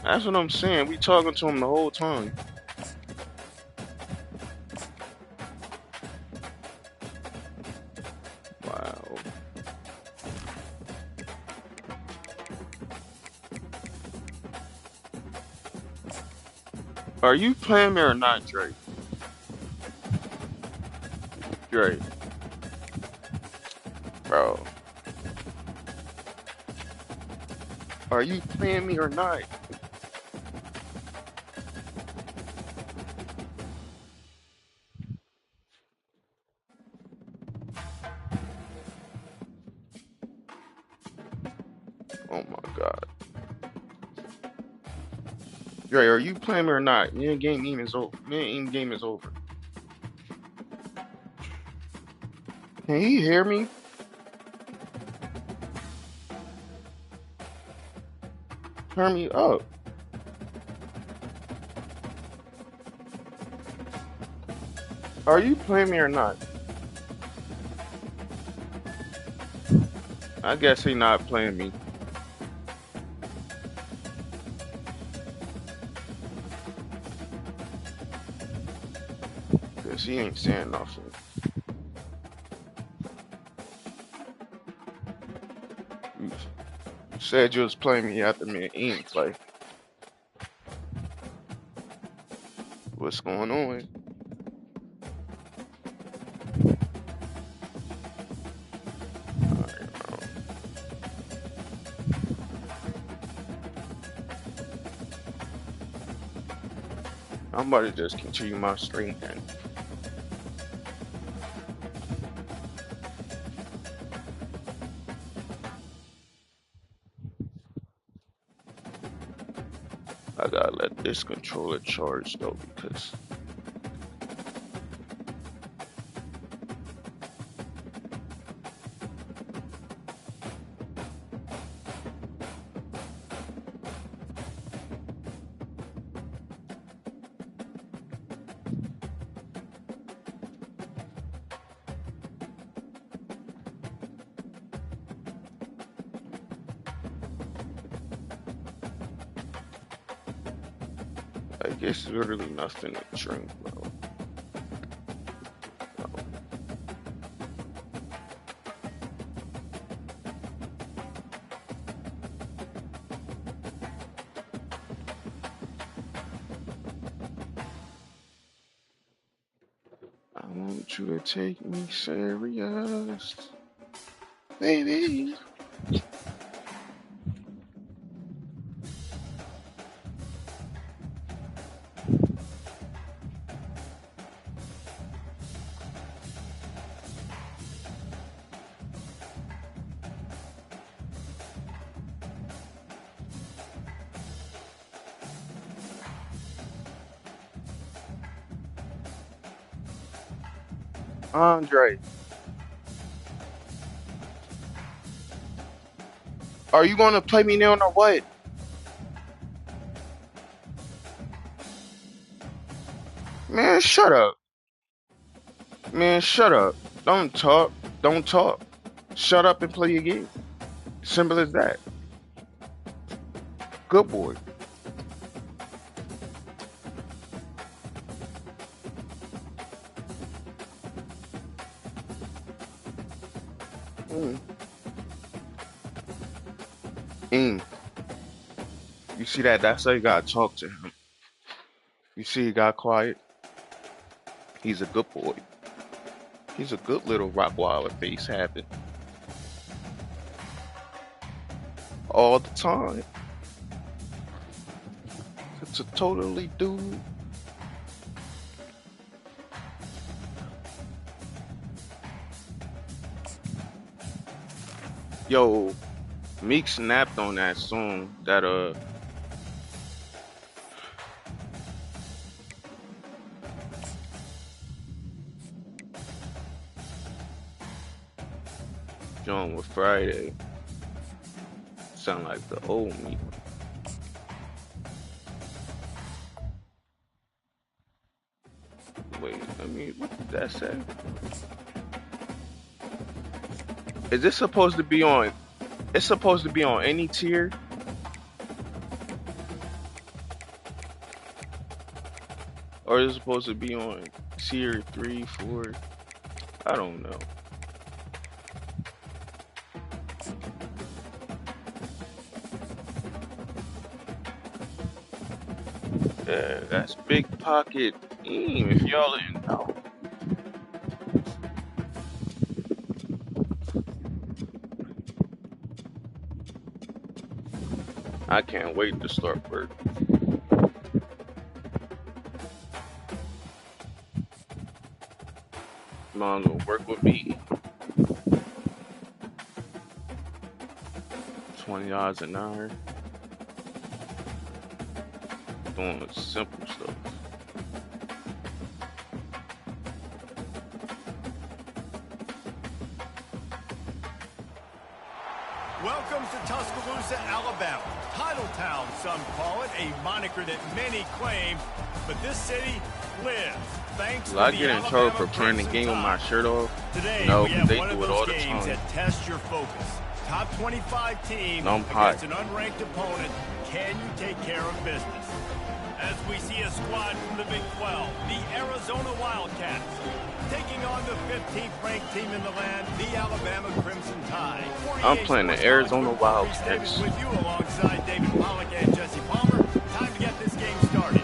That's what I'm saying. We talking to him the whole time. Wow. Are you playing me or not, Drake? Drake, bro. Are you playing me or not? Oh my God. Drake, are you playing me or not? Me and game is over. Me and game is over. Can he hear me? Turn me up. Are you playing me or not? I guess he not playing me. Cause he ain't saying nothing. You said you was playing me after me and Ian play. What's going on? Alright, bro. I'm about to just continue my stream then. I gotta let this controller charge though because I guess literally nothing to drink, bro. I want you to take me serious, baby. Andre, are you gonna play me now or what? Man, shut up. Man, shut up. Don't talk. Don't talk. Shut up and play your game. Simple as that. Good boy. Mm. Mm. You see that? That's how you gotta talk to him. You see he got quiet? He's a good boy. He's a good little Rottweiler face having all the time. It's a totally dude. Yo, Meek snapped on that song that John with Friday. Sound like the old Meek. Wait, I mean, what did that say? Is this supposed to be on? It's supposed to be on any tier. Or is it supposed to be on tier 3, 4? I don't know. Yeah, that's big pocket team if y'all didn't know. I can't wait to start work. Mom will work with me. 20 yards an hour. Doing simple stuff. Welcome to Tuscaloosa, Alabama. Title Town, some call it, a moniker that many claim, but this city lives thanks to the I get in trouble for playing the game with my shirt off? Today, No, we have they one do of it those all the games time. that test your focus. Top 25 team No, I'm hot. against an unranked opponent. Can you take care of business? As we see a squad from the Big 12, the Arizona Wildcats, taking on the 15th ranked team in the land, the Alabama Crimson Tide. I'm playing the Arizona Wildcats. With you alongside David Pollock and Jesse Palmer. Time to get this game started.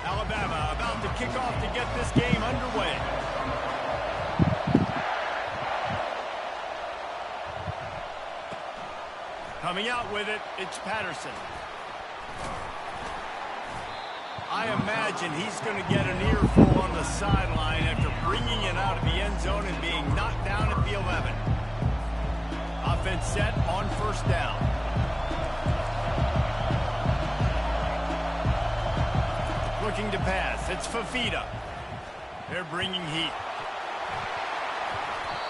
Alabama about to kick off to get this game underway. Coming out with it, it's Patterson. I imagine he's going to get an earful on the sideline after bringing it out of the end zone and being knocked down at the 11. Offense set on first down. Looking to pass, it's Fafita. They're bringing heat.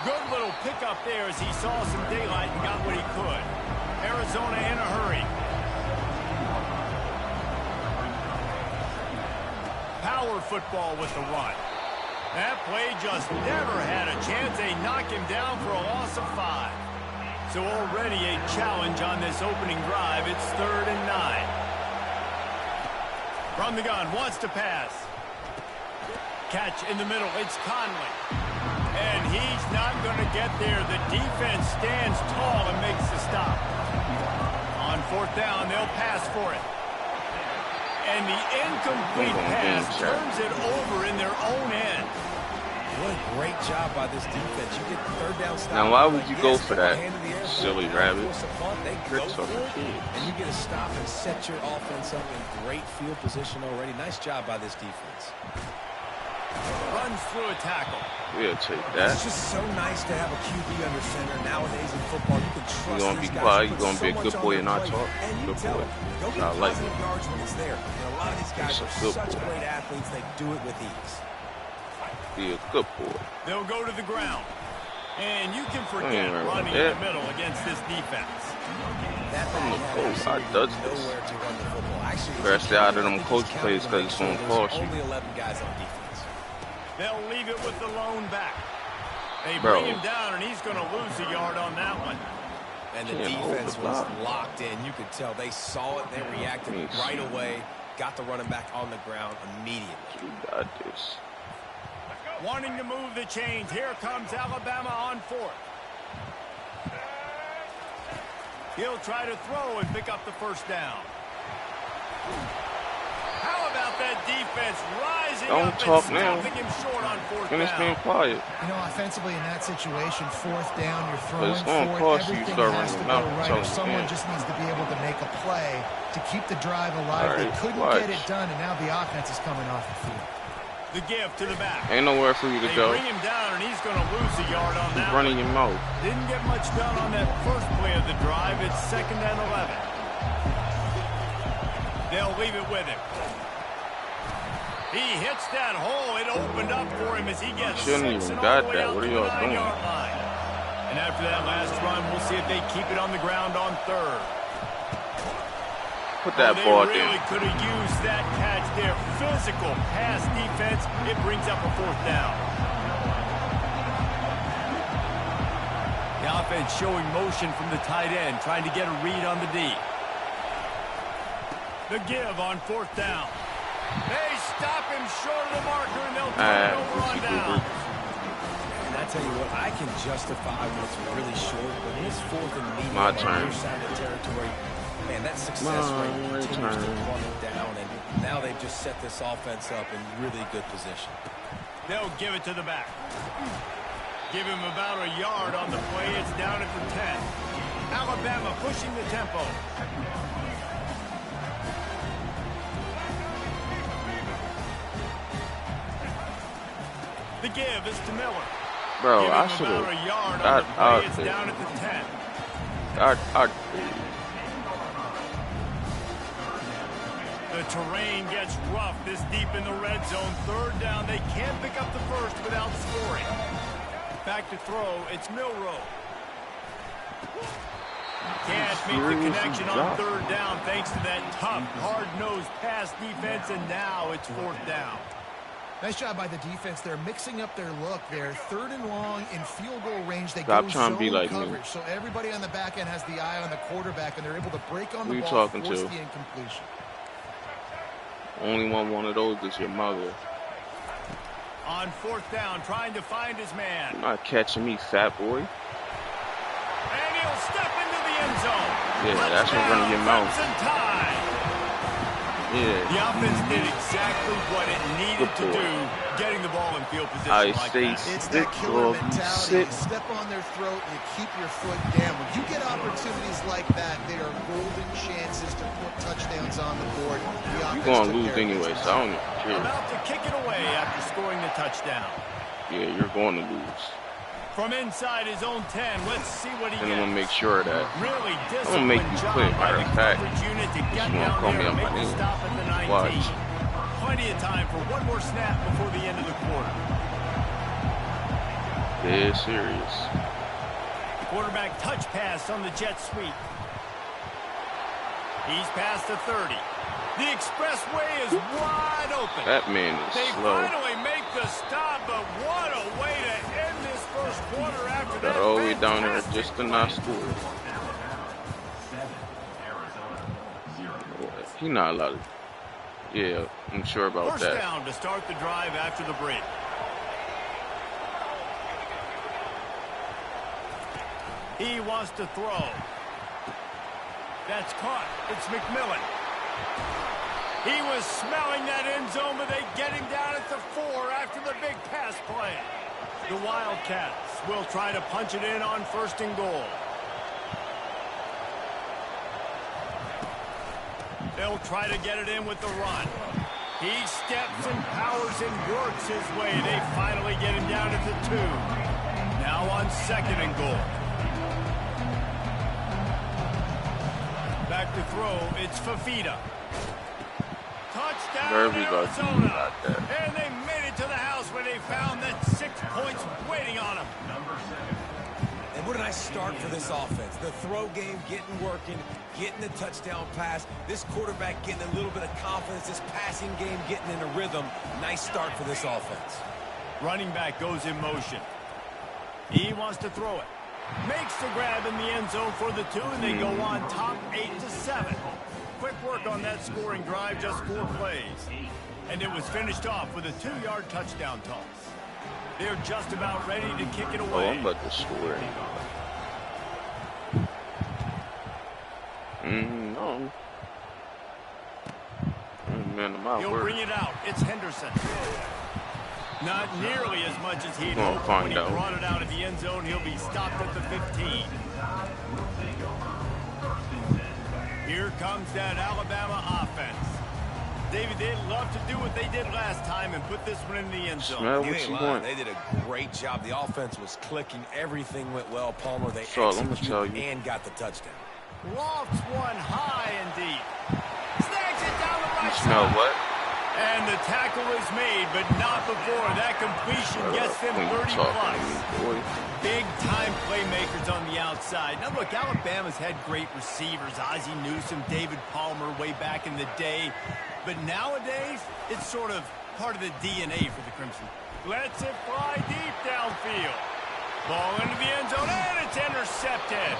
Good little pickup there as he saw some daylight and got what he could. Arizona in a hurry. Power football with the run. That play just never had a chance. They knock him down for a loss of 5. So already a challenge on this opening drive. It's 3rd and 9. From the gun, wants to pass. Catch in the middle, it's Conley. And he's not going to get there. The defense stands tall and makes the stop. On 4th down, they'll pass for it. And the incomplete pass turns it over in their own end. What a great job by this defense. You get 3rd down stop. Now, why would you go for that, silly rabbit? Tricks on the kids. And you get a stop and set your offense up in great field position already. Nice job by this defense. Runs through a tackle. We'll take that. It's just so nice to have a QB under center. Nowadays in football, you can trust You're going to be these guys quiet. to You're going to be a put good so boy much and not on talk. and you Good tell boy. them, go get I like positive it. yards when it's there. And a lot of these guys He's a are good such boy. great athletes. They do it with ease. Be a good boy. They'll go to the ground. And you can forget running in the middle against this defense. That I does this. nowhere to run the football. Actually, Better stay out of them coach plays because it's going to cost you. Only 11 guys on defense. They'll leave it with the lone back. They Bro. bring him down, and he's going to lose a yard on that one. And the Can't hold defense the was block. locked in. You could tell they saw it. They reacted right away. Got the running back on the ground immediately. You got this. Wanting to move the chains. Here comes Alabama on 4th. He'll try to throw and pick up the first down. How about that defense rising Don't up talk and now. stopping him short on 4th And it's down? being quiet. You know, offensively in that situation, 4th down, you're throwing it's gonna forward, cost you. You everything start has running to your go mouth, right. telling If you someone can't. just needs to be able to make a play to keep the drive alive. All They right, couldn't watch. get it done, and now the offense is coming off the field. The give to the back. Ain't nowhere for you to They go. bring him down, and he's going to lose a yard on Keep that running one. your mouth. Didn't get much done on that first play of the drive. It's 2nd and 11. They'll leave it with him. He hits that hole. It opened up for him as he gets Shouldn't 6 even and got all the way that. out What to are the y'all doing? 9-yard line. And after that last run, we'll see if they keep it on the ground on 3rd. Put that ball They really there. could have used that catch there. Physical pass defense. It brings up a 4th down. The offense showing motion from the tight end, trying to get a read on the D. The give on 4th down. They stop him short of the marker, and they'll turn it over on down. And I tell you what, I can justify when it's really short, but when it's 4th and medium on your side of the territory, man, that success rate continues to plummet down, and now they've just set this offense up in really good position. They'll give it to the back. Give him about a yard on the play. It's down at the 10. Alabama pushing the tempo. The give is to Miller. Bro, I should have. It's down at the 10. The terrain gets rough this deep in the red zone. 3rd down. They can't pick up the first without scoring. Back to throw. It's Milroe. Can't make the connection on 3rd down thanks to that tough, hard-nosed pass defense, and now it's 4th down. Nice job by the defense. They're mixing up their look. They're 3rd and long in field goal range. They Stop go trying to be zone like coverage, me. so everybody on the back end has the eye on the quarterback, and they're able to break on the Who you ball, talking force to? the incompletion. Only one of those is your mother. On 4th down, trying to find his man. You're not catching me, fat boy. And he'll step into the end zone. Yeah, that's what running your mouth. Yeah. The offense did exactly what it needed to do, getting the ball in field position like that. It's that killer mentality. You step on their throat and you keep your foot down. When you get opportunities like that, they are golden chances to put touchdowns on the board. You're going to lose anyway, so I don't even care. About to kick it away after scoring the touchdown. Yeah, you're going to lose. From inside his own 10, let's see what he gets. And I'm going to make sure of that. Really I'm going to make you quit, matter of fact. Unit to get You down call there me and on make my the name. stop at the 19. Watch. Plenty of time for one more snap before the end of the quarter. Dead serious. Quarterback touch pass on the jet sweep. He's past the 30. The expressway is wide open. That man is They slow. finally make the stop, but what a way to end this first quarter after that. Got all the way down there just to not score. He not allowed to. Yeah, I'm sure about First that. down to start the drive after the break. He wants to throw. That's caught. It's McMillan. He was smelling that end zone, but they get him down at the 4 after the big pass play. The Wildcats will try to punch it in on 1st and goal. They'll try to get it in with the run. He steps and powers and works his way. They finally get him down at the 2. Now on 2nd and goal. Back to throw, it's Fafita. Touchdown, Arizona. And they made it to the house where they found that 6 points waiting on them. And what a nice start for this offense. The throw game getting working, getting the touchdown pass. This quarterback getting a little bit of confidence. This passing game getting in a rhythm. Nice start for this offense. Running back goes in motion. He wants to throw it. Makes the grab in the end zone for the 2, and they go on top 8-7. Quick work on that scoring drive, just 4 plays. And it was finished off with a 2-yard touchdown toss. They're just about ready to kick it away. Oh, I'm about to score. No. Man, He'll bring it out. It's Henderson. Not nearly as much as he'd hoped. When he brought it out of the end zone, he'll be stopped at the 15. Here comes that Alabama offense. David, they'd love to do what they did last time and put this one in the end zone. They did a great job. The offense was clicking. Everything went well. Palmer, they executed and got the touchdown. Lofts one high and deep. Snags it down the right side. Smell what? And the tackle is made, but not before. That completion gets them 30-plus. Big-time playmakers on the outside. Now, look, Alabama's had great receivers. Ozzie Newsome, David Palmer way back in the day. But nowadays, it's sort of part of the DNA for the Crimson. Lets it fly deep downfield. Ball into the end zone, and it's intercepted.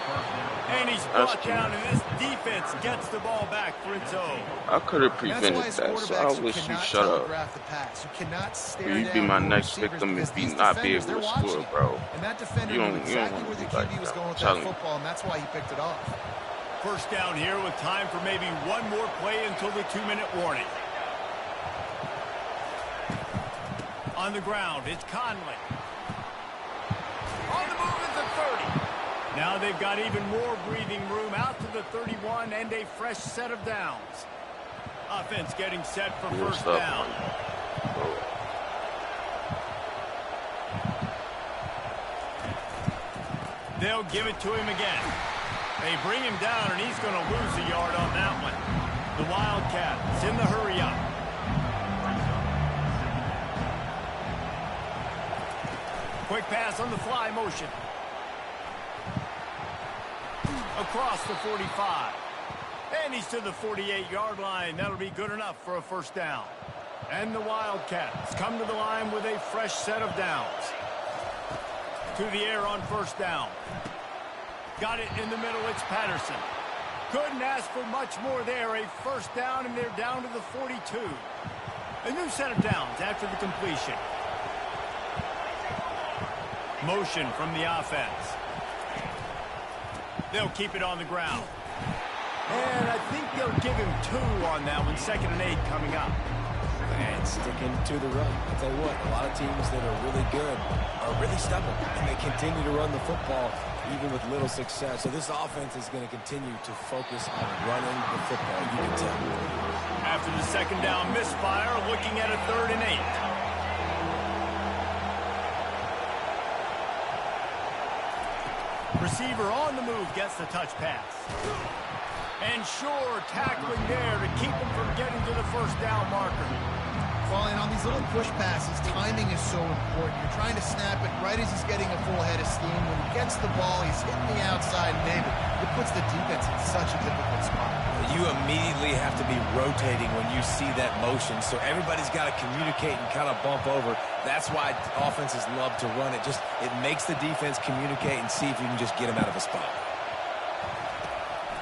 And he's brought down, and this defense gets the ball back for its own. I could have prevented that, so I wish you shut up. You be my next victim if you not be able to score, bro. And that defender You knew don't exactly want where to the be like QB was that. going with I'm that telling football, and that's why he picked it off. First down here with time for maybe one more play until the 2-minute warning. On the ground, it's Conley. On the move is the 30. Now they've got even more breathing room out to the 31 and a fresh set of downs. Offense getting set for first down. They'll give it to him again. They bring him down, and he's going to lose a yard on that one. The Wildcats in the hurry up. Quick pass on the fly motion. Across the 45. And he's to the 48-yard line. That'll be good enough for a first down. And the Wildcats come to the line with a fresh set of downs. To the air on first down. Got it in the middle. It's Patterson. Couldn't ask for much more there. A first down, and they're down to the 42. A new set of downs after the completion. Motion from the offense. They'll keep it on the ground. And I think they'll give him 2 on that one. 2nd and 8 coming up. And sticking to the run. I'll tell you what, a lot of teams that are really good are really stubborn. And they continue to run the football even with little success. So this offense is going to continue to focus on running the football. You can tell. After the 2nd down misfire, looking at a 3rd and 8. Receiver on the move gets the touch pass. And sure, tackling there to keep him from getting to the first down marker. Falling on these little push passes, timing is so important. You're trying to snap it right as he's getting a full head of steam. When he gets the ball, he's hitting the outside neighbor. It puts the defense in such a difficult spot. You immediately have to be rotating when you see that motion, so everybody's got to communicate and kind of bump over. That's why offenses love to run it. It makes the defense communicate and see if you can just get him out of a spot.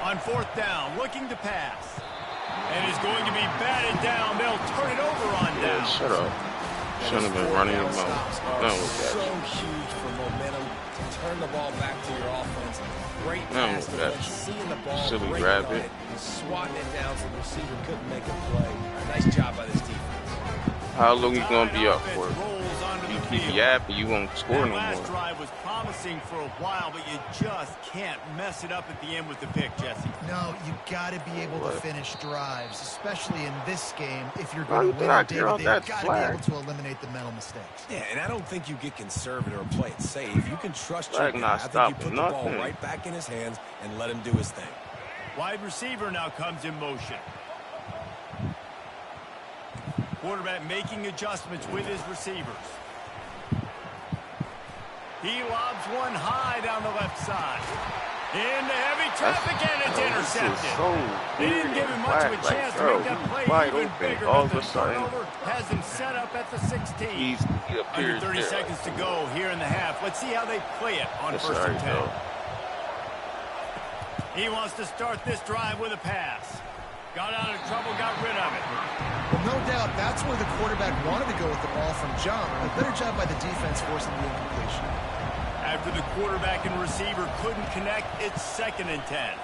On 4th down, looking to pass. And is going to be batted down. They'll turn it over on down. Shut up. Shouldn't have been running your mouth. So huge for momentum to turn the ball back to your offense. Great pass to them, seeing the ball, silly rabbit. Swatting it down so the receiver couldn't make a play. Nice job by this defense. How long you gonna be up for? You keep yapping, you won't score no more. Last drive was promising for a while, but you just can't mess it up at the end with the pick, Jesse. No, you got to be able to finish drives, especially in this game. If you're going to win a big, they've got to be able to eliminate the mental mistakes. Yeah, and I don't think you get conservative or play it safe. You can trust your guy. I think you put the ball right back in his hands and let him do his thing. Wide receiver now comes in motion. Quarterback making adjustments with his receivers. He lobs one high down the left side. Into heavy traffic, and it's intercepted. They didn't give him much of a chance to make that play even bigger, but the turnover has him set up at the 16. Under 30 seconds to go here in the half. Let's see how they play it on 1st and 10. He wants to start this drive with a pass. Got out of trouble, got rid of it. Well, no doubt that's where the quarterback wanted to go with the ball from jump. A better job by the defense forcing the incompletion. After the quarterback and receiver couldn't connect, it's 2nd and 10.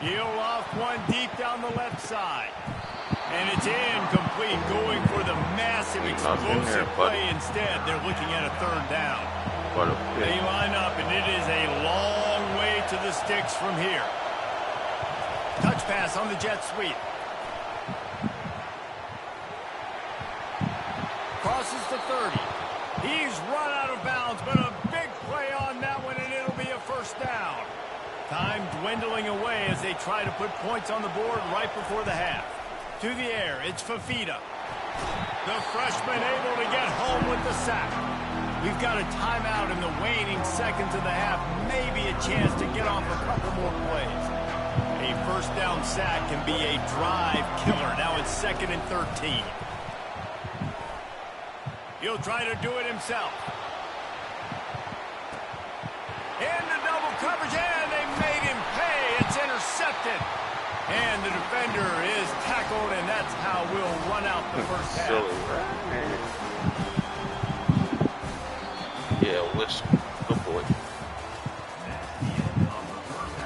He'll off one deep down the left side. And it's incomplete, going for the massive explosive play instead. They're looking at a 3rd down. They line up, and it is a long way to the sticks from here. Touch pass on the jet sweep. Crosses the 30. He's run out of bounds, but a big play on that one, and it'll be a first down. Time dwindling away as they try to put points on the board right before the half. To the air, it's Fafita. The freshman able to get home with the sack. We've got a timeout in the waning seconds of the half. Maybe a chance to get off a couple more plays. A first down sack can be a drive killer. Now it's 2nd and 13. He'll try to do it himself. defender is tackled, and that's how we'll run out the first half. Silly, right? Yeah, whistle. Good boy.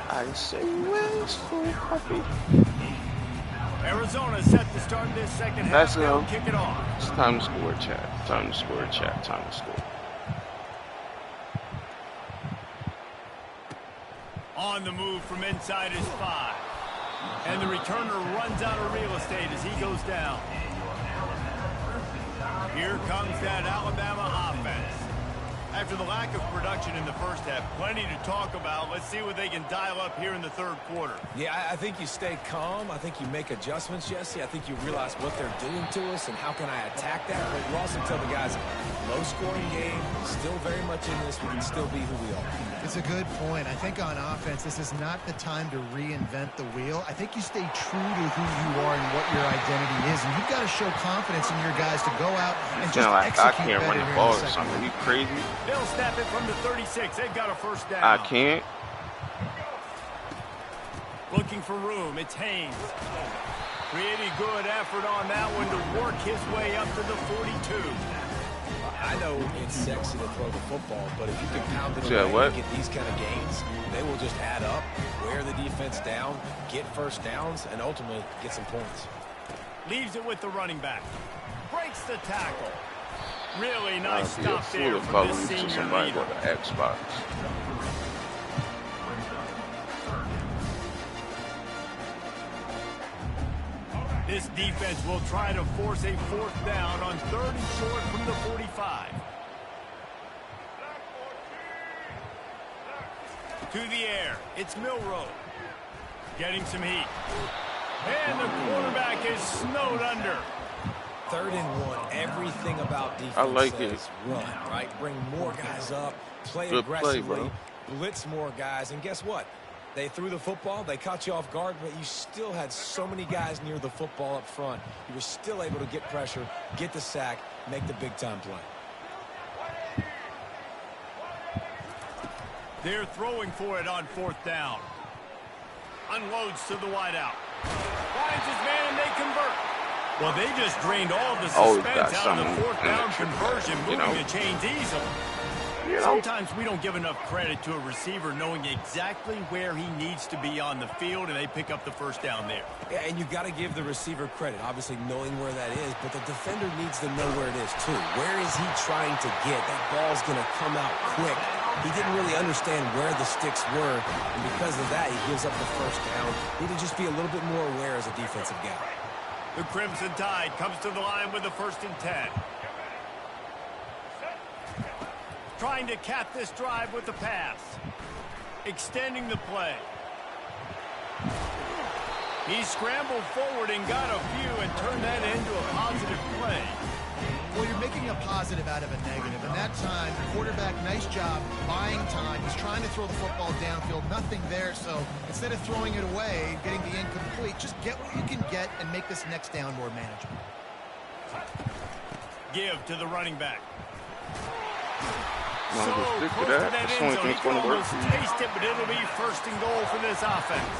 I say whistle, puppy. Arizona set to start this second half. They'll kick it off. It's time to score, chat. Time to score, chat. Time to score. On the move from inside his 5. And the returner runs out of real estate as he goes down. Here comes that Alabama offense. After the lack of production in the first half, plenty to talk about. Let's see what they can dial up here in the third quarter. Yeah, I think you stay calm. I think you make adjustments, Jesse. I think you realize what they're doing to us and how can I attack that. But you also tell the guys, low-scoring game, still very much in this. We can still be who we are. It's a good point. I think on offense, this is not the time to reinvent the wheel. I think you stay true to who you are and what your identity is. And you've got to show confidence in your guys to go out and just execute I can't run the ball or something. Are you crazy? They'll snap it from the 36. They've got a first down. I can't. Looking for room. It's Haynes. Pretty good effort on that one to work his way up to the 42. I know it's sexy to throw the football, but if you can pound it away and get these kind of gains, they will just add up, wear the defense down, get first downs, and ultimately get some points. Leaves it with the running back. Breaks the tackle. Really nice stop there. there from this senior somebody leader. with an Xbox. This defense will try to force a fourth down on 3rd and short from the 45. To the air. It's Milroe. Getting some heat. And the quarterback is snowed under. 3rd and 1. Everything about defense I like it. Run, right? Bring more guys up. Play Good aggressively. play, blitz more guys. And guess what? They threw the football, they caught you off guard, but you still had so many guys near the football up front. You were still able to get pressure, get the sack, make the big-time play. They're throwing for it on 4th down. Unloads to the wideout. Finds his man, and they convert. Well, they just drained all the suspense out of the 4th down conversion, moving the chains easily. Sometimes we don't give enough credit to a receiver knowing exactly where he needs to be on the field, and they pick up the first down there. Yeah, and you've got to give the receiver credit, obviously knowing where that is, but the defender needs to know where it is too. Where is he trying to get? That ball's going to come out quick. He didn't really understand where the sticks were, and because of that, he gives up the first down. Need to just be a little bit more aware as a defensive guy. The Crimson Tide comes to the line with the 1st and 10. Trying to cap this drive with the pass. Extending the play. He scrambled forward and got a few and turned that into a positive play. Well, you're making a positive out of a negative. And that time, quarterback, nice job buying time. He's trying to throw the football downfield. Nothing there. So instead of throwing it away, getting the incomplete, just get what you can get and make this next down more manageable. Give to the running back. So close to that end zone. He can almost taste it, but it'll be 1st and goal for this offense.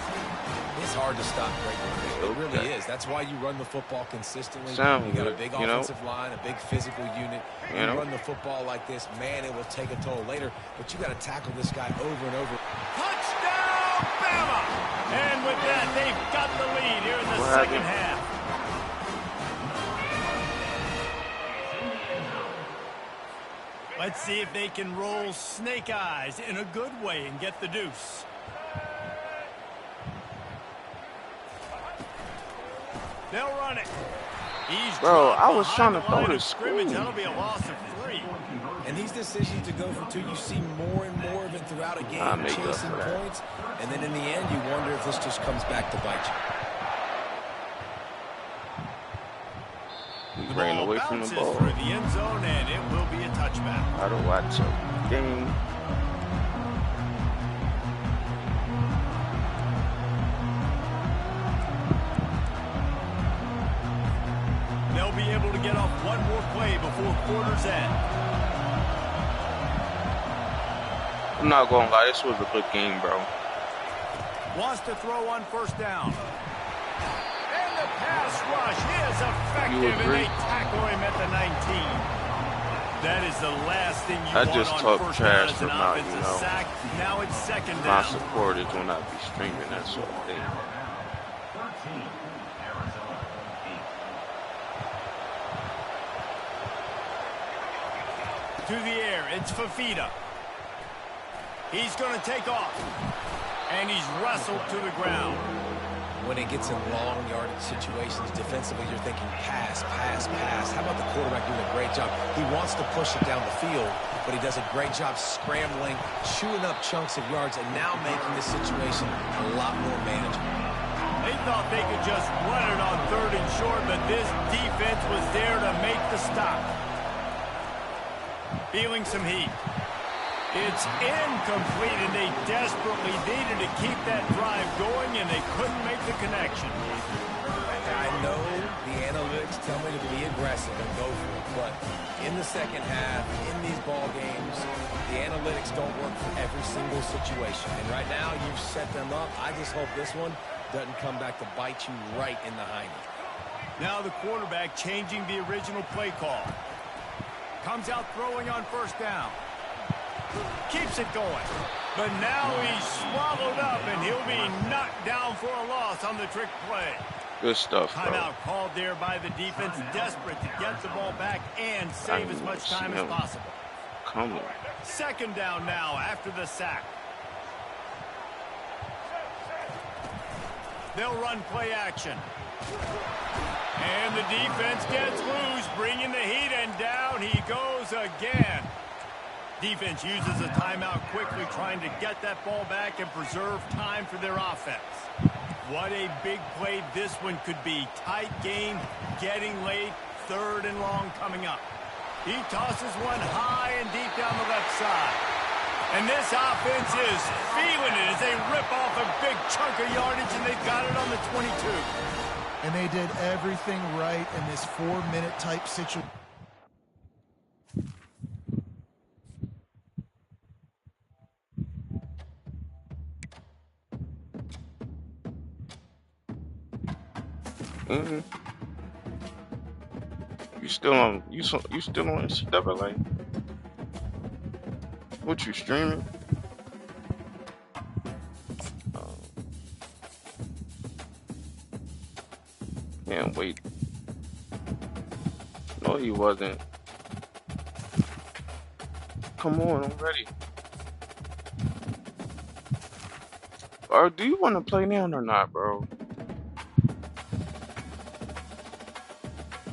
It's hard to stop great running. It really is. That's why you run the football consistently. You got a big offensive line, a big physical unit. You run the football like this, man, it will take a toll later. But you got to tackle this guy over and over. Touchdown, Bama! And with that, they've got the lead here in the second half. Let's see if they can roll snake eyes in a good way and get the deuce. They'll run it. Bro, I was trying to throw the scrimmage. That'll be a loss of 3. And these decisions to go for 2, you see more and more of it throughout a game, chasing points. And then in the end, you wonder if this just comes back to bite you. He ran away from the ball. Through the end zone, and it will be a touchback. How to watch a game. They'll be able to get off one more play before quarter's end. I'm not gonna lie, this was a good game, bro. Wants to throw on 1st down. And the pass rush is effective, and they tackle him at the 19. That is the last thing you want just on talk first trash down as for an my, offensive sack. Now it's second my down. supporters when I be streaming that sort of thing. To the air, it's Fafita. He's going to take off. And he's wrestled to the ground. When it gets in long yardage situations, defensively, you're thinking pass, pass, pass. How about the quarterback doing a great job? He wants to push it down the field, but he does a great job scrambling, chewing up chunks of yards, and now making the situation a lot more manageable. They thought they could just run it on 3rd and short, but this defense was there to make the stop. Feeling some heat. It's incomplete, and they desperately needed to keep that drive going, and they couldn't make the connection. I know the analytics tell me to be aggressive and go for it, but in the second half, in these ball games, the analytics don't work for every single situation. And right now, you've set them up. I just hope this one doesn't come back to bite you right in the hiney. Now the quarterback changing the original play call. Comes out throwing on first down. Keeps it going. But now he's swallowed up, and he'll be knocked down for a loss on the trick play. Good stuff, bro. Timeout called there by the defense, desperate to get the ball back and save as much time as possible. Come on. Second down now after the sack. They'll run play action. And the defense gets loose, bringing the heat, and down he goes again. Defense uses a timeout quickly, trying to get that ball back and preserve time for their offense. What a big play this one could be. Tight game, getting late, 3rd and long coming up. He tosses one high and deep down the left side. And this offense is feeling it as they rip off a big chunk of yardage, and they've got it on the 22. And they did everything right in this 4-minute type situation. Mm-hmm. You still on NCCA? What, you streaming? Can't wait. No, he wasn't. Come on, I'm ready. Or do you want to play now or not, bro?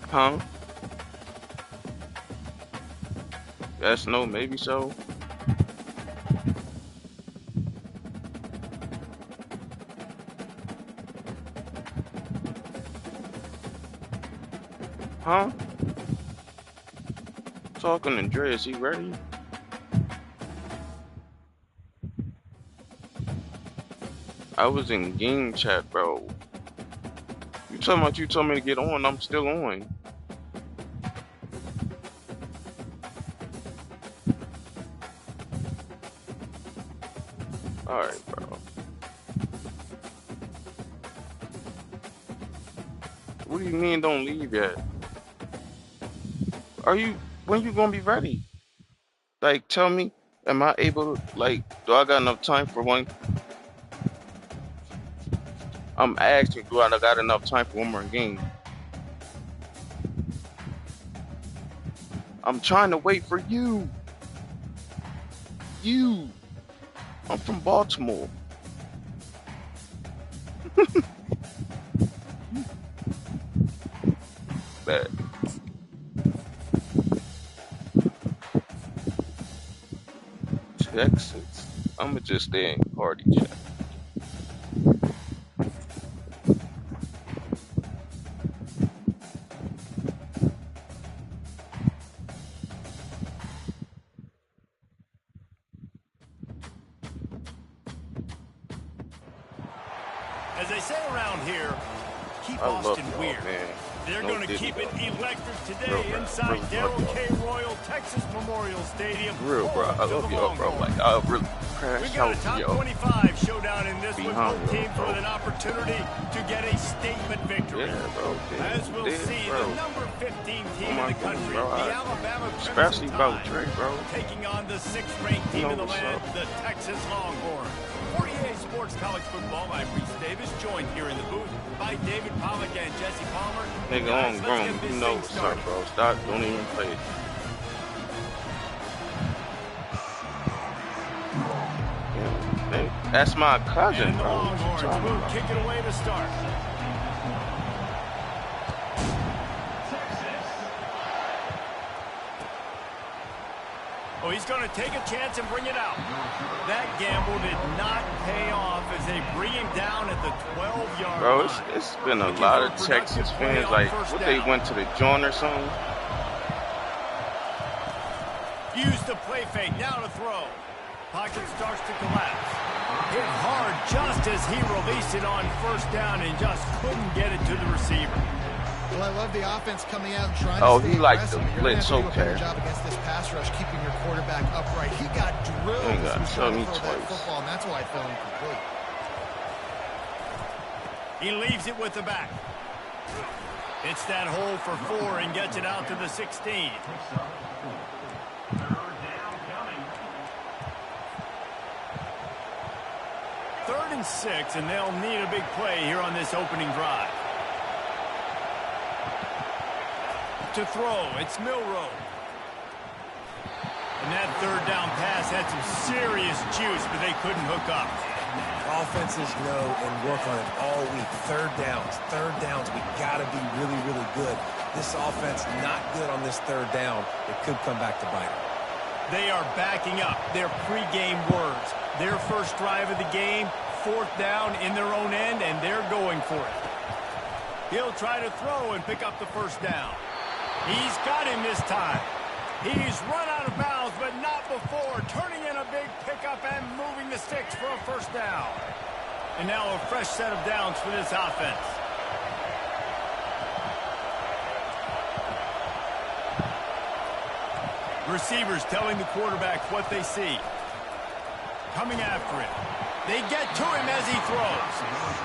Huh? Yes, no, maybe so. Huh? Talking to Andreas, he ready? I was in game chat, bro. You told me to get on, I'm still on. Alright, bro. What do you mean don't leave yet? When you gonna be ready? Like, tell me, am I able to, like, do I got enough time for one? I'm asking, do I got enough time for one more game? I'm trying to wait for you. I'm from Baltimore. Bet. Texas. I'ma just stay in party chat. As they say around here, keep I love Austin y'all, weird. man. They're No going to Diddy, keep it though. electric today Real inside rap, Darrell K. Royal Texas Memorial Stadium. real, bro. I love y'all, bro. Like, I really crash We've got out a for top y'all. 25 showdown in this Be one. humble, Both teams bro. with an opportunity to get a statement victory. Yeah, bro. As we'll see, bro. the number 15 team in the country, bro. the Alabama Especially Crimson about Tide, Drake, bro. taking on the 6th-ranked team in the what's land, up. the Texas Longhorns. 48 Sports College Football. I'm Reese Davis, joined here in the booth by David Pollack and Jesse Palmer. Nigga, Guys, on let's grown. get this You know thing what's started. up, bro. Stop. Don't even play it. Yeah, that's my cousin, And the bro. What you Longhorns talking will about? kick it away to start. Oh, he's going to take a chance and bring it out. That gamble did not pay off as they bring him down at the 12-yard Bro, line. it's been a Looking lot for of a Texas productive play fans, on like, first what, they down. went to the joint or something? Use the play fake, now to throw. Pocket starts to collapse. Hit hard just as he released it on first down and just couldn't get it to the receiver. Well, I love the offense coming out and trying Oh, to he stay liked the aggressive. You're gonna blitz, have to do a better okay. job against this pass rush, keeping your quarterback upright. He got drilled You ain't as he gotta was tell trying me to throw that twice. football, and that's why it fell incomplete. He leaves it with the back. It's that hole for 4 and gets it out to the 16. Third and 6, and they'll need a big play here on this opening drive. To throw, it's Milroe. And that third down pass had some serious juice, but they couldn't hook up. Offenses know and work on it all week. Third downs. We got to be really, really good. This offense not good on this third down. It could come back to bite them. They are backing up their pregame words. Their first drive of the game, 4th down in their own end, and they're going for it. He'll try to throw and pick up the first down. He's got him this time. He's run out of bounds, but not before, turning in a big pickup and moving the sticks for a first down. And now a fresh set of downs for this offense. Receivers telling the quarterback what they see. Coming after him. They get to him as he throws.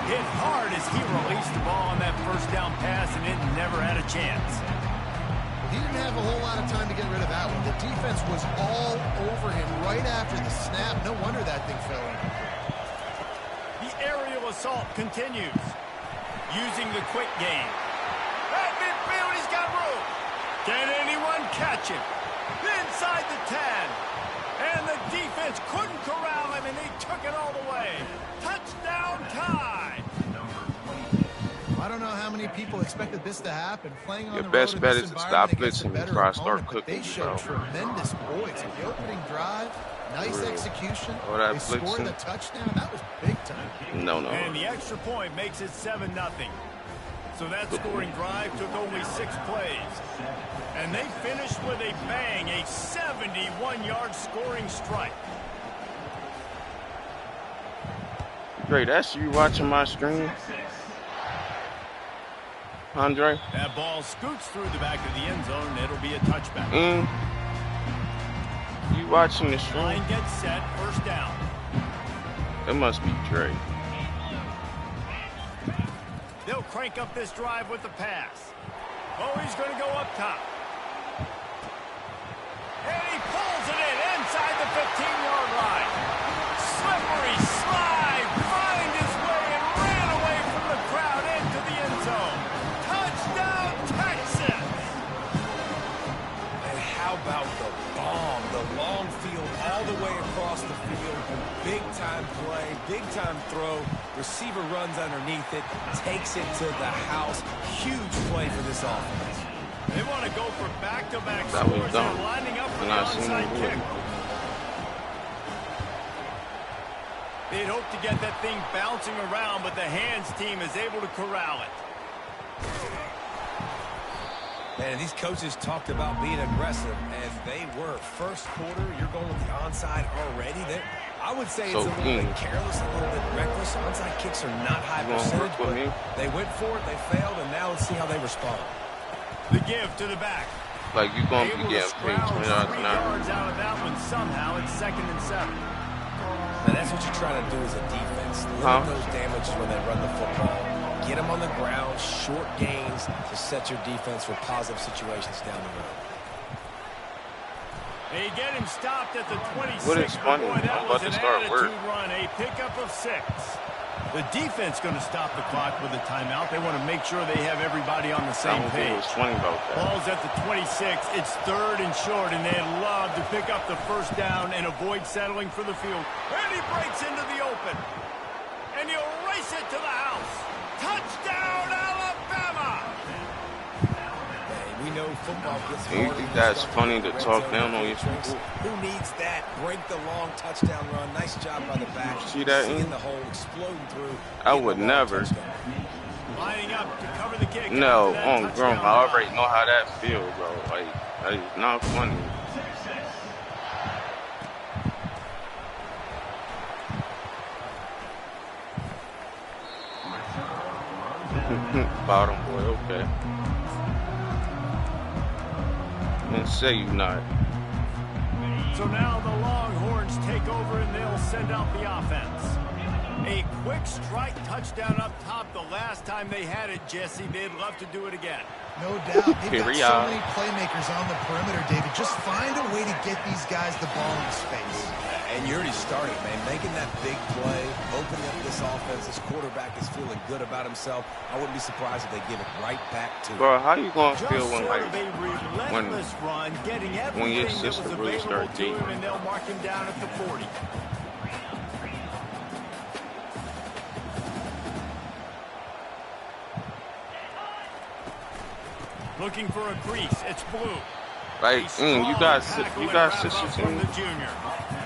Hit hard as he released the ball on that first down pass, and it never had a chance. He didn't have a whole lot of time to get rid of that one. The defense was all over him right after the snap. No wonder that thing fell in. The aerial assault continues. Using the quick game. At midfield, he's got room. Can anyone catch him? Inside the 10. And the defense couldn't corral him, and he took it all the way. Touchdown tie. I don't know how many people expected this to happen. Playing on Your the best road bet in is this to stop environment against a blitzing better before I start opponent, but cooking they you, showed bro. tremendous poise. The opening drive, nice Real. execution. All that They scored blitzing. the touchdown. That was big time. No. And the extra point makes it 7-0. So that scoring drive took only 6 plays. And they finished with a bang, a 71-yard scoring strike. Great, that's you watching my stream? Andre? That ball scoots through the back of the end zone, and it'll be a touchback. You watching the stream? Line gets set, first down. It must be Dre. They'll crank up this drive with the pass. Oh, he's going to go up top. And he pulls it in inside the 15-yard line. Slippery slide, find his way and ran away from the crowd into the end zone. Touchdown, Texas! And how about the bomb? The long field all the way across the field. Big-time play, big-time throw. Receiver runs underneath it, takes it to the house. Huge play for this offense. They want to go for back-to-back That was scores. dumb. They're lining up for And the I seen onside him do kick. it. They'd hope to get that thing bouncing around, but the hands team is able to corral it. Man, these coaches talked about being aggressive, and they were. First quarter, you're going with the onside already. I would say So, it's a little bit careless, a little bit reckless. Onside kicks are not high percentage, but they went for it, they failed, and now let's see how they respond. The give to the back. Like, you're going to be getting paid $20 an hour. Out of that one somehow. It's 2nd and 7. Now, that's what you're trying to do as a defense. Limit those damages when they run the football. Get them on the ground, short gains to set your defense for positive situations down the road. They get him stopped at the 26. What is funny? Boy, that I'm was about to an start work. run, a pickup of 6. The defense going to stop the clock with a timeout. They want to make sure they have everybody on the same page. Was 20 about that. Ball's at the 26. It's 3rd and short, and they'd love to pick up the first down and avoid settling for the field. And he breaks into the open. And he'll race it to the house. Touchdown, Alabama! We know football gets harder. You think that's funny to talk down on your people? Who needs that? Break the long touchdown run. Nice job by the back. See that? Seeing the hole exploding through. I would never. Lining up to cover the kick. No, on grown. I already know how that feels, bro. Like, that is not funny. Bottom boy, okay. And say you not. So now the Longhorns take over and they'll send out the offense. A quick strike touchdown up top. The last time they had it, Jesse, they'd love to do it again. No doubt. They've got so many playmakers on the perimeter, David. Just find a way to get these guys the ball in space. And you already started, man. Making that big play, opening up this offense. This quarterback is feeling good about himself. I wouldn't be surprised if they give it right back to him. Bro, how you gonna feel when, like, when your sister really start dating? And they'll mark him down at the 40. Looking for a crease. It's blue. Like, you got sisters from the junior.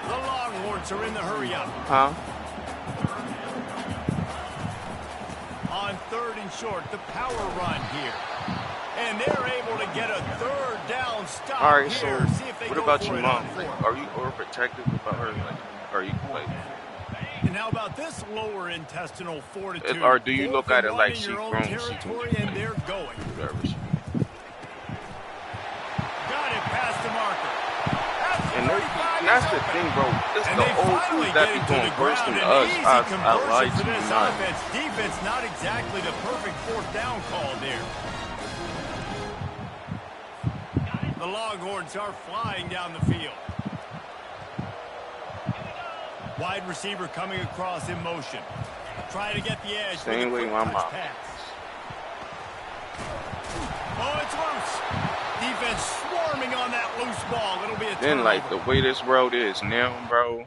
The Longhorns are in the hurry up. Huh? On 3rd and short, the power run here. And they're able to get a 3rd down stop. All right, here. so See if they what go about for your it mom? on Like, 4th. are you overprotective about her? Like, are you like? And how about this lower intestinal fortitude? Or do you look at it like she's grown? Territory, and they're going. Got it past the marker. And that's the thing, bro. It's the old dudes that be going worse than us. I lied to you not. Defense not exactly the perfect 4th down call there. The Longhorns are flying down the field. Wide receiver coming across in motion. Trying to get the edge. Same way my mom. Oh, it's loose. Defense swarming on that loose ball. It'll be a turnover. Then, like, the way this road is now, bro.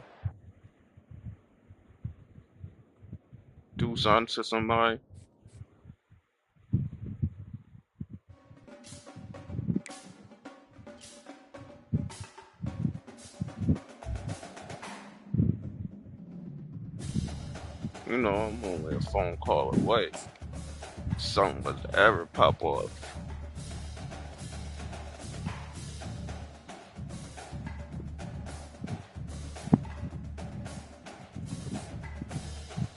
Do something to somebody. You know, I'm only a phone call away. Something was to ever pop off.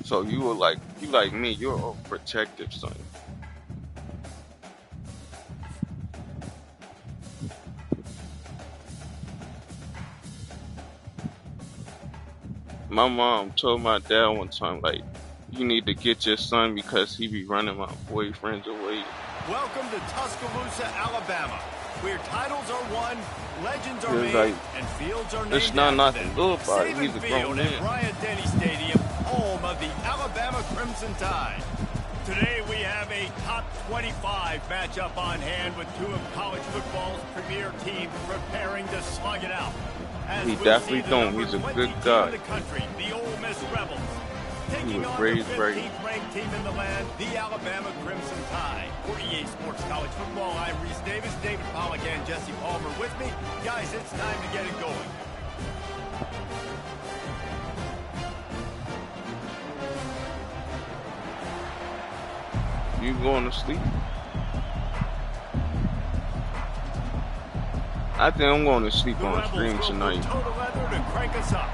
So you like me, you're a protective son. My mom told my dad one time, like, you need to get your son because he be running my boyfriends away. Welcome to Tuscaloosa, Alabama, where titles are won, legends are made, and fields are named. It's not nothing good about it. He's a grown man. At Bryant-Denny Stadium, home of the Alabama Crimson Tide. Today we have a top 25 matchup on hand with 2 of college football's premier teams preparing to slug it out. He definitely don't. He's a good guy. The country, the Ole Miss Rebels. He was raised right. 15th ranked team in the land, the Alabama Crimson Tide. For EA Sports College Football, I'm Reese Davis, David Pollack, and Jesse Palmer with me. Guys, it's time to get it going. You going to sleep? I think I'm going to sleep on stream tonight. Total leather to crank us up.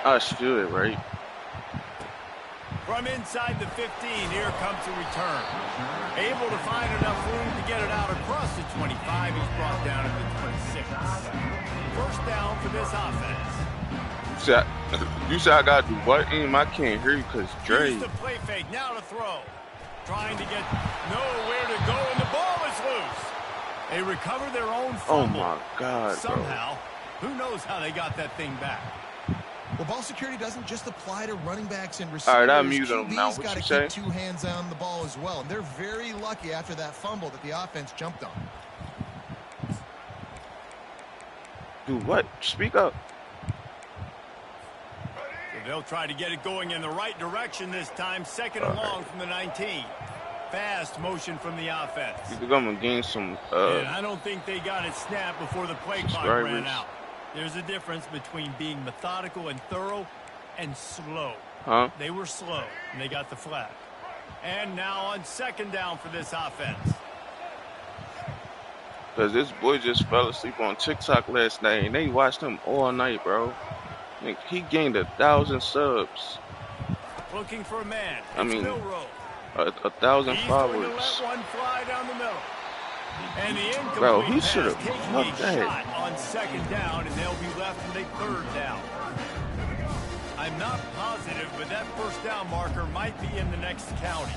I should, right? From inside the 15, here comes the return. Able to find enough room to get it out across the 25. He's brought down at the 26. First down for this offense. You said I got to do what? I can't hear you because Dre. Use the play fake, now to throw. Trying to get nowhere to go, and the ball is loose. They recover their own fumble. Oh, my God, somehow, who knows how they got that thing back. Well, ball security doesn't just apply to running backs and receivers. All right, I'm muting them now. What got you to say? keep 2 hands on the ball as well, and they're very lucky after that fumble that the offense jumped on. Do what? Speak up. So they'll try to get it going in the right direction this time. Second and long from the 19. Fast motion from the offense. You think I'm going to gain some and I don't think they got it snapped before the play clock ran out. There's a difference between being methodical and thorough and slow. Huh? They were slow, and they got the flag. And now on second down for this offense. Because this boy just fell asleep on TikTok last night, and they watched him all night, bro. Like, he gained 1,000 subs. Looking for a man. I mean, Milrow. 1,000 followers. He's going to let one fly down the middle. And the incomplete bro, he should have taking loved a that. shot on second down, and they'll be left with a third down. I'm not positive, but that first down marker might be in the next county.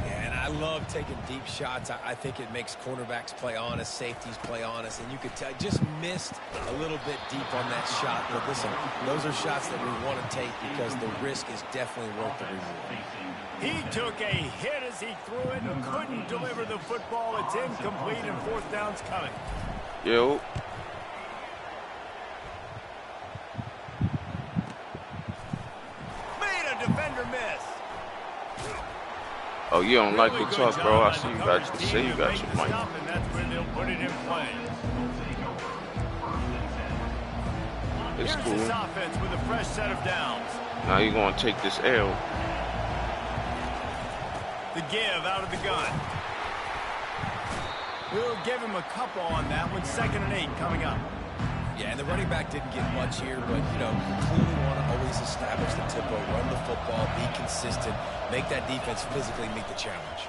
Yeah, and I love taking deep shots. I think it makes cornerbacks play honest, safeties play honest, and you could tell just missed a little bit deep on that shot. But listen, those are shots that we want to take because the risk is definitely worth the reward. He took a hit as he threw it and couldn't deliver the football. It's incomplete, and fourth down's coming. Yo. Made a defender miss. Oh, you don't like Really the good talk, job bro. I by see the you coverage got team say you to got make your the mic. stop, and that's where they'll put it in play. It's Here's cool. this offense with a fresh set of downs. Now you're going to take this L. The give out of the gun. We'll give him a couple on that one. 2nd and 8 coming up. Yeah, and the running back didn't get much here, but, you know, you clearly want to always establish the tempo, run the football, be consistent, make that defense physically meet the challenge.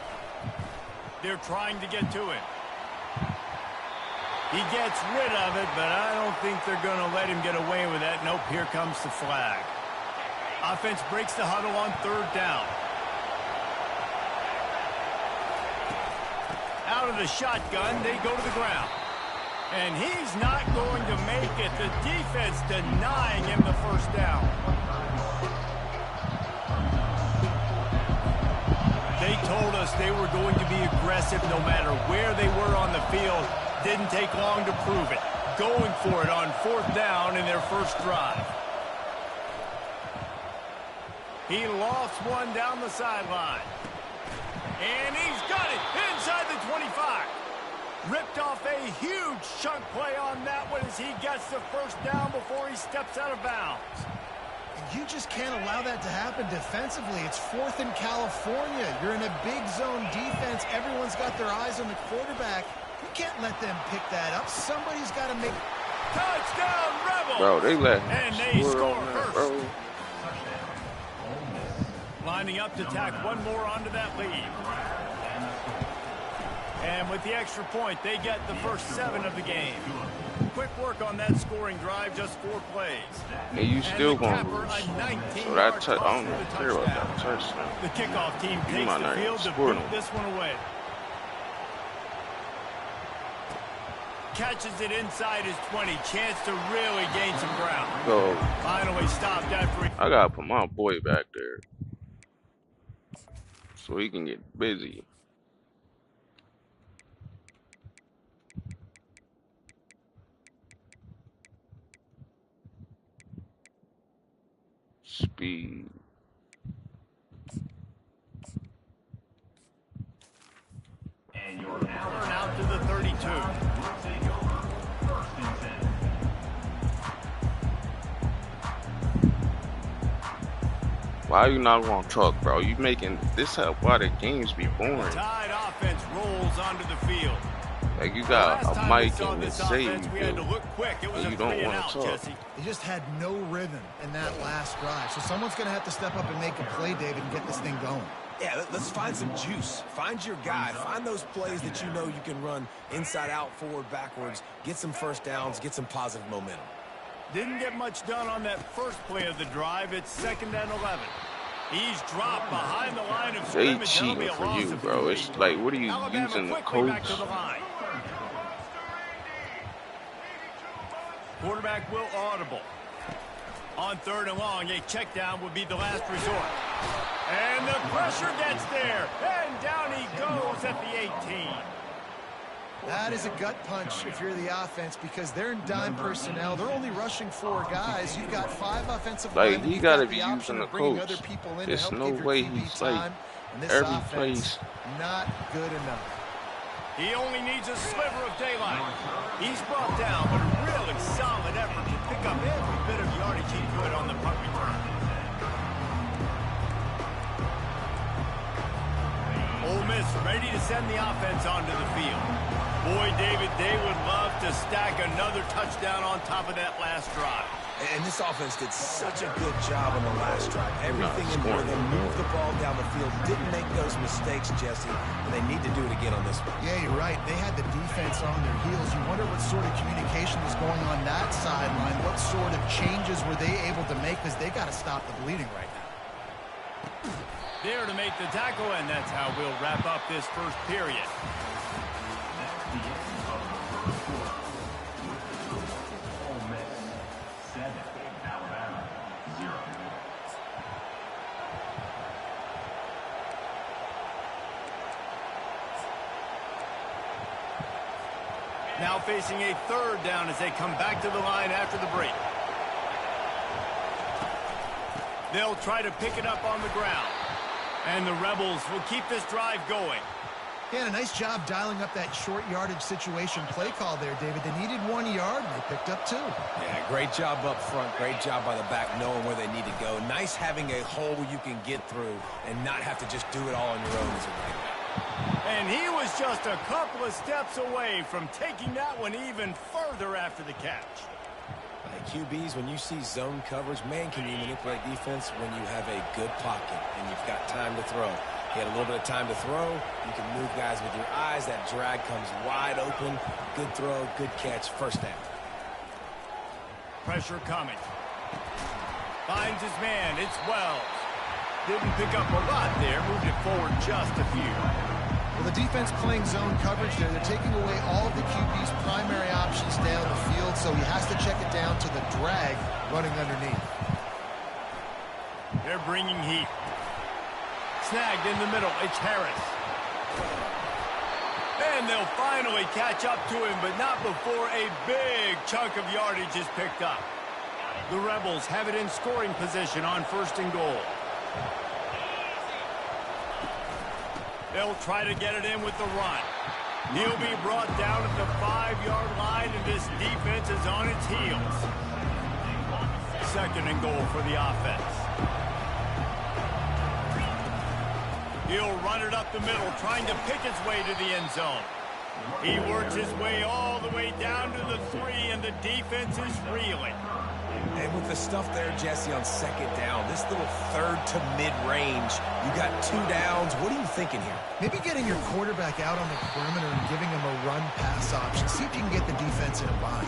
They're trying to get to it. He gets rid of it, but I don't think they're going to let him get away with that. Nope, here comes the flag. Offense breaks the huddle on third down. Out of the shotgun, they go to the ground. And he's not going to make it. The defense denying him the first down. They told us they were going to be aggressive no matter where they were on the field. Didn't take long to prove it. Going for it on fourth down in their first drive. He lofts one down the sideline. And he's got it inside the 25. Ripped off a huge chunk play on that one as he gets the first down before he steps out of bounds. You just can't allow that to happen defensively. It's 4th in California. You're in a big zone defense. Everyone's got their eyes on the quarterback. You can't let them pick that up. Somebody's got to make... Touchdown, Rebels! Bro, they let and they score on that, first. bro. Lining up to tack one more onto that lead. And with the extra point, they get the first 7 of the game. Quick work on that scoring drive, just 4 plays. And you still going to lose. So that I don't care about that touchdown. The kickoff team takes might the not field even to score boot no. this one away. Catches it inside his 20. Chance to really gain some ground. So Finally stopped after he... I got to put my boy back there so he can get busy. Speed. And you're now out to the 32. Why you not gonna talk, bro? You making this how why the games be boring. Tide offense rolls onto the field. Like, you got a mic and it's saying we had to look quick. It was you don't want to talk. Jesse. They just had no rhythm in that last drive. So someone's going to have to step up and make a play, David, and get this thing going. Yeah, let's find some juice. Find your guy. Find those plays that you know you can run inside out, forward, backwards. Get some first downs. Get some positive momentum. Didn't get much done on that first play of the drive. It's 2nd and 11. He's dropped behind the line of scrimmage. They cheating for you, bro. It's like, what are you using the coach? Quarterback will audible. On 3rd and long, a check down would be the last resort. And the pressure gets there. And down he goes at the 18. That is a gut punch if you're the offense, because they're in dime personnel. They're only rushing 4 guys. You've got 5 offensive linemen. Like, he got to be using the coach. There's no way he's like every place. Not good enough. He only needs a sliver of daylight. He's brought down, but a really solid effort to pick up every bit of yardage he could on the punt return. Ole Miss ready to send the offense onto the field. Boy, David, they would love to stack another touchdown on top of that last drive. And this offense did such a good job on the last drive. Everything in there, they moved the ball down the field, didn't make those mistakes, Jesse, and they need to do it again on this one. Yeah, you're right. They had the defense on their heels. You wonder what sort of communication was going on that sideline. What sort of changes were they able to make, because they got to stop the bleeding right now. There to make the tackle, and that's how we'll wrap up this first period. Now facing a 3rd down as they come back to the line after the break. They'll try to pick it up on the ground. And the Rebels will keep this drive going. Yeah, a nice job dialing up that short yardage situation play call there, David. They needed 1 yard, and they picked up 2. Yeah, great job up front. Great job by the back knowing where they need to go. Nice having a hole you can get through and not have to just do it all on your own as a running back. And he was just a couple of steps away from taking that one even further after the catch. QBs, when you see zone coverage, man, can you manipulate defense when you have a good pocket and you've got time to throw. You had a little bit of time to throw. You can move guys with your eyes. That drag comes wide open. Good throw, good catch, first down. Pressure coming. Finds his man. It's Wells. Didn't pick up a lot there. Moved it forward just a few. Well, the defense playing zone coverage there. They're taking away all of the QB's primary options down the field, so he has to check it down to the drag running underneath. They're bringing heat. Snagged in the middle. It's Harris. And they'll finally catch up to him, but not before a big chunk of yardage is picked up. The Rebels have it in scoring position on 1st and goal. They'll try to get it in with the run. He'll be brought down at the 5-yard line, and this defense is on its heels. 2nd and goal for the offense. He'll run it up the middle, trying to pick his way to the end zone. He works his way all the way down to the 3, and the defense is reeling. And with the stuff there, Jesse, on 2nd down, this little 3rd to mid-range, you got 2 downs. What are you thinking here? Maybe getting your quarterback out on the perimeter and giving him a run-pass option. See if you can get the defense in a bind.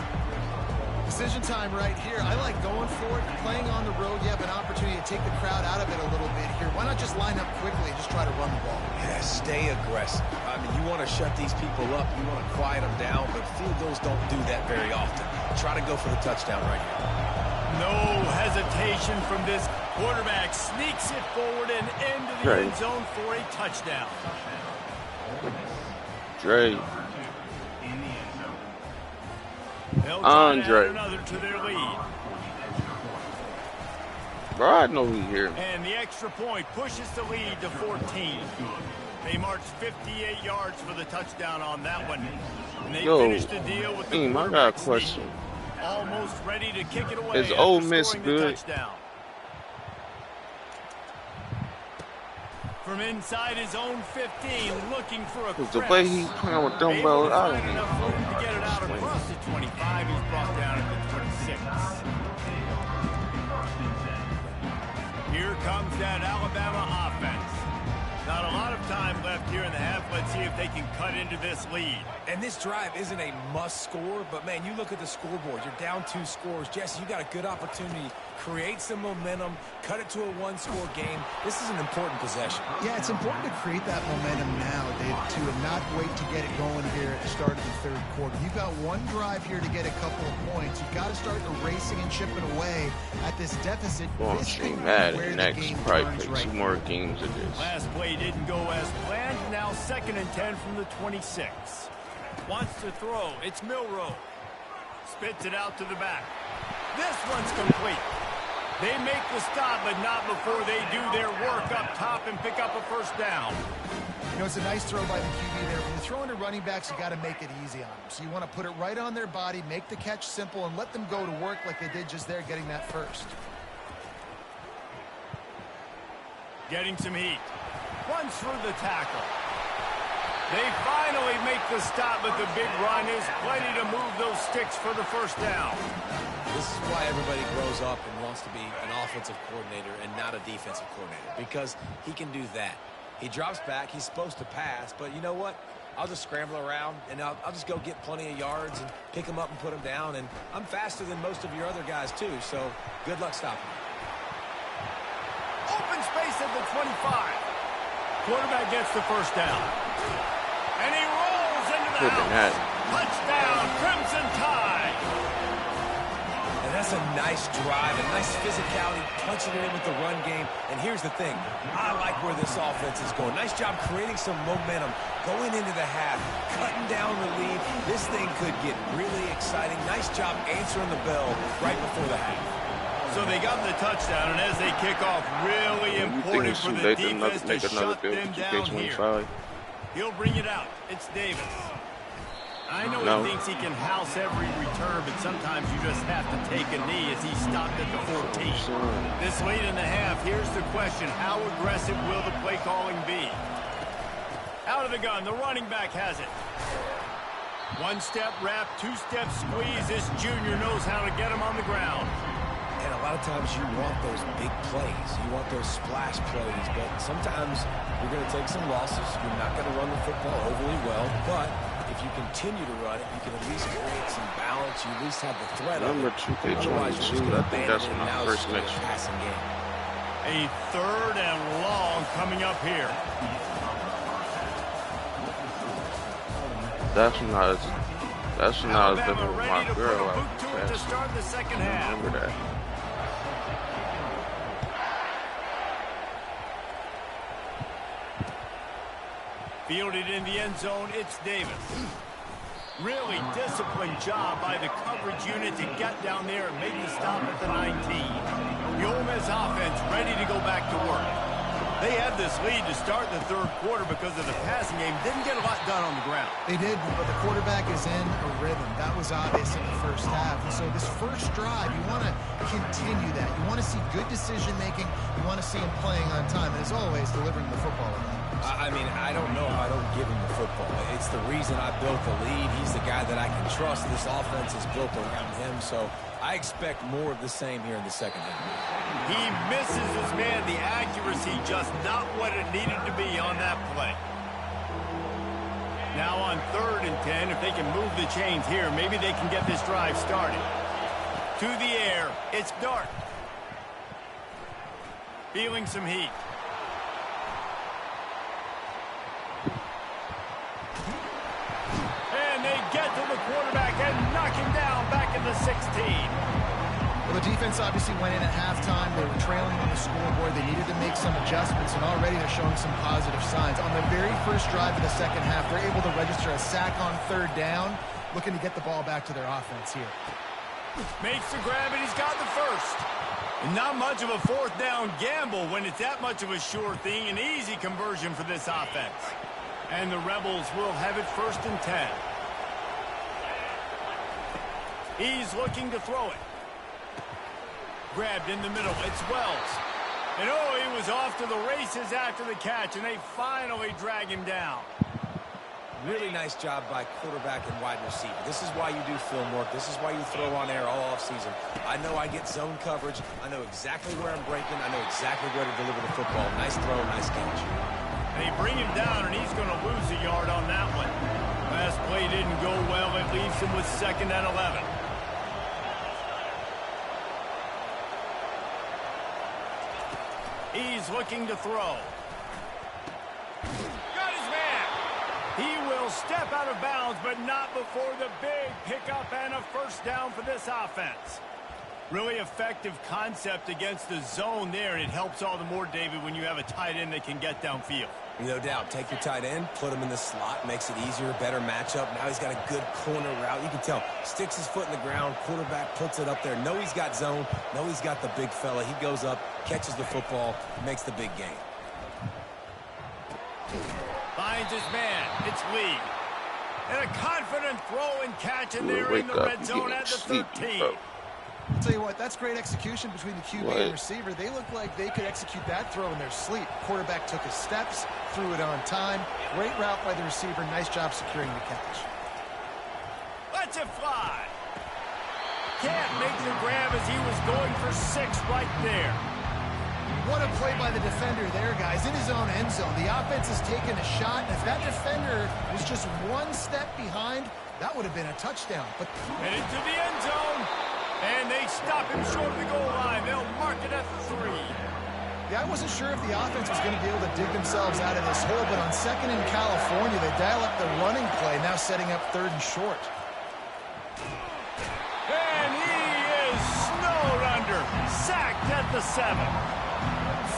Decision time right here. I like going for it. Playing on the road, you have an opportunity to take the crowd out of it a little bit here. Why not just line up quickly and just try to run the ball? Yeah, stay aggressive. I mean, you want to shut these people up. You want to quiet them down, but field goals don't do that very often. Try to go for the touchdown right here. No hesitation from this quarterback. Sneaks it forward and into the end zone for a touchdown. Dre. Andre. Another to their lead. Bro, I know he here. And the extra point pushes the lead to 14. They marched 58 yards for the touchdown on that one. And they finished the deal with the I got a question. Almost ready to kick it away. Is Ole Miss good? From inside his own 15, looking for a Cause the way he's playing with them balls, I don't even enough room to get it out across the 25. He's brought down at the 26. Here comes that Alabama offense. Not a lot of time left here in the half. Let's see if they can cut into this lead. And this drive isn't a must score, but man, you look at the scoreboard. You're down 2 scores. Jesse, you got a good opportunity. Create some momentum. Cut it to a 1-score game. This is an important possession. Yeah, it's important to create that momentum now, Dave, too, and not wait to get it going here at the start of the third quarter. You've got one drive here to get a couple of points. You've got to start erasing and chipping away at this deficit. Well, this ain't mad. where Next, the game probably play right 2 more games of this. Last play didn't go as planned. Now 2nd and 10 from the 26. Wants to throw. It's Milrow. Spits it out to the back. This one's complete. They make the stop, but not before they do their work up top and pick up a first down. You know, it's a nice throw by the QB there. When you're throwing to running backs, you got to make it easy on them. So you want to put it right on their body, make the catch simple, and let them go to work like they did just there, getting that first. Getting some heat. Runs through the tackle. They finally make the stop, but the big run is plenty to move those sticks for the first down. This is why everybody grows up and wants to be an offensive coordinator and not a defensive coordinator, because he can do that. He drops back. He's supposed to pass, but you know what? I'll just scramble around, and I'll just go get plenty of yards and pick them up and put them down, and I'm faster than most of your other guys, too, so good luck stopping me. Open space at the 25. Quarterback gets the first down. And he rolls into the house. Touchdown, Crimson Tide. And that's a nice drive, a nice physicality, punching it in with the run game. And here's the thing. I like where this offense is going. Nice job creating some momentum, going into the half, cutting down the lead. This thing could get really exciting. Nice job answering the bell right before the half. So they got the touchdown, and as they kick off, really important for the defense to shut them down here. He'll bring it out. It's Davis. I know he thinks he can house every return, but sometimes you just have to take a knee as he stopped at the 14. This late in the half, here's the question. How aggressive will the play calling be? Out of the gun, the running back has it. 1-step wrap, 2-step squeeze. This junior knows how to get him on the ground. And a lot of times you want those big plays. You want those splash plays. But sometimes you're going to take some losses. You're not going to run the football overly well. But if you continue to run it, you can at least create some balance. You at least have the threat of it. Number 2K22, I think that's when I first met you. A 3rd and long coming up here. That's when I was living with my girl. To start the second half. Remember that. Fielded in the end zone, it's Davis. Really disciplined job by the coverage unit to get down there and make the stop at the 19. The Ole Miss offense ready to go back to work. They had this lead to start the third quarter because of the passing game. Didn't get a lot done on the ground. They did, but the quarterback is in a rhythm. That was obvious in the first half. And so this first drive, you want to continue that. You want to see good decision-making. You want to see him playing on time. And as always, delivering the football. I mean, I don't know how I don't give him the football. It's the reason I built the lead. He's the guy that I can trust. This offense is built around him, so I expect more of the same here in the second half. He misses his man. The accuracy just not what it needed to be on that play. Now on 3rd and 10, if they can move the chains here, maybe they can get this drive started. To the air, it's Dart. Feeling some heat. They get to the quarterback and knock him down back in the 16. Well, the defense obviously went in at halftime. They were trailing on the scoreboard. They needed to make some adjustments, and already they're showing some positive signs. On the very first drive of the second half, they're able to register a sack on 3rd down, looking to get the ball back to their offense here. Makes the grab, and he's got the first. And not much of a 4th down gamble when it's that much of a sure thing. An easy conversion for this offense. And the Rebels will have it 1st and 10. He's looking to throw it. Grabbed in the middle. It's Wells. And oh, he was off to the races after the catch, and they finally drag him down. Really nice job by quarterback and wide receiver. This is why you do film work. This is why you throw on air all offseason. I know I get zone coverage. I know exactly where I'm breaking. I know exactly where to deliver the football. Nice throw, nice catch. And they bring him down, and he's going to lose a yard on that one. Last play didn't go well. It leaves him with 2nd and 11. He's looking to throw. Got his man. He will step out of bounds, but not before the big pickup and a first down for this offense. Really effective concept against the zone there, and it helps all the more, David, when you have a tight end that can get downfield. No doubt. Take your tight end, put him in the slot, makes it easier, better matchup. Now he's got a good corner route. You can tell. Sticks his foot in the ground, quarterback puts it up there. Know he's got zone, know he's got the big fella. He goes up, catches the football, makes the big game. Finds his man. It's Lee. And a confident throw and catch, and they're in the red zone at the 13. I'll tell you what, that's great execution between the QB and receiver. They look like they could execute that throw in their sleep. Quarterback took his steps, threw it on time. Great route by the receiver. Nice job securing the catch. Lets it fly. Can't make the grab as he was going for 6 right there. What a play by the defender there, guys. In his own end zone. The offense has taken a shot, and if that defender was just 1 step behind, that would have been a touchdown. But and into the end zone. And they stop him short of the goal line. They'll mark it at 3. Yeah, I wasn't sure if the offense was going to be able to dig themselves out of this hole, but on 2nd in California, they dial up the running play, now setting up 3rd and short. And he is snowed under. Sacked at the 7.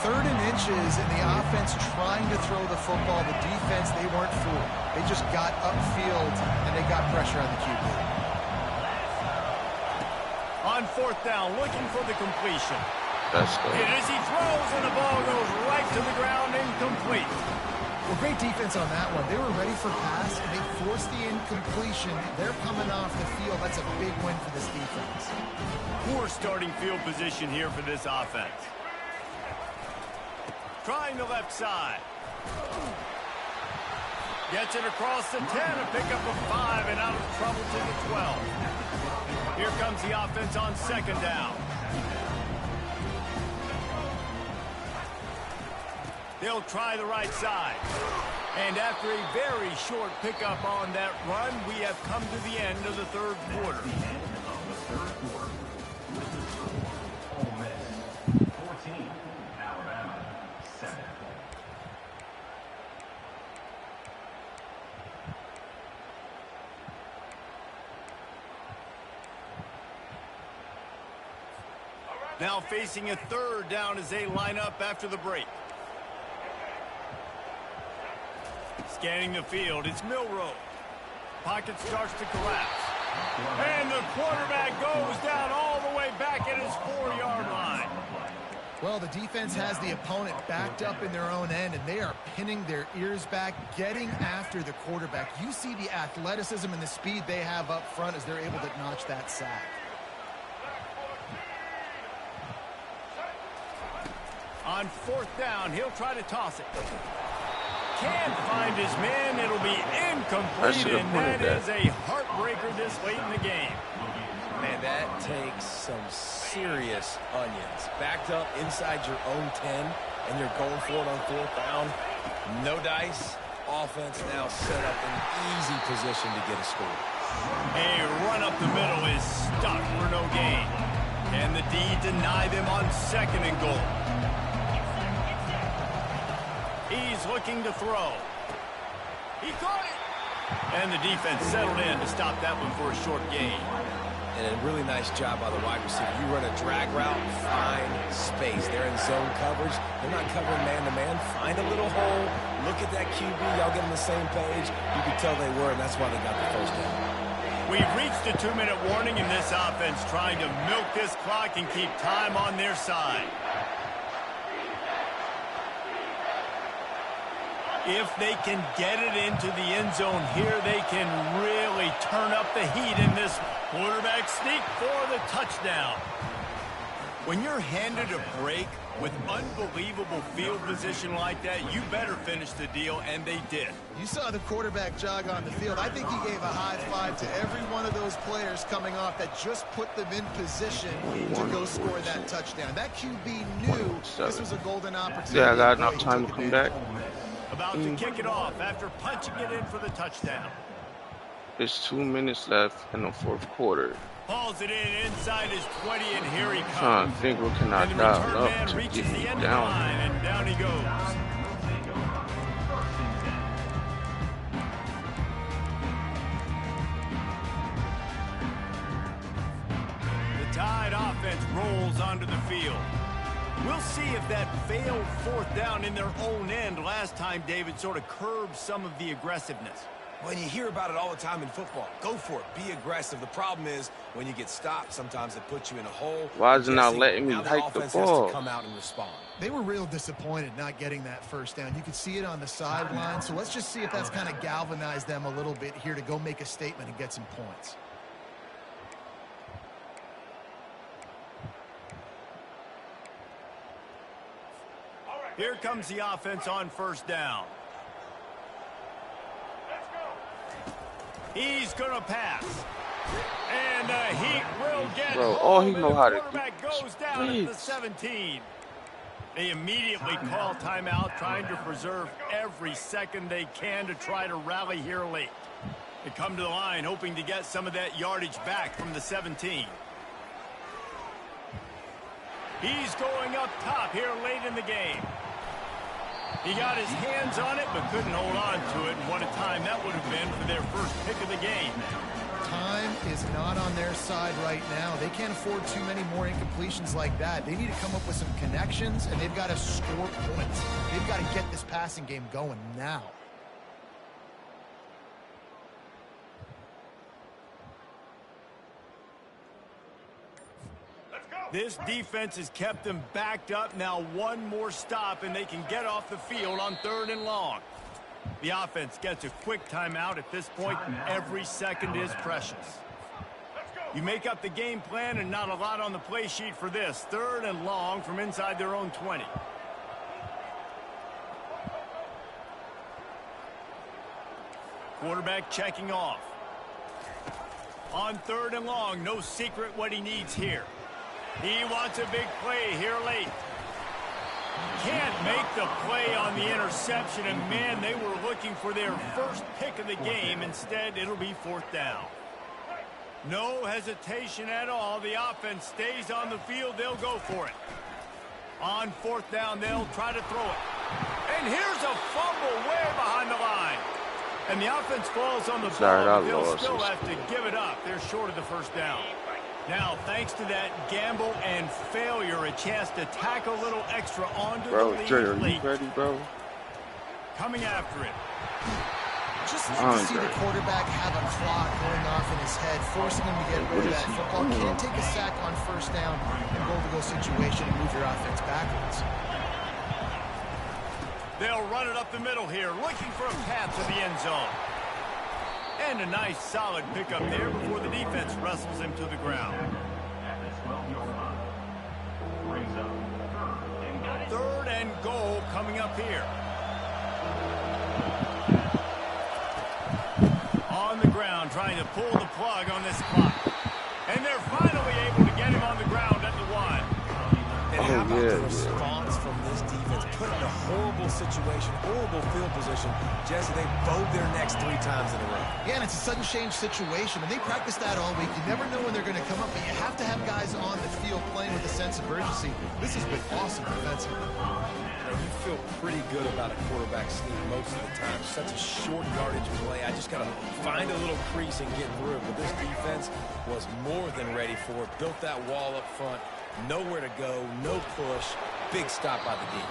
3rd and inches, and the offense trying to throw the football. The defense, they weren't fooled. They just got upfield, and they got pressure on the QB. On 4th down, looking for the completion. That's good. And as he throws, and the ball goes right to the ground, incomplete. Well, great defense on that one. They were ready for pass, and they forced the incompletion. They're coming off the field. That's a big win for this defense. Poor starting field position here for this offense. Trying the left side. Gets it across the 10, a pickup of 5, and out of trouble to the 12. Here comes the offense on 2nd down. They'll try the right side. And after a very short pickup on that run, we have come to the end of the 3rd quarter. Now facing a 3rd down as they line up after the break. Scanning the field, it's Milroe. Pocket starts to collapse. And the quarterback goes down all the way back at his 4-yard line. Well, the defense has the opponent backed up in their own end, and they are pinning their ears back, getting after the quarterback. You see the athleticism and the speed they have up front as they're able to notch that sack. On 4th down, he'll try to toss it. Can't find his man. It'll be incomplete, and that is a heartbreaker this late in the game. Man, that takes some serious onions. Backed up inside your own 10, and you're going for it on 4th down. No dice. Offense now set up in easy position to get a score. A run up the middle is stuck for no gain. And the D deny them on 2nd and goal. He's looking to throw. He caught it. And the defense settled in to stop that one for a short gain. And a really nice job by the wide receiver. You run a drag route, find space. They're in zone coverage. They're not covering man-to-man. Find a little hole. Look at that QB. Y'all get on the same page. You can tell they were, and that's why they got the first down. We've reached the 2-minute warning in this offense, trying to milk this clock and keep time on their side. If they can get it into the end zone here, they can really turn up the heat in this quarterback sneak for the touchdown. When you're handed a break with unbelievable field position like that, you better finish the deal, and they did. You saw the quarterback jog on the field. I think he gave a high five to every one of those players coming off that just put them in position to go score that touchdown. That QB knew this was a golden opportunity. Yeah, I got enough time to come back. About to kick it off after punching it in for the touchdown. There's 2 minutes left in the fourth quarter. Hauls it in inside his 20, and here he comes. Trying to think what can I dial up to get him down. And down he goes. The Tide offense rolls onto the field. We'll see if that failed fourth down in their own end last time, David, sort of curbed some of the aggressiveness. When you hear about it all the time in football, go for it. Be aggressive. The problem is when you get stopped, sometimes it puts you in a hole. Why is it not letting me hike the ball? Has to come out and respond. They were real disappointed not getting that first down. You could see it on the sideline. So let's just see if that's kind of galvanized them a little bit here to go make a statement and get some points. Here comes the offense on first down. He's going to pass. And the Heat will get Bro, home. all he know how to do. Quarterback goes down at the 17. They immediately call timeout, trying to preserve every second they can to try to rally here late. They come to the line, hoping to get some of that yardage back from the 17. He's going up top here late in the game. He got his hands on it, but couldn't hold on to it. And what a time that would have been for their first pick of the game. Time is not on their side right now. They can't afford too many more incompletions like that. They need to come up with some connections, and they've got to score points. They've got to get this passing game going now. This defense has kept them backed up. Now one more stop, and they can get off the field on 3rd and long. The offense gets a quick timeout. At this point, every second is precious. You make up the game plan, and not a lot on the play sheet for this. 3rd and long from inside their own 20. Quarterback checking off. On 3rd and long, no secret what he needs here. He wants a big play here late. Can't make the play on the interception, and man, they were looking for their first pick of the game. Instead, it'll be 4th down. No hesitation at all. The offense stays on the field. They'll go for it. On 4th down, they'll try to throw it. And here's a fumble way behind the line. And the offense falls on the ball, but they'll still have to give it up. They're short of the first down. Now, thanks to that gamble and failure, a chance to tack a little extra onto the lead. Bro, are you ready, bro? Coming after it. Just like to see the quarterback have a clock going off in his head, forcing him to get rid of that football. Can't take a sack on first down in a goal-to-go situation and move your offense backwards. They'll run it up the middle here, looking for a path to the end zone. And a nice solid pickup there before the defense wrestles him to the ground. 3rd and goal coming up here. On the ground, trying to pull the plug on this clock. And they're finally able to get him on the ground at the 1. And how about the response from this defense? Put in a horrible situation, horrible field position. Jesse, they bowed their necks 3 times in a row. Yeah, and it's a sudden change situation, and they practice that all week. You never know when they're going to come up, but you have to have guys on the field playing with a sense of urgency. This has been awesome defensively. You feel pretty good about a quarterback sneak most of the time. Such a short yardage play. I just got to find a little crease and get through it. But this defense was more than ready for it. Built that wall up front. Nowhere to go. No push. Big stop by the D.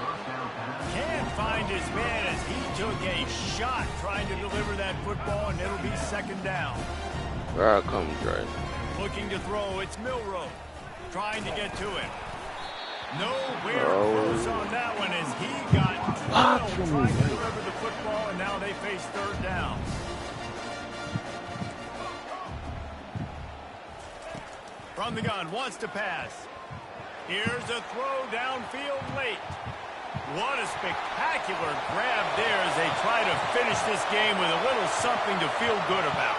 Can't find his man as he took a shot trying to deliver that football, and it'll be 2nd down. Where I come, Dre. Looking to throw. It's Milrow trying to get to it. Nowhere close on that one as he got trying to deliver the football, and now they face 3rd down. From the gun, wants to pass. Here's a throw downfield late. What a spectacular grab there as they try to finish this game with a little something to feel good about.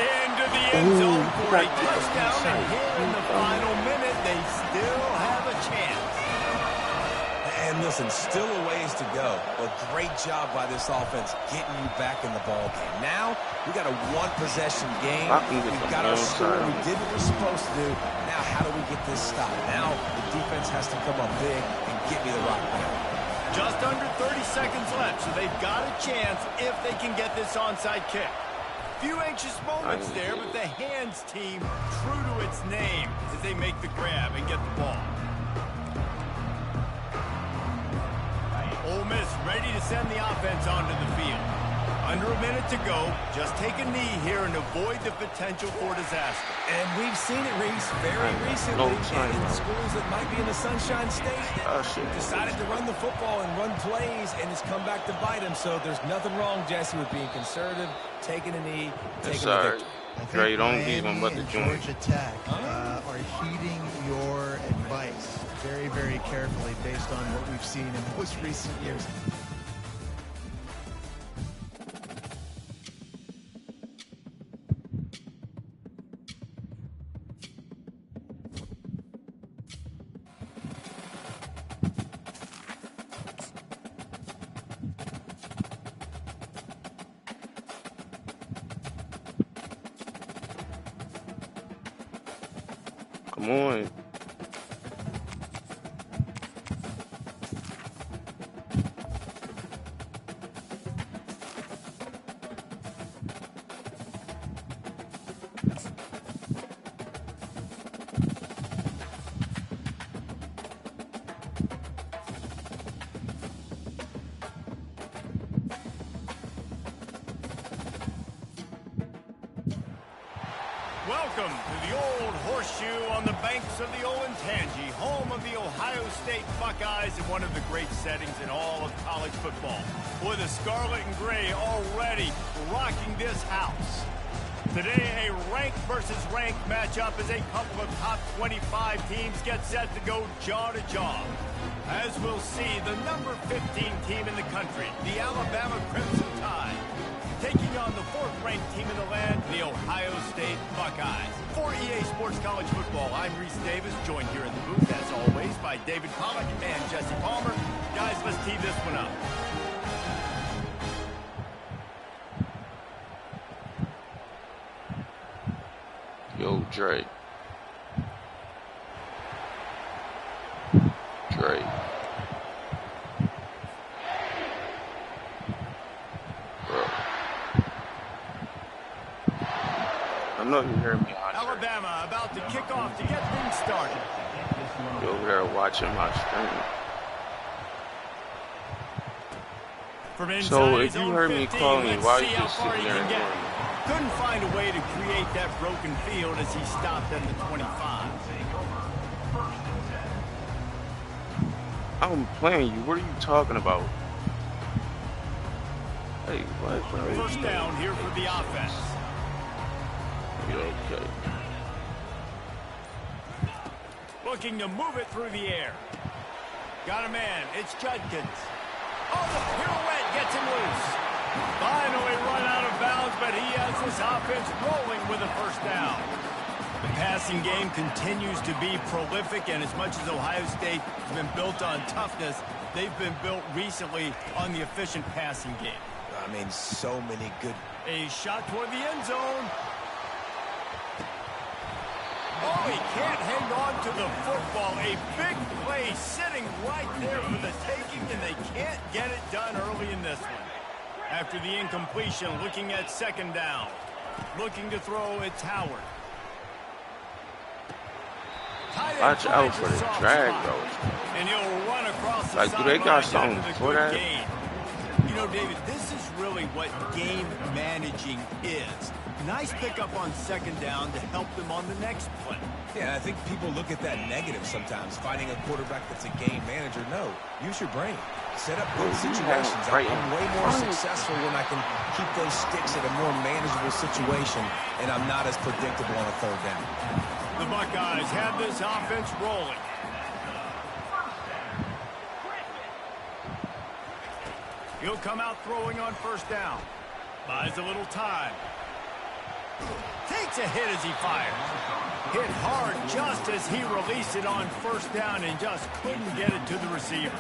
Into the end zone for a touchdown, and here in the final minute, they still have a chance. And listen, still a ways to go, but great job by this offense getting you back in the ball game. Now, we got a one-possession game. We've got our score. We did what we're supposed to do. Now, how do we get this stopped? Now, the defense has to come up big and get me the rock back. Just under 30 seconds left, so they've got a chance if they can get this onside kick. Few anxious moments there, but the hands team true to its name as they make the grab and get the ball. Ole Miss ready to send the offense onto the field. Under a minute to go. Just take a knee here and avoid the potential for disaster. And we've seen it, Reese, very recently in schools that might be in the Sunshine State that decided to run the football and run plays, and it's come back to bite them. So there's nothing wrong, Jesse, with being conservative, taking a knee, taking a victory. I think Miami and Georgia Tech are heeding your advice very, very carefully based on what we've seen in the most recent years. Come on. Welcome to the old horseshoe on the banks of the Olentangy, home of the Ohio State Buckeyes in one of the great settings in all of college football. With the scarlet and gray already rocking this house. Today, a ranked versus ranked matchup as a couple of top 25 teams get set to go jaw to jaw. As we'll see, the number 15 team in the country, the Alabama Crimson Tide, taking on the fourth-ranked team in the land, the Ohio State Buckeyes. For EA Sports College Football, I'm Reese Davis, joined here in the booth, as always, by David Pollack and Jesse Palmer. Guys, let's tee this one up. Yo, Dre. Bro. I know you hear me, Andre. Alabama about to kick off to get things started. You over there watching my stream. So if you heard me calling, why you just sitting there and couldn't find a way to create that broken field as he stopped at the 25. I'm playing you. What are you talking about? Hey, what? First down here for the offense. Okay. Looking to move it through the air. Got a man. It's Judkins. Oh, the pirouette gets him loose. Finally run out of bounds, but he has this offense rolling with a first down. The passing game continues to be prolific, and as much as Ohio State has been built on toughness, they've been built recently on the efficient passing game. I mean, so many good. A shot toward the end zone. Oh, he can't hang on to the football. A big play sitting right there for the taking, and they can't get it done early in this one. After the incompletion, looking at second down. Looking to throw, it's Howard. Watch out for the drag, bro. And he'll run across the like, do they got something for that? Gain. You know, David, this is really what game managing is. Nice pickup on second down to help them on the next play. Yeah, I think people look at that negative sometimes, finding a quarterback that's a game manager. No, use your brain. Set up good situations. I'm way more successful when I can keep those sticks at a more manageable situation, and I'm not as predictable on a third down. The Buckeyes have this offense rolling. He'll come out throwing on first down. Buys a little time. Takes a hit as he fires. Hit hard just as he released it on first down and just couldn't get it to the receiver.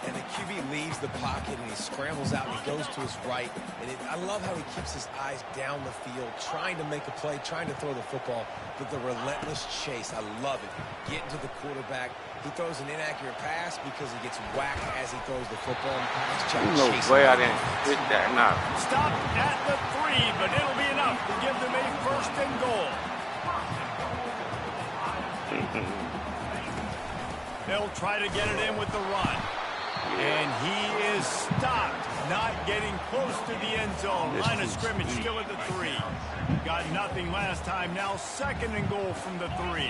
And the QB leaves the pocket and he scrambles out and he goes to his right. And I love how he keeps his eyes down the field, trying to make a play, trying to throw the football, but the relentless chase, I love it. Getting to the quarterback. He throws an inaccurate pass because he gets whacked as he throws the football. No way I didn't hit that. Nah. Stop at the 3, but it'll be enough to give them a first and goal. They'll try to get it in with the run. And he is stopped, not getting close to the end zone. Line of scrimmage still at the 3. Got nothing last time. Now second and goal from the 3.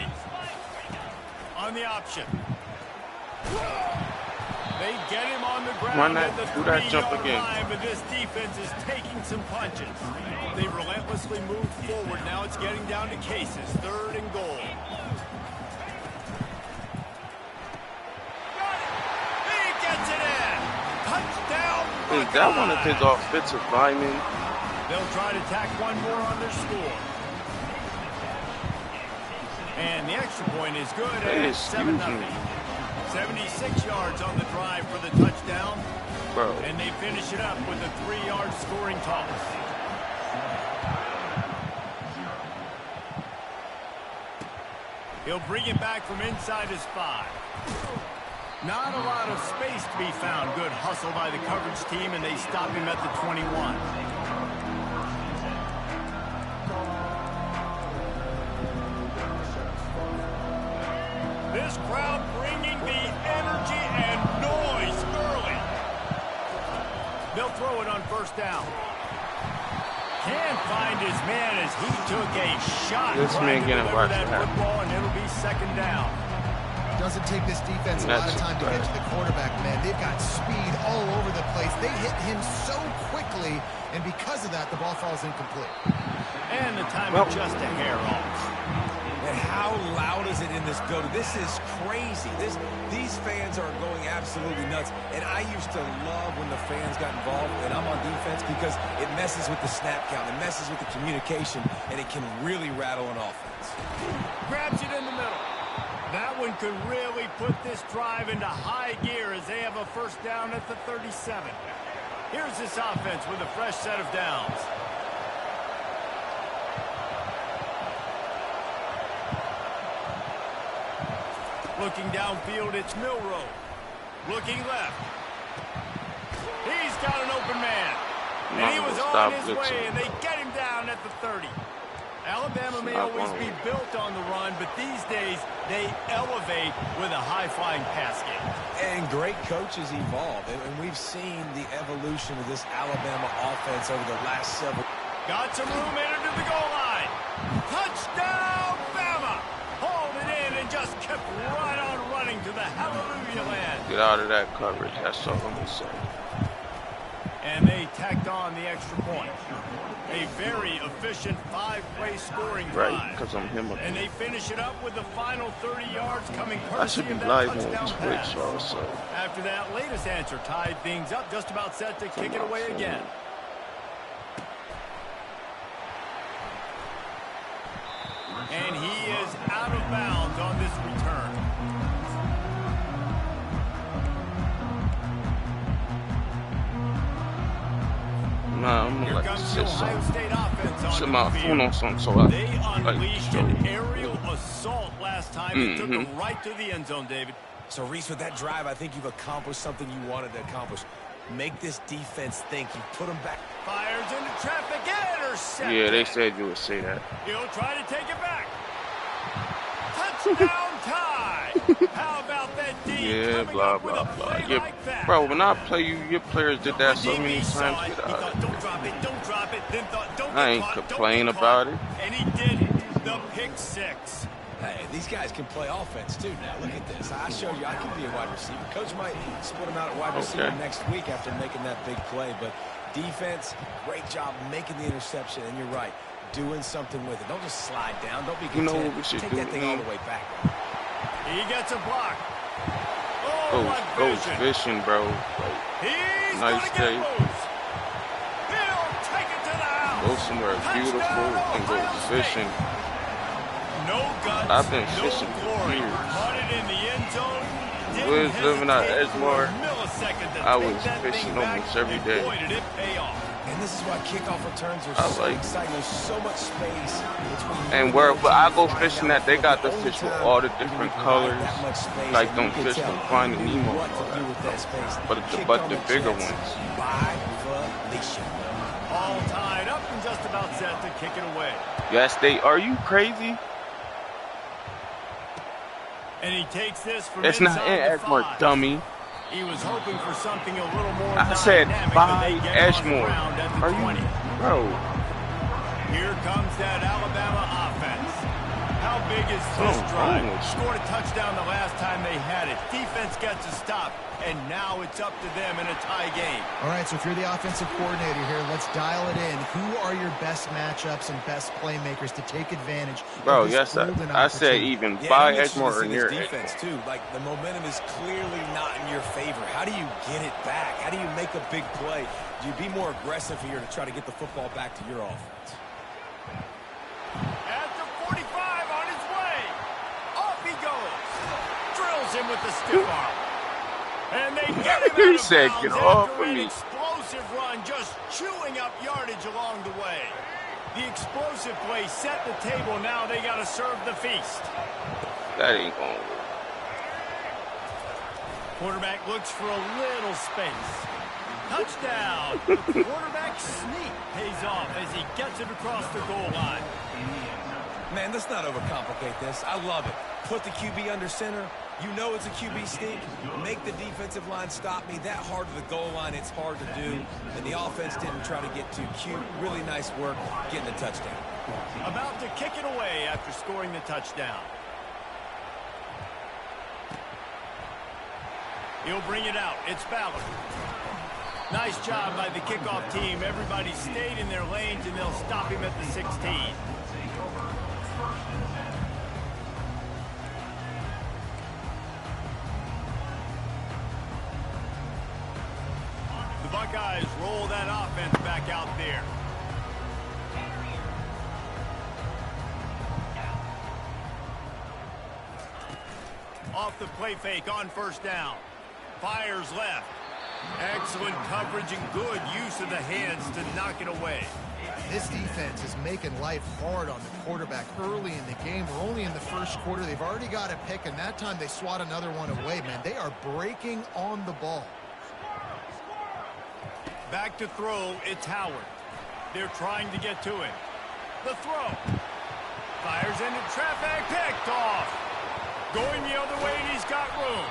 On the option. They get him on the ground at the 3-yard line, but this defense is taking some punches. They relentlessly move forward. Now it's getting down to cases. Third and goal. Is that one of his offensive linemen? They'll try to tack one more on their score. And the extra point is good at 7-0. 76 yards on the drive for the touchdown. Bro. And they finish it up with a 3-yard scoring toss. He'll bring it back from inside his 5. Not a lot of space to be found. Good hustle by the coverage team, and they stop him at the 21. This crowd bringing the energy and noise early. They'll throw it on first down. Can't find his man as he took a shot. This man getting rushed that football, and it'll be second down. Doesn't take this defense a lot of time to get to the quarterback, man. They've got speed all over the place. They hit him so quickly, and because of that, the ball falls incomplete. And the time is just a hair off. And how loud is it in this building? This is crazy. These fans are going absolutely nuts. And I used to love when the fans got involved, and I'm on defense, because it messes with the snap count. It messes with the communication, and it can really rattle an offense. Grabs it in the middle. That one could really put this drive into high gear as they have a first down at the 37. Here's this offense with a fresh set of downs. Looking downfield, it's Milroe. Looking left. He's got an open man. And he was on his way, and they get him down at the 30. Alabama may always be built on the run, but these days they elevate with a high-flying pass game. And great coaches evolve, and we've seen the evolution of this Alabama offense over the last several. Got some room in to the goal line. Touchdown, Bama! Hauled it in and just kept right on running to the hallelujah land. Get out of that coverage. That's all I'm going to say. And they tacked on the extra point. A very efficient 5-play scoring drive. Right, because I'm him. And they finish it up with the final 30 yards coming I courtesy should be of that live on touchdown pass. Twitch also. After that latest answer tied things up, just about set to kick it away again. And he is out of bounds on this return. Nah, I'm Here like comes the Ohio State offense sit on my the phone on field. something so I They unleashed an aerial assault last time. It took them right to the end zone, David. So, Reese, with that drive, I think you've accomplished something you wanted to accomplish. Make this defense think. You put them back. Fires into traffic. Intercepted. Yeah, they said you would say that. He'll try to take it back. Touchdown tie. How about that D? Yeah, blah, blah, blah. Yeah, bro, when I play you, your players did that so many times. Get out of don't drop it, don't drop it. Then thought, don't I ain't complain about it. And he did it. The pick 6. Hey, these guys can play offense, too, now. Look at this. I showed you I can be a wide receiver. Coach might split him out at wide receiver next week after making that big play. But defense, great job making the interception. And you're right. doing something with it. Don't just slide down. Don't be You know content. what we should Take do? that thing all the way back. He gets a block. Oh, Goes fishing, bro. Like, he's nice day. He'll take it to the house. Go somewhere beautiful and go fishing. No guts, I've been no fishing for glory. years. Caught it in the end zone. We was living out at Edgemore. I was fishing back, almost every day. Boy, did it pay off. And this is why kickoff returns are so exciting. There's so much space between. And where I go fishing at, they got the fish with all the different colors, like them fish from Finding Nemo. But the bigger ones. All tied up and just about set to kick it away. Yes, are you crazy? And he takes this from it's not in Edgemore, dummy. He was hoping for something a little more. I said by Edgemore. Are you, bro? Here comes that Alabama offense. How big is this drive? Scored a touchdown the last time they had it. Defense gets a stop, and now it's up to them in a tie game. All right, so if you're the offensive coordinator here, let's dial it in. Who are your best matchups and best playmakers to take advantage? Bro, yes, I said even by Edgemore or near defense too. Like the momentum is clearly not in your favor. How do you get it back? How do you make a big play? Do you be more aggressive here to try to get the football back to your offense? At the 45 on his way. Off he goes. Drills him with the stiff arm. And they get him out of said, bounds "Get off after of an me." explosive run, just chewing up yardage along the way. The explosive play set the table. Now they got to serve the feast. That ain't gonna work. Quarterback looks for a little space. Touchdown. The quarterback sneak pays off as he gets it across the goal line. Man, let's not overcomplicate this. I love it. Put the QB under center. You know it's a QB sneak. Make the defensive line stop me. That hard to the goal line, it's hard to do. And the offense didn't try to get too cute. Really nice work getting the touchdown. About to kick it away after scoring the touchdown. He'll bring it out. It's Ballard. Nice job by the kickoff team. Everybody stayed in their lanes, and they'll stop him at the 16. The Buckeyes roll that offense back out there. Off the play fake on first down. Fires left. Excellent coverage and good use of the hands to knock it away. This defense is making life hard on the quarterback early in the game. We're only in the first quarter. They've already got a pick, and that time they swat another one away, man. They are breaking on the ball. Back to throw, it's Howard. They're trying to get to him. The throw. Fires into traffic, picked off. Going the other way, and he's got room.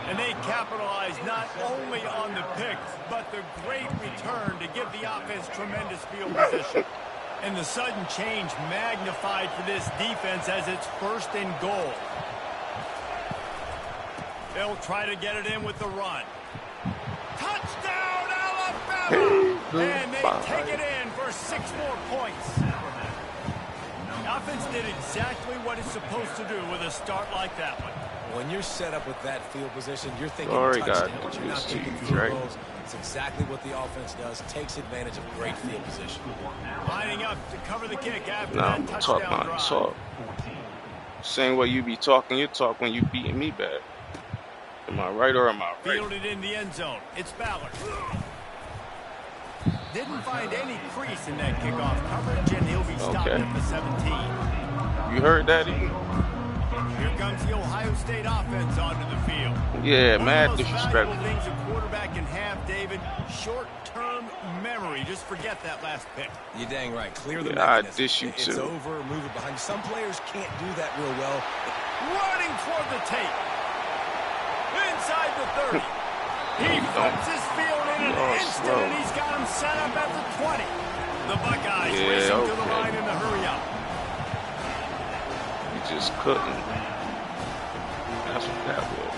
And they capitalize not only on the pick, but the great return to give the offense tremendous field position. And the sudden change magnified for this defense as it's 1st and goal. They'll try to get it in with the run. Touchdown, Alabama! And they take it in for 6 more points. The offense did exactly what it's supposed to do with a start like that one. When you're set up with that field position, you're thinking touchdown. You're not thinking field goals. It's exactly what the offense does. Takes advantage of great field position. Lining up to cover the kick after that touchdown drive. Talk. Same way you be talking, you talk when you beating me bad. Am I right or am I right? Fielded in the end zone. It's Ballard. Didn't find any crease in that kickoff coverage, and he'll be stopped at the 17. You heard that, Ian? Here comes the Ohio State offense onto the field. Yeah, mad disrespectful. disrespectful. Things a quarterback can have, David, short-term memory. Just forget that last pick. You're dang right. Clear the I mechanism. dish you It's too. over. Move it behind. Some players can't do that real well. Running toward the tape. Inside the 30. He flips his field in an instant, and he's got him set up at the 20. The Buckeyes racing to the line in the hurry-up. You just couldn't. That's what that was.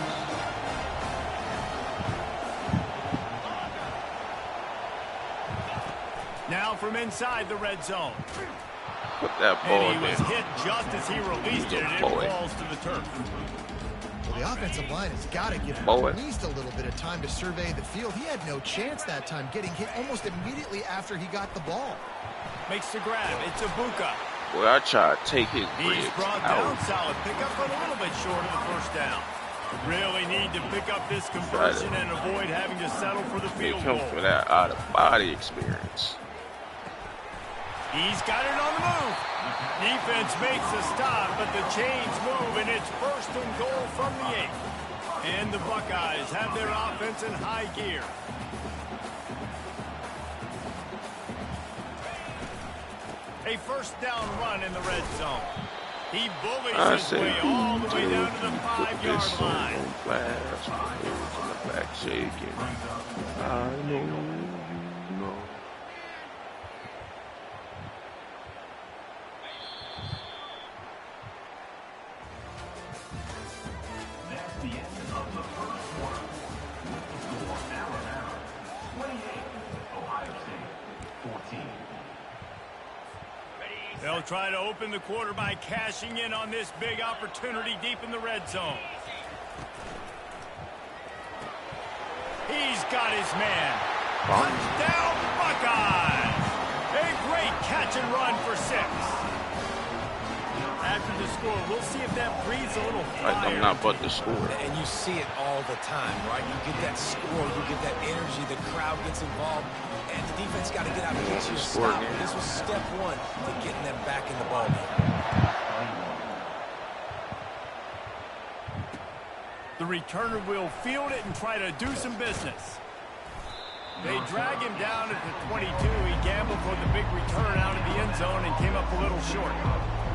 Now from inside the red zone. Put that ball And he was there. hit just as he released it, and it falls to the turf. Well, the offensive line has got to give him at least a little bit of time to survey the field. He had no chance that time, getting hit almost immediately after he got the ball. Makes the grab. It's Ibuka. Well, I tried to take his He's brought down. out. Solid pickup, but a little bit short of the first down. Really need to pick up this conversion and avoid having to settle for the field goal. For that out-of-body experience. He's got it on the move. Defense makes a stop, but the chains move, and it's first and goal from the 8. And the Buckeyes have their offense in high gear. A first down run in the red zone. He bullies his way all the way down to the 5-yard line. In the back shaking. I know you know. That's the end of the first quarter. Score Alabama 28, Ohio State 14. They'll try to open the quarter by cashing in on this big opportunity deep in the red zone. He's got his man. Touchdown, Buckeyes! A great catch and run for 6. After the score, we'll see if that breathes a little fire. I'm not but the score. And you see it all the time, right? You get that score, you get that energy, the crowd gets involved, and the defense got to get out and get you a stop. This was step 1 to getting them back in the ballgame. The returner will field it and try to do some business. They drag him down at the 22. He gambled for the big return out of the end zone and came up a little short.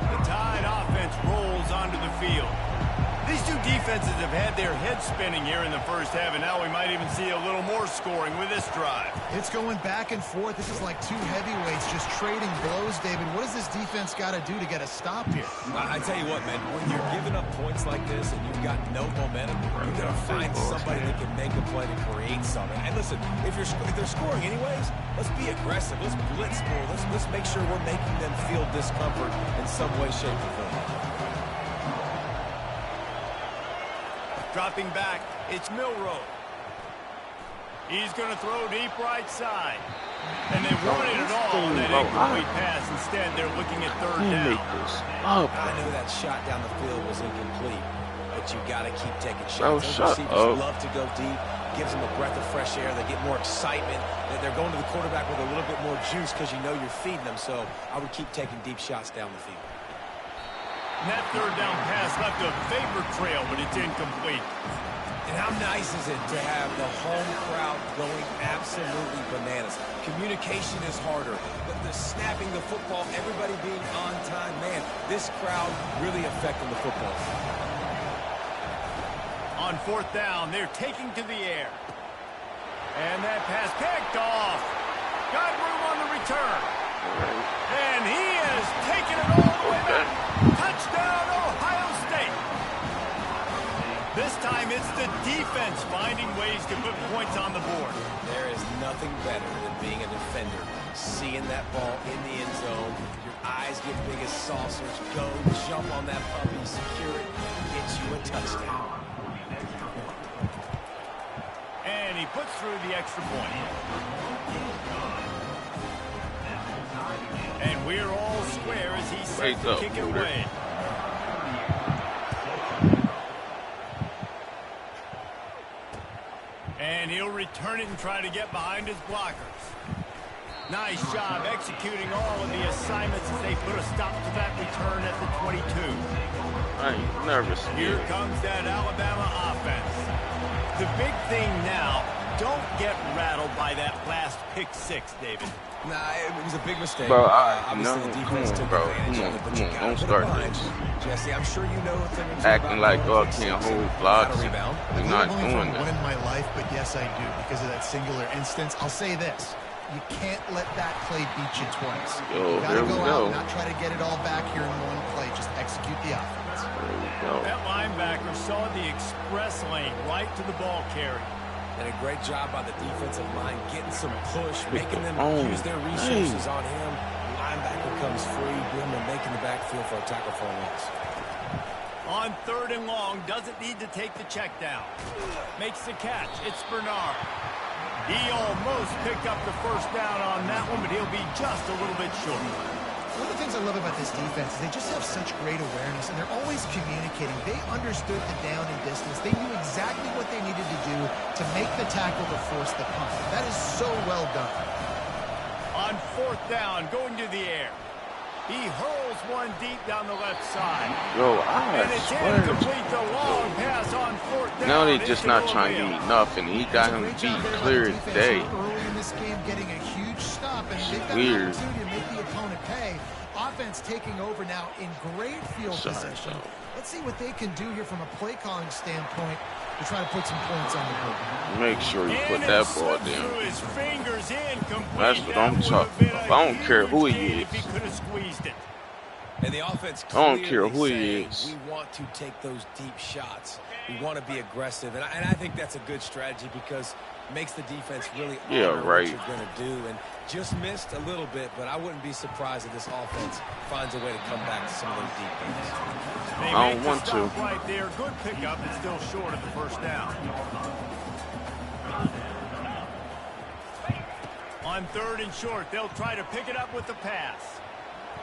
The Tide offense rolls onto the field. These two defenses have had their heads spinning here in the first half, and now we might even see a little more scoring with this drive. It's going back and forth. This is like two heavyweights just trading blows, David. What does this defense got to do to get a stop here? I tell you what, man, when you're giving up points like this and you've got no momentum, you got to find somebody that can make a play to create something. And listen, if they're scoring anyways, let's be aggressive. Let's blitz more. Let's make sure we're making them feel discomfort in some way, shape, or form. Dropping back, it's Milroe. He's going to throw deep right side. And they wanted it all on that incomplete pass. Instead, they're looking at third down. I know that shot down the field was incomplete, but you got to keep taking shots. Those receivers love to go deep. Gives them a breath of fresh air. They get more excitement. They're going to the quarterback with a little bit more juice because you know you're feeding them. So I would keep taking deep shots down the field. And that third down pass left a vapor trail, but it's incomplete. And how nice is it to have the home crowd going absolutely bananas? Communication is harder, but the snapping the football, everybody being on time, man, this crowd really affecting the football. On fourth down, they're taking to the air. And that pass picked off. Got room on the return. And he has taken it all the way back. Touchdown, Ohio State. This time it's the defense finding ways to put points on the board. There is nothing better than being a defender. Seeing that ball in the end zone, your eyes get big as saucers. Go, jump on that puppy, secure it, get you a touchdown. And he puts through the extra point. And we're all square as he sets the kick away. And he'll return it and try to get behind his blockers. Nice job executing all of the assignments as they put a stop to that return at the 22. I ain't nervous. Here comes that Alabama offense. The big thing now, don't get rattled by that last pick six, David. Nah, it was a big mistake. Bro, obviously the defense took advantage of it, but you gotta don't start this. Jesse, I'm sure you know a thing or two Acting like God can't hold blocks. They're not I've only doing thrown one that. in my life, but yes, I do because of that singular instance. I'll say this. You can't let that play beat you twice. You gotta go out and not try to get it all back here in one play. Just execute the offense. That linebacker saw the express lane right to the ball carrier. And a great job by the defensive line getting some push, making them use their resources on him. The linebacker comes free, boom, and making the backfield for a tackle for a loss. On 3rd and long, doesn't need to take the check down. Makes the catch. It's Bernard. He almost picked up the first down on that one, but he'll be just a little bit short. One of the things I love about this defense is they just have such great awareness, and they're always communicating. They understood the down and distance. They knew exactly what they needed to do to make the tackle to force the punt. That is so well done. On 4th down, going to the air. He hurls one deep down the left side. Yo, and it's incomplete, the long pass on 4th down. Now they just not trying to give me nothing. He got him beat clear as day. Early in this game, getting a huge stop, and they've got Weird. an opportunity to make the opponent pay. Offense taking over now in great field position. Let's see what they can do here from a play calling standpoint to try to put some points on the board. Make sure you put that ball down. His fingers in, That's what I'm talking about. I don't care who he is. He could have squeezed it. And the offense I don't care who he saying, is. we want to take those deep shots. We want to be aggressive. And I think that's a good strategy because it makes the defense really honor what you're going to do. And just missed a little bit, but I wouldn't be surprised if this offense finds a way to come back to some of those deep things. I don't want to. Right there. Good pickup. It's still short of the first down. On 3rd and short, they'll try to pick it up with the pass.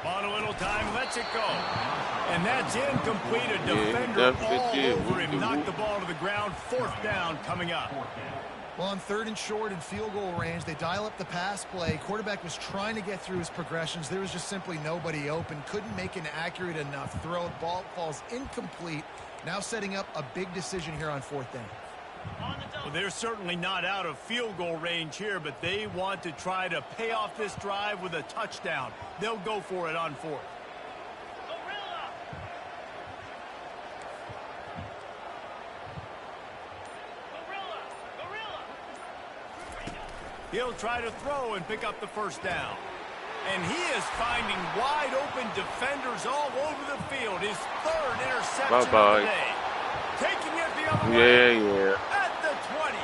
On a little time, lets it go. And that's incomplete. A defender all over him. Knocked the ball to the ground. 4th down coming up. Well, on 3rd and short and field goal range, they dial up the pass play. Quarterback was trying to get through his progressions. There was just simply nobody open. Couldn't make an accurate enough throw. Ball falls incomplete. Now setting up a big decision here on 4th down. Well, they're certainly not out of field goal range here, but they want to try to pay off this drive with a touchdown. They'll go for it on 4th. He'll try to throw and pick up the first down. And he is finding wide open defenders all over the field. His 3rd interception of the day. Taking it the other way. At the 20.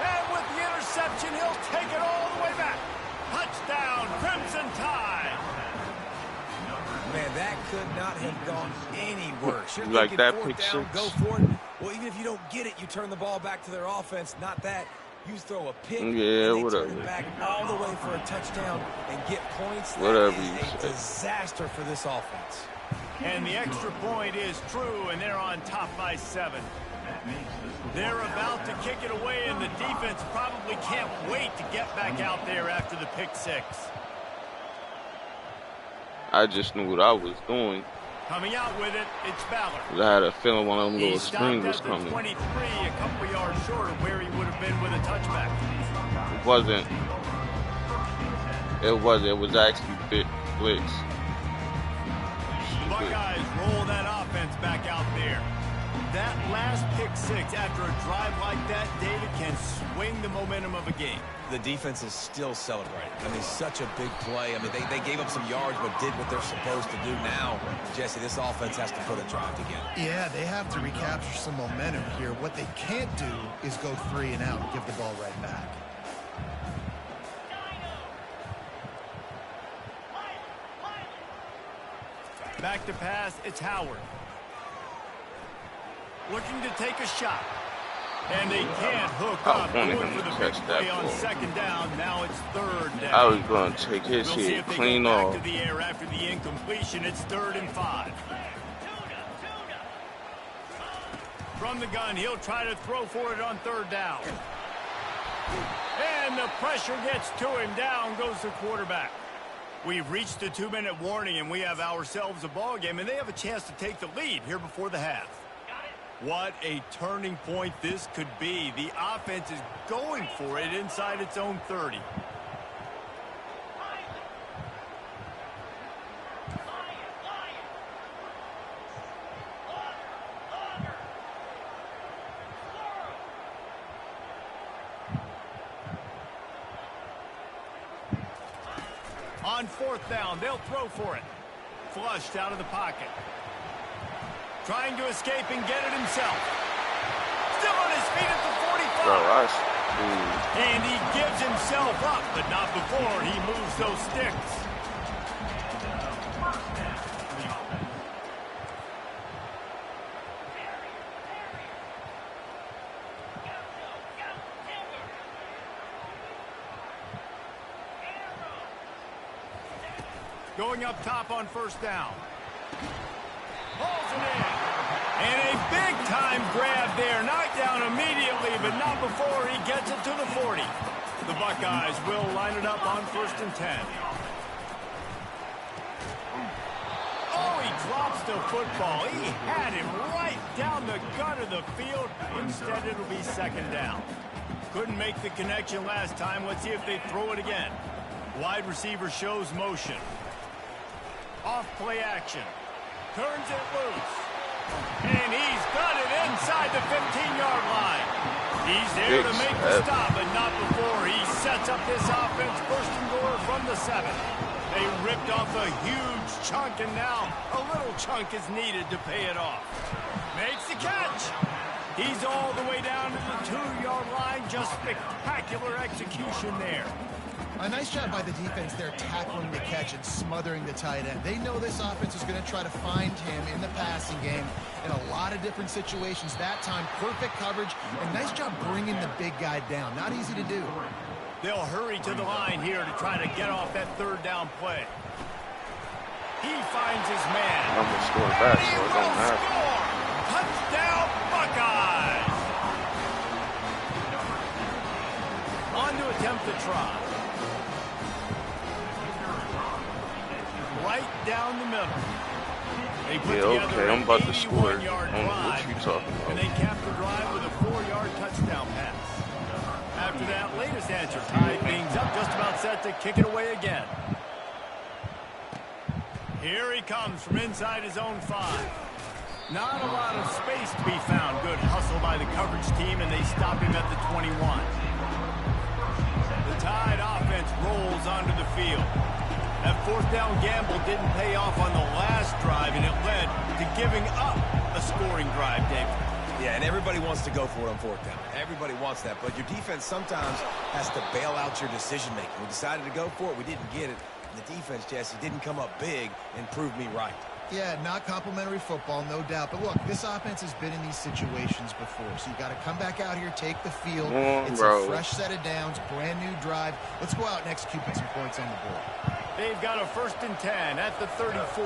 And with the interception, he'll take it all the way back. Touchdown, Crimson Tide. Man, that could not have gone any worse. You're like that 4th pick down, six? go for it. Well, even if you don't get it, you turn the ball back to their offense. Not that. You throw a pick, and they whatever. turn it back all the way for a touchdown and get points. Whatever that you is a disaster for this offense. And the extra point is true, and they're on top by 7. They're about to kick it away, and the defense probably can't wait to get back out there after the pick 6. I just knew what I was doing. Coming out with it, it's Ballard. I had a feeling one of them little screens was coming. 23, a couple yards short of where he would have been with a touchback. It wasn't. It was actually blitz. Buckeyes roll that offense back out there. That last pick 6 after a drive like that, David, can swing the momentum of a game. The defense is still celebrating. I mean, such a big play. I mean, they gave up some yards but did what they're supposed to do now. Jesse, this offense has to put a drive together. Yeah, they have to recapture some momentum here. What they can't do is go 3 and out and give the ball right back. Back to pass, it's Howard. Looking to take a shot. And they can't hook up. Going for the big play on 2nd down. Now it's 3rd down. I was going to take his shit clean off. Back to the air after the incompletion. It's 3rd and 5. From the gun, he'll try to throw for it on 3rd down. And the pressure gets to him. Down goes the quarterback. We've reached the 2-minute warning, and we have ourselves a ball game, and they have a chance to take the lead here before the half. What a turning point this could be. The offense is going for it inside its own 30. On 4th down, they'll throw for it. Flushed out of the pocket. Trying to escape and get it himself. Still on his feet at the 45. Oh, and he gives himself up, but not before he moves those sticks. Going up top on first down. Pulls it in. And a big-time grab there. Knocked down immediately, but not before he gets it to the 40. The Buckeyes will line it up on 1st and 10. Oh, he drops the football. He had him right down the gut of the field. Instead, it'll be 2nd down. Couldn't make the connection last time. Let's see if they throw it again. Wide receiver shows motion. Off play action. Turns it loose. And he's got it inside the 15-yard line. He's there to make the stop, but not before he sets up this offense 1st and goal from the 7. They ripped off a huge chunk, and now a little chunk is needed to pay it off. Makes the catch. He's all the way down to the 2-yard line. Just spectacular execution there. A nice job by the defense there, tackling the catch and smothering the tight end. They know this offense is going to try to find him in the passing game in a lot of different situations. That time, perfect coverage, and nice job bringing the big guy down. Not easy to do. They'll hurry to the line here to try to get off that 3rd down play. He finds his man. I'm going to score back, so it don't matter. Touchdown, Buckeyes! On to attempt the try. Right down the middle. They put together I'm about to score. What you talking about? And they capped the drive with a 4-yard touchdown pass. After that latest answer, tied things up, just about set to kick it away again. Here he comes from inside his own 5. Not a lot of space to be found. Good hustle by the coverage team, and they stop him at the 21. The Tide offense rolls onto the field. That 4th down gamble didn't pay off on the last drive, and it led to giving up a scoring drive, David. Yeah, and everybody wants to go for it on 4th down. Everybody wants that, but your defense sometimes has to bail out your decision-making. We decided to go for it. We didn't get it. And the defense, Jesse, didn't come up big and prove me right. Yeah, not complimentary football, no doubt. But look, this offense has been in these situations before. So you got to come back out here, take the field. It's a fresh set of downs, brand new drive. Let's go out and execute, put some points on the board. They've got a 1st and 10 at the 34.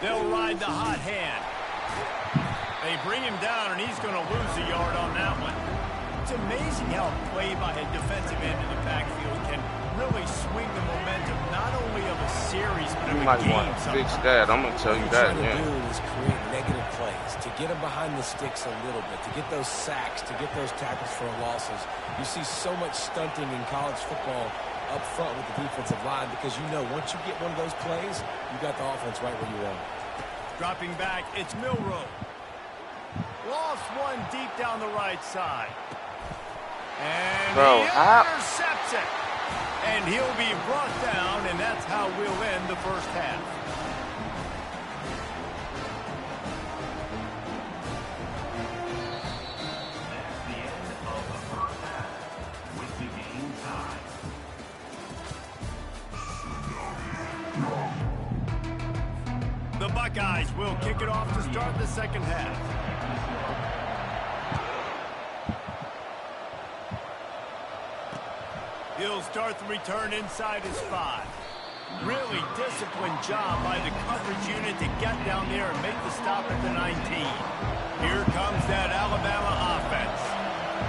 They'll ride the hot hand. They bring him down, and he's going to lose a yard on that one. It's amazing how play by a defensive end in the backfield can really swing the momentum not only of a series, but of a game. You might want to fix that. I'm going to tell you that, man. What you're trying to do is create negative plays, to get them behind the sticks a little bit, to get those sacks, to get those tackles for losses. You see so much stunting in college football up front with the defensive line because you know once you get one of those plays, you got the offense right where you want it. Dropping back, it's Milroe. Lost one deep down the right side. And he intercepts it. And he'll be brought down, and that's how we'll end the 1st half. That's the end of the 1st half with the game tied. The Buckeyes will kick it off to start the 2nd half. He'll start the return inside his 5. Really disciplined job by the coverage unit to get down there and make the stop at the 19. Here comes that Alabama offense.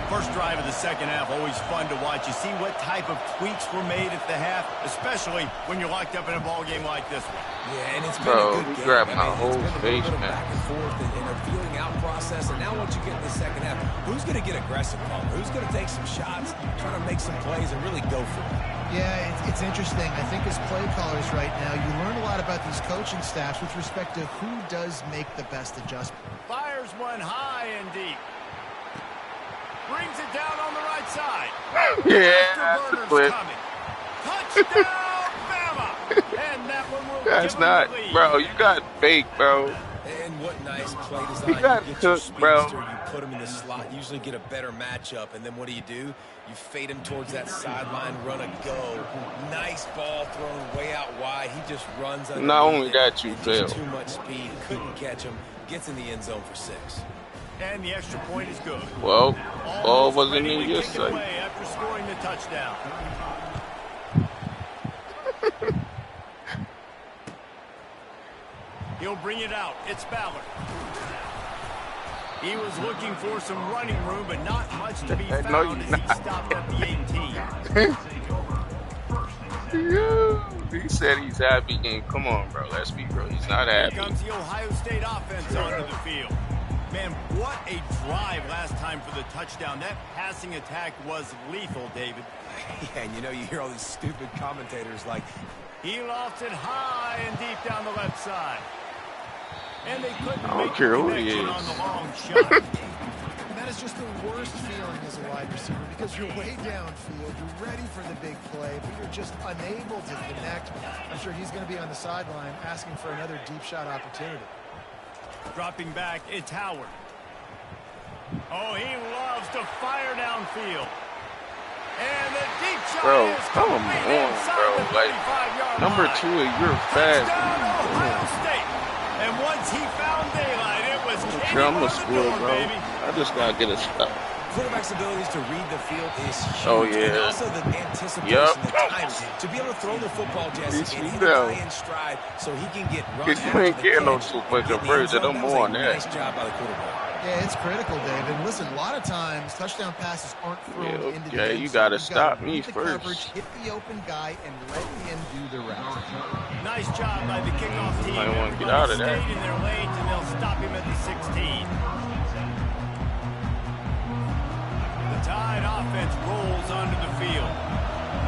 First drive of the 2nd half, always fun to watch. You see what type of tweaks were made at the half, especially when you're locked up in a ball game like this one. Yeah, and it's been a good game. Grabbed my whole face, man. Back and forth and a feeling out process. And now once you get in the 2nd half, who's going to get aggressive, Paul? Who's going to take some shots, try to make some plays, and really go for it? Yeah, it's interesting. I think as play callers right now, you learn a lot about these coaching staffs with respect to who does make the best adjustment. Fires one high and deep. Brings it down on the right side. Yeah, coming. Touchdown, Bama! And that one will that's not, bro. You got fake, bro. And what nice play design. You got cooked, bro. You put him in the slot, usually get a better matchup, and then what do? You fade him towards that sideline, run a go. Nice ball thrown way out wide. He just runs under. Not only that, you failed. Too much speed, couldn't catch him. Gets in the end zone for 6. And the extra point is good. Well, ball wasn't in your side. after scoring the touchdown. He'll bring it out. It's Ballard. He was looking for some running room, but not much to be found No, as he stopped at the 18. He said he's happy. And come on, bro. Let's be real. He's not happy. Here comes the Ohio State offense onto the field. Man, what a drive last time for the touchdown. That passing attack was lethal, David. Yeah, and you know, you hear all these stupid commentators like, he lost it high and deep down the left side. And they couldn't I don't make care the who he connection is. on the long shot. And that is just the worst feeling as a wide receiver because you're way downfield, you're ready for the big play, but you're just unable to connect. I'm sure he's going to be on the sideline asking for another deep shot opportunity. Dropping back, it's Howard. Oh, he loves to fire downfield. And the deep shot Bro, is come on, complete inside bro. the Like, 35-yard number line. 2, you're fast. Touchdown, Ohio State. And once he found daylight, it was Sure, I'm on a the score, door, bro. baby. I just gotta get a stop. quarterback's abilities to read the field is huge. Oh, yeah. And also the anticipation, Yup. the timing. To be able to throw the football, Jesse, Bitch, and you hit a know. guy in stride so he can get run Bitch, you after ain't the getting no catch two-point and get in the conversion. end zone. I'm That was on a that. nice job by the quarterback. Yeah, it's critical, David. Listen, a lot of times touchdown passes aren't thrown Yeah, into the okay, end you zone. gotta You've stop me read the first. coverage, hit the open guy, and let him do the rest. Nice job by the kickoff team. Might wanna get Everybody out of that. stayed in their lanes, and they'll stop him at the 16. The Tide offense rolls onto the field.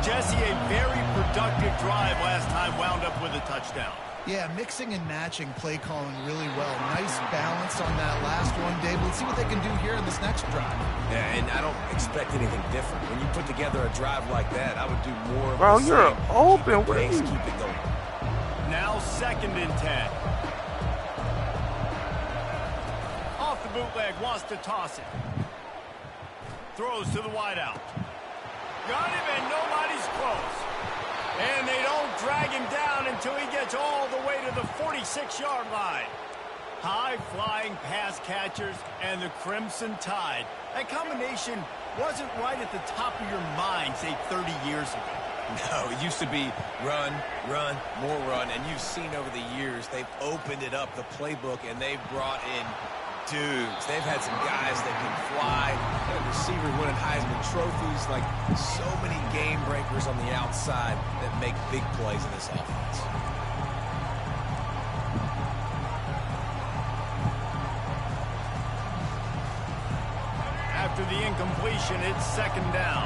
Jesse, a very productive drive last time, wound up with a touchdown. Yeah, mixing and matching play calling really well. Nice balance on that last one, Dave. Let's see what they can do here in this next drive. Yeah, and I don't expect anything different. When you put together a drive like that, I would do more of Bro, the you're same. open. Keep the What are pace, you? keep it going. Now 2nd and 10. Off the bootleg, wants to toss it. Throws to the wideout. Got him, and nobody's close. And they don't drag him down until he gets all the way to the 46-yard line. High-flying pass catchers and the Crimson Tide. That combination wasn't right at the top of your mind, say, 30 years ago. No, it used to be run, run, more run, and you've seen over the years they've opened it up, the playbook, and they've brought in dudes. They've had some guys that can fly, and receivers winning Heisman trophies, like so many game breakers on the outside that make big plays in this offense. After the incompletion, it's 2nd down.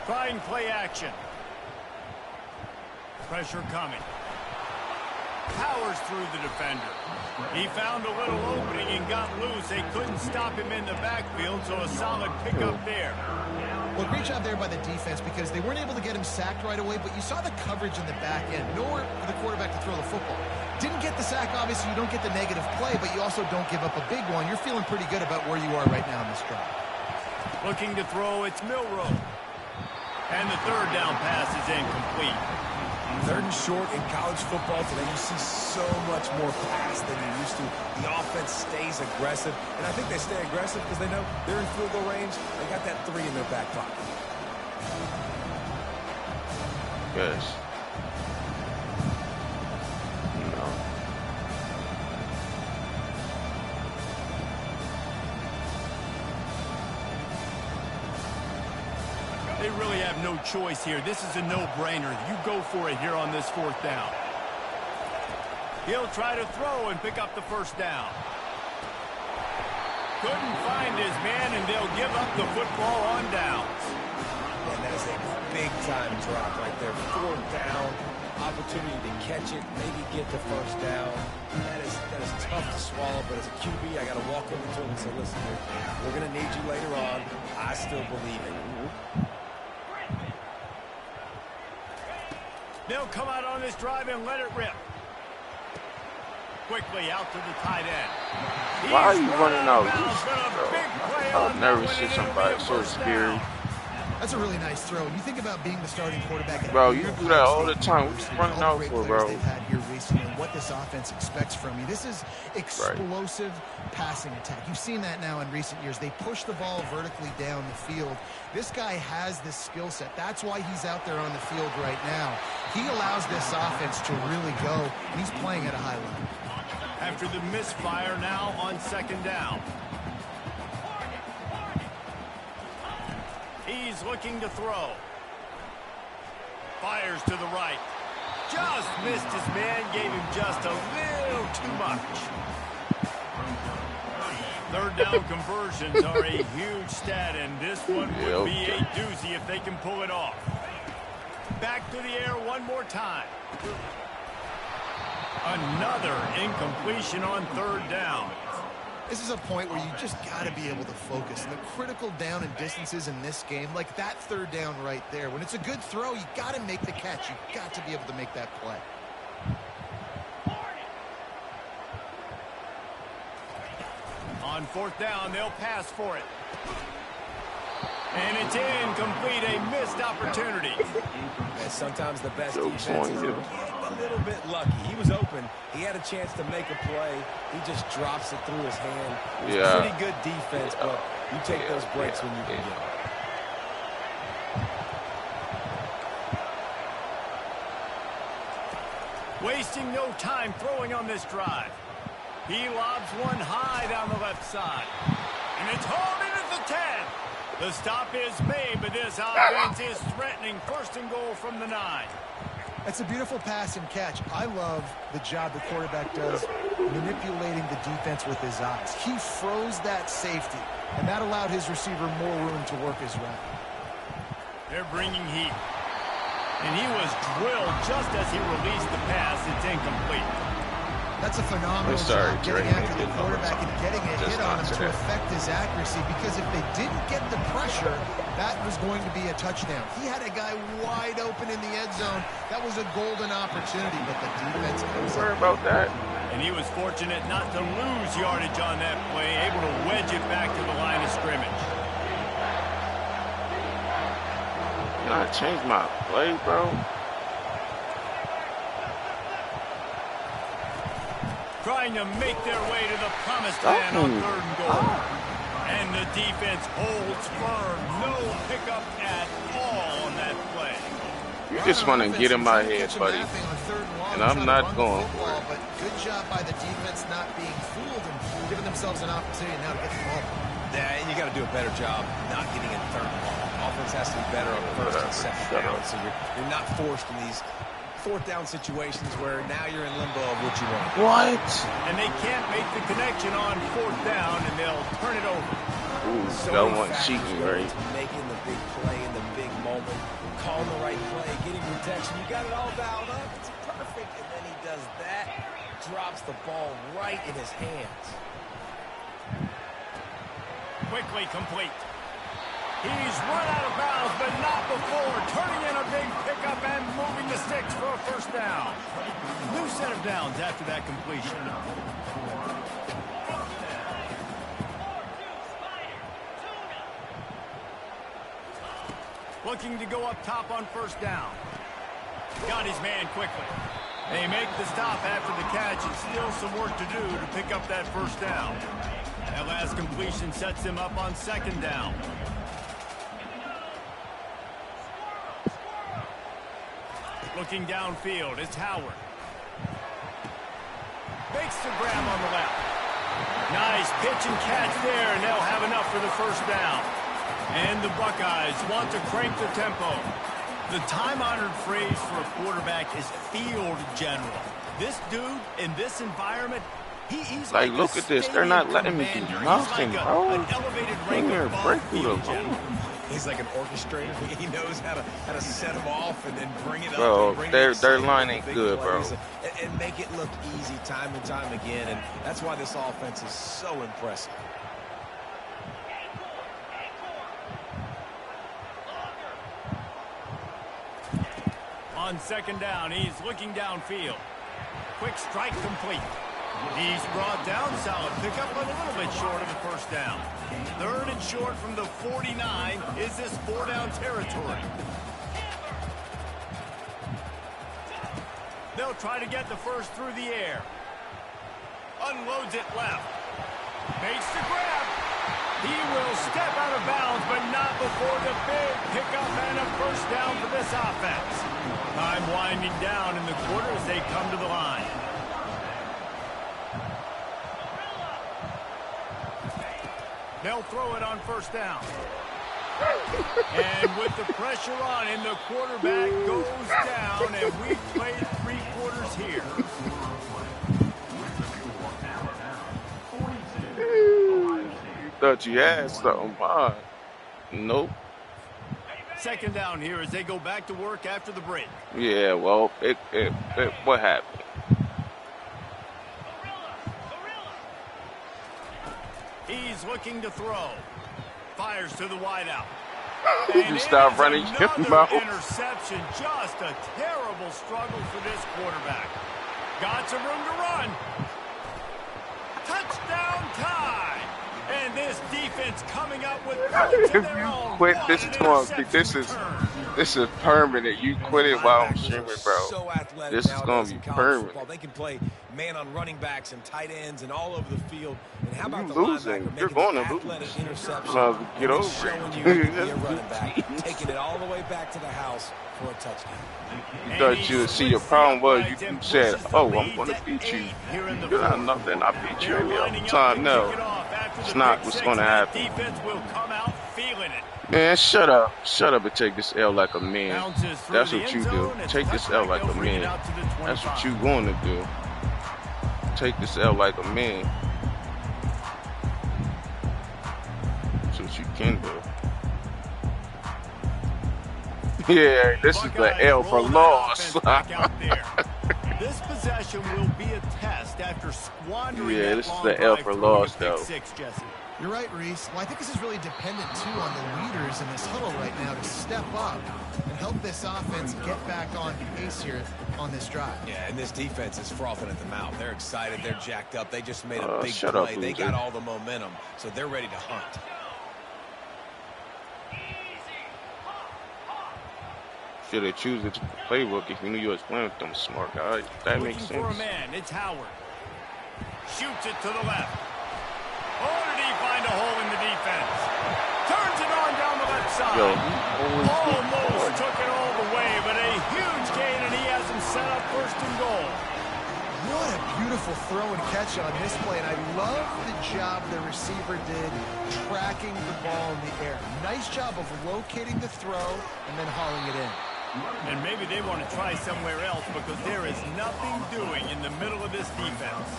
Trying play action. Pressure coming. Powers through the defender. He found a little opening and got loose. They couldn't stop him in the backfield, so a solid pickup there. Well, great job there by the defense because they weren't able to get him sacked right away, but you saw the coverage in the back end. Nowhere for the quarterback to throw the football. Didn't get the sack, obviously. You don't get the negative play, but you also don't give up a big one. You're feeling pretty good about where you are right now in this drive. Looking to throw, it's Milroe. And the 3rd down pass is incomplete. 3rd and short in college football today, you see so much more pass than you used to. The offense stays aggressive, and I think they stay aggressive because they know they're in field goal range. They got that 3 in their back pocket. Yes. No. They really have no choice here. This is a no-brainer. You go for it here on this 4th down. He'll try to throw and pick up the 1st down. Couldn't find his man, and they'll give up the football on downs. And that is a big-time drop right there. 4th down, opportunity to catch it, maybe get the 1st down. That is tough to swallow, but as a QB, I got to walk over to him and say, listen, we're going to need you later on. I still believe it. They'll come out on this drive and let it rip. Quickly out to the tight end. Why are you running out? Bro, I'll never see somebody so scary. That's a really nice throw. You think about being the starting quarterback. Bro, you do that all the time. What you running out for, bro? They've had here recently, what this offense expects from you. This is explosive passing attack. You've seen that now in recent years. They push the ball vertically down the field. This guy has this skill set. That's why he's out there on the field right now. He allows this offense to really go, and he's playing at a high level. After the misfire, now on second down. He's looking to throw. Fires to the right. Just missed his man, gave him just a little too much. Third down conversions are a huge stat, and this one would be a doozy if they can pull it off. Back to the air one more time. Another incompletion on third down. This is a point where you just got to be able to focus. And the critical down and distances in this game, like that third down right there. When it's a good throw, you got to make the catch. You got to be able to make that play. On fourth down, they'll pass for it. And it's incomplete, a missed opportunity. And sometimes the best defenses get a little bit lucky. He was open. He had a chance to make a play. He just drops it through his hand. It's pretty good defense, but you take those breaks when you can get them. Wasting no time throwing on this drive. He lobs one high down the left side. And it's hauled in at the 10. The stop is made, but this offense is threatening. First and goal from the 9. That's a beautiful pass and catch. I love the job the quarterback does manipulating the defense with his eyes. He froze that safety, and that allowed his receiver more room to work his route. They're bringing heat. And he was drilled just as he released the pass. It's incomplete. That's a phenomenal job getting after the quarterback and getting a hit on him to affect his accuracy, because if they didn't get the pressure, that was going to be a touchdown. He had a guy wide open in the end zone. That was a golden opportunity, but the defense comes Sorry about that. And he was fortunate not to lose yardage on that play, able to wedge it back to the line of scrimmage. Can I change my play, bro? Trying to make their way to the promised land on third and goal. And the defense holds firm. No pickup at all on that play. You just want to get in my head, buddy. And I'm not going for it. But good job by the defense not being fooled and giving themselves an opportunity now to get the ball. Yeah, and you got to do a better job not getting in third and long. Offense has to be better on first and second down, so you're not forced in these fourth down situations where now you're in limbo of what you want. What? And they can't make the connection on fourth down, and they'll turn it over. Ooh, So that many one factors cheating, go right? into making the big play in the big moment, calling the right play, getting protection. You got it all dialed up. It's perfect, and then he does that, drops the ball right in his hands. Quickly complete. He's run out of bounds, but not before. Turning in a big pickup and moving the sticks for a first down. New set of downs after that completion. Looking to go up top on first down. Got his man quickly. They make the stop after the catch, and still some work to do to pick up that first down. That last completion sets him up on second down. Looking downfield, it's Howard. Makes the grab on the left. Nice pitch and catch there, and they'll have enough for the first down. And the Buckeyes want to crank the tempo. The time-honored phrase for a quarterback is field general. This dude, in this environment, he's Like, look at this. They're not letting me do nothing, bro. An elevated Bring rank here, above break through field the general. He's like an orchestrator. He knows how to set him off and then bring it Bro, up. their line ain't good, bro. And make it look easy time and time again. And that's why this offense is so impressive. On second down, he's looking downfield. Quick strike complete. He's brought down solid pickup, but a little bit short of the first down. 3rd and short from the 49. Is this 4-down territory? They'll try to get the first through the air. Unloads it left. Makes the grab. He will step out of bounds, but not before the big pickup and a first down for this offense. Time winding down in the quarter as they come to the line. They'll throw it on first down. And with the pressure on him, the quarterback goes down, and we've played 3 quarters here. You thought you had something, huh? Nope. 2nd down here as they go back to work after the break. Yeah, well, what happened? He's looking to throw. Fires to the wideout. You stop running your mouth. Interception. Just a terrible struggle for this quarterback. Got some room to run. Touchdown time. And this defense coming up with If you quit, this is permanent. You quit it while I'm streaming, bro. So athletic This is gonna be permanent. Football. They can play man on running backs and tight ends and all over the field. And how about You the losing. linebacker You're making going an to athletic lose. interception? Well, get and over showing it. you you can be a running back, taking it all the way back to the house for a touchdown. You thought you would see your problem was you said, oh, I'm going to beat you. You're not nothing. I beat you every other time. No, it's not what's going to happen. Defense will come out feeling it. Man, shut up. Shut up and take this L like a man. That's what you do. Take this L like a man. That's what you going to do. Take this L like a man. That's what you can do. Yeah, this is the L for loss. This possession will be a test after squandering. Yeah, this is the L for loss, though. You're right, Reese. Well, I think this is really dependent, too, on the leaders in this huddle right now to step up and help this offense get back on pace here on this drive. Yeah, and this defense is frothing at the mouth. They're excited. They're jacked up. They just made a big shut play. up, They loser. got all the momentum, so they're ready to hunt. Should have choose it playbook if you knew you was playing with them smart guys. That makes Looking for a sense. man. It's Howard. Shoots it to the left. Oh, did he find a hole in the defense? Turns it on down the left side. Yo, Almost took it all the way, but a huge gain, and he has him set up 1st and goal. What a beautiful throw and catch on this play, and I love the job the receiver did tracking the ball in the air. Nice job of locating the throw and then hauling it in. And maybe they want to try somewhere else because there is nothing doing in the middle of this defense.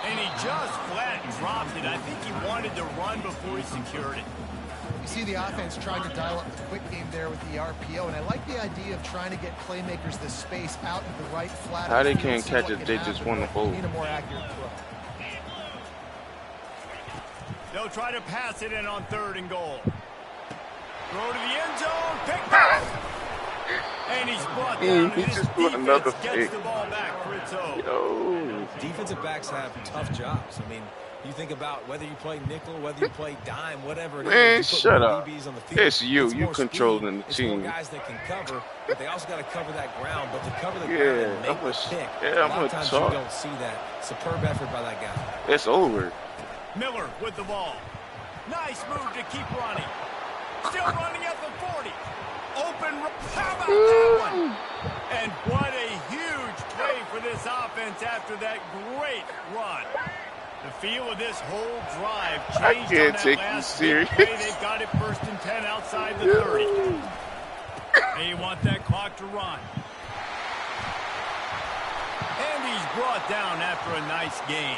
And he just flat dropped it. I think he wanted to run before he secured it. You see the offense trying to dial up the quick game there with the RPO, and I like the idea of trying to get playmakers the space out in the right flat. How they field, can't see catch what it, can they happen. just want to hold. Need a more accurate throw. They'll try to pass it in on 3rd and goal. Throw to the end zone, picked up. And he's brought down, He and just this put another defense gets pick. the ball back for its own. Yo. Defensive backs have tough jobs. I mean, you think about whether you play nickel, whether you play dime, whatever it Man, is. You put shut more up. DBs on the field. It's you. It's You more controlling speed. the It's team. more guys that can cover, but they also got to cover that ground. But to cover the Yeah, ground and make I'm the gonna- pick, yeah, a I'm lot of gonna times talk. you don't see that. Superb effort by that guy. It's over. Miller with the ball. Nice move to keep running. Still running at the 40. Open. How about that one? And what a huge play for this offense after that great run. The feel of this whole drive I changed can't on that take you last serious. big play. They've got it 1st and 10 outside the 30. They want that clock to run. And he's brought down after a nice gain.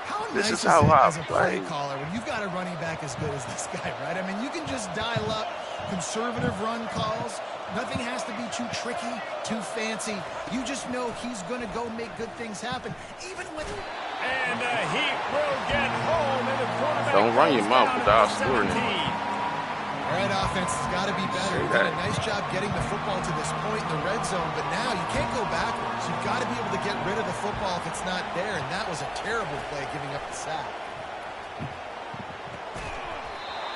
How This nice is how it I as a play play. caller when you've got a running back as good as this guy, right? I mean, you can just dial up conservative run calls. Nothing has to be too tricky, too fancy. You just know he's going to go make good things happen, even with... And he will get home, and the quarterback Don't run your goes mouth down without at the scoring. 17. All right, offense has got to be better. You've done a nice job getting the football to this point in the red zone, but now you can't go backwards. You've got to be able to get rid of the football if it's not there, and that was a terrible play giving up the sack.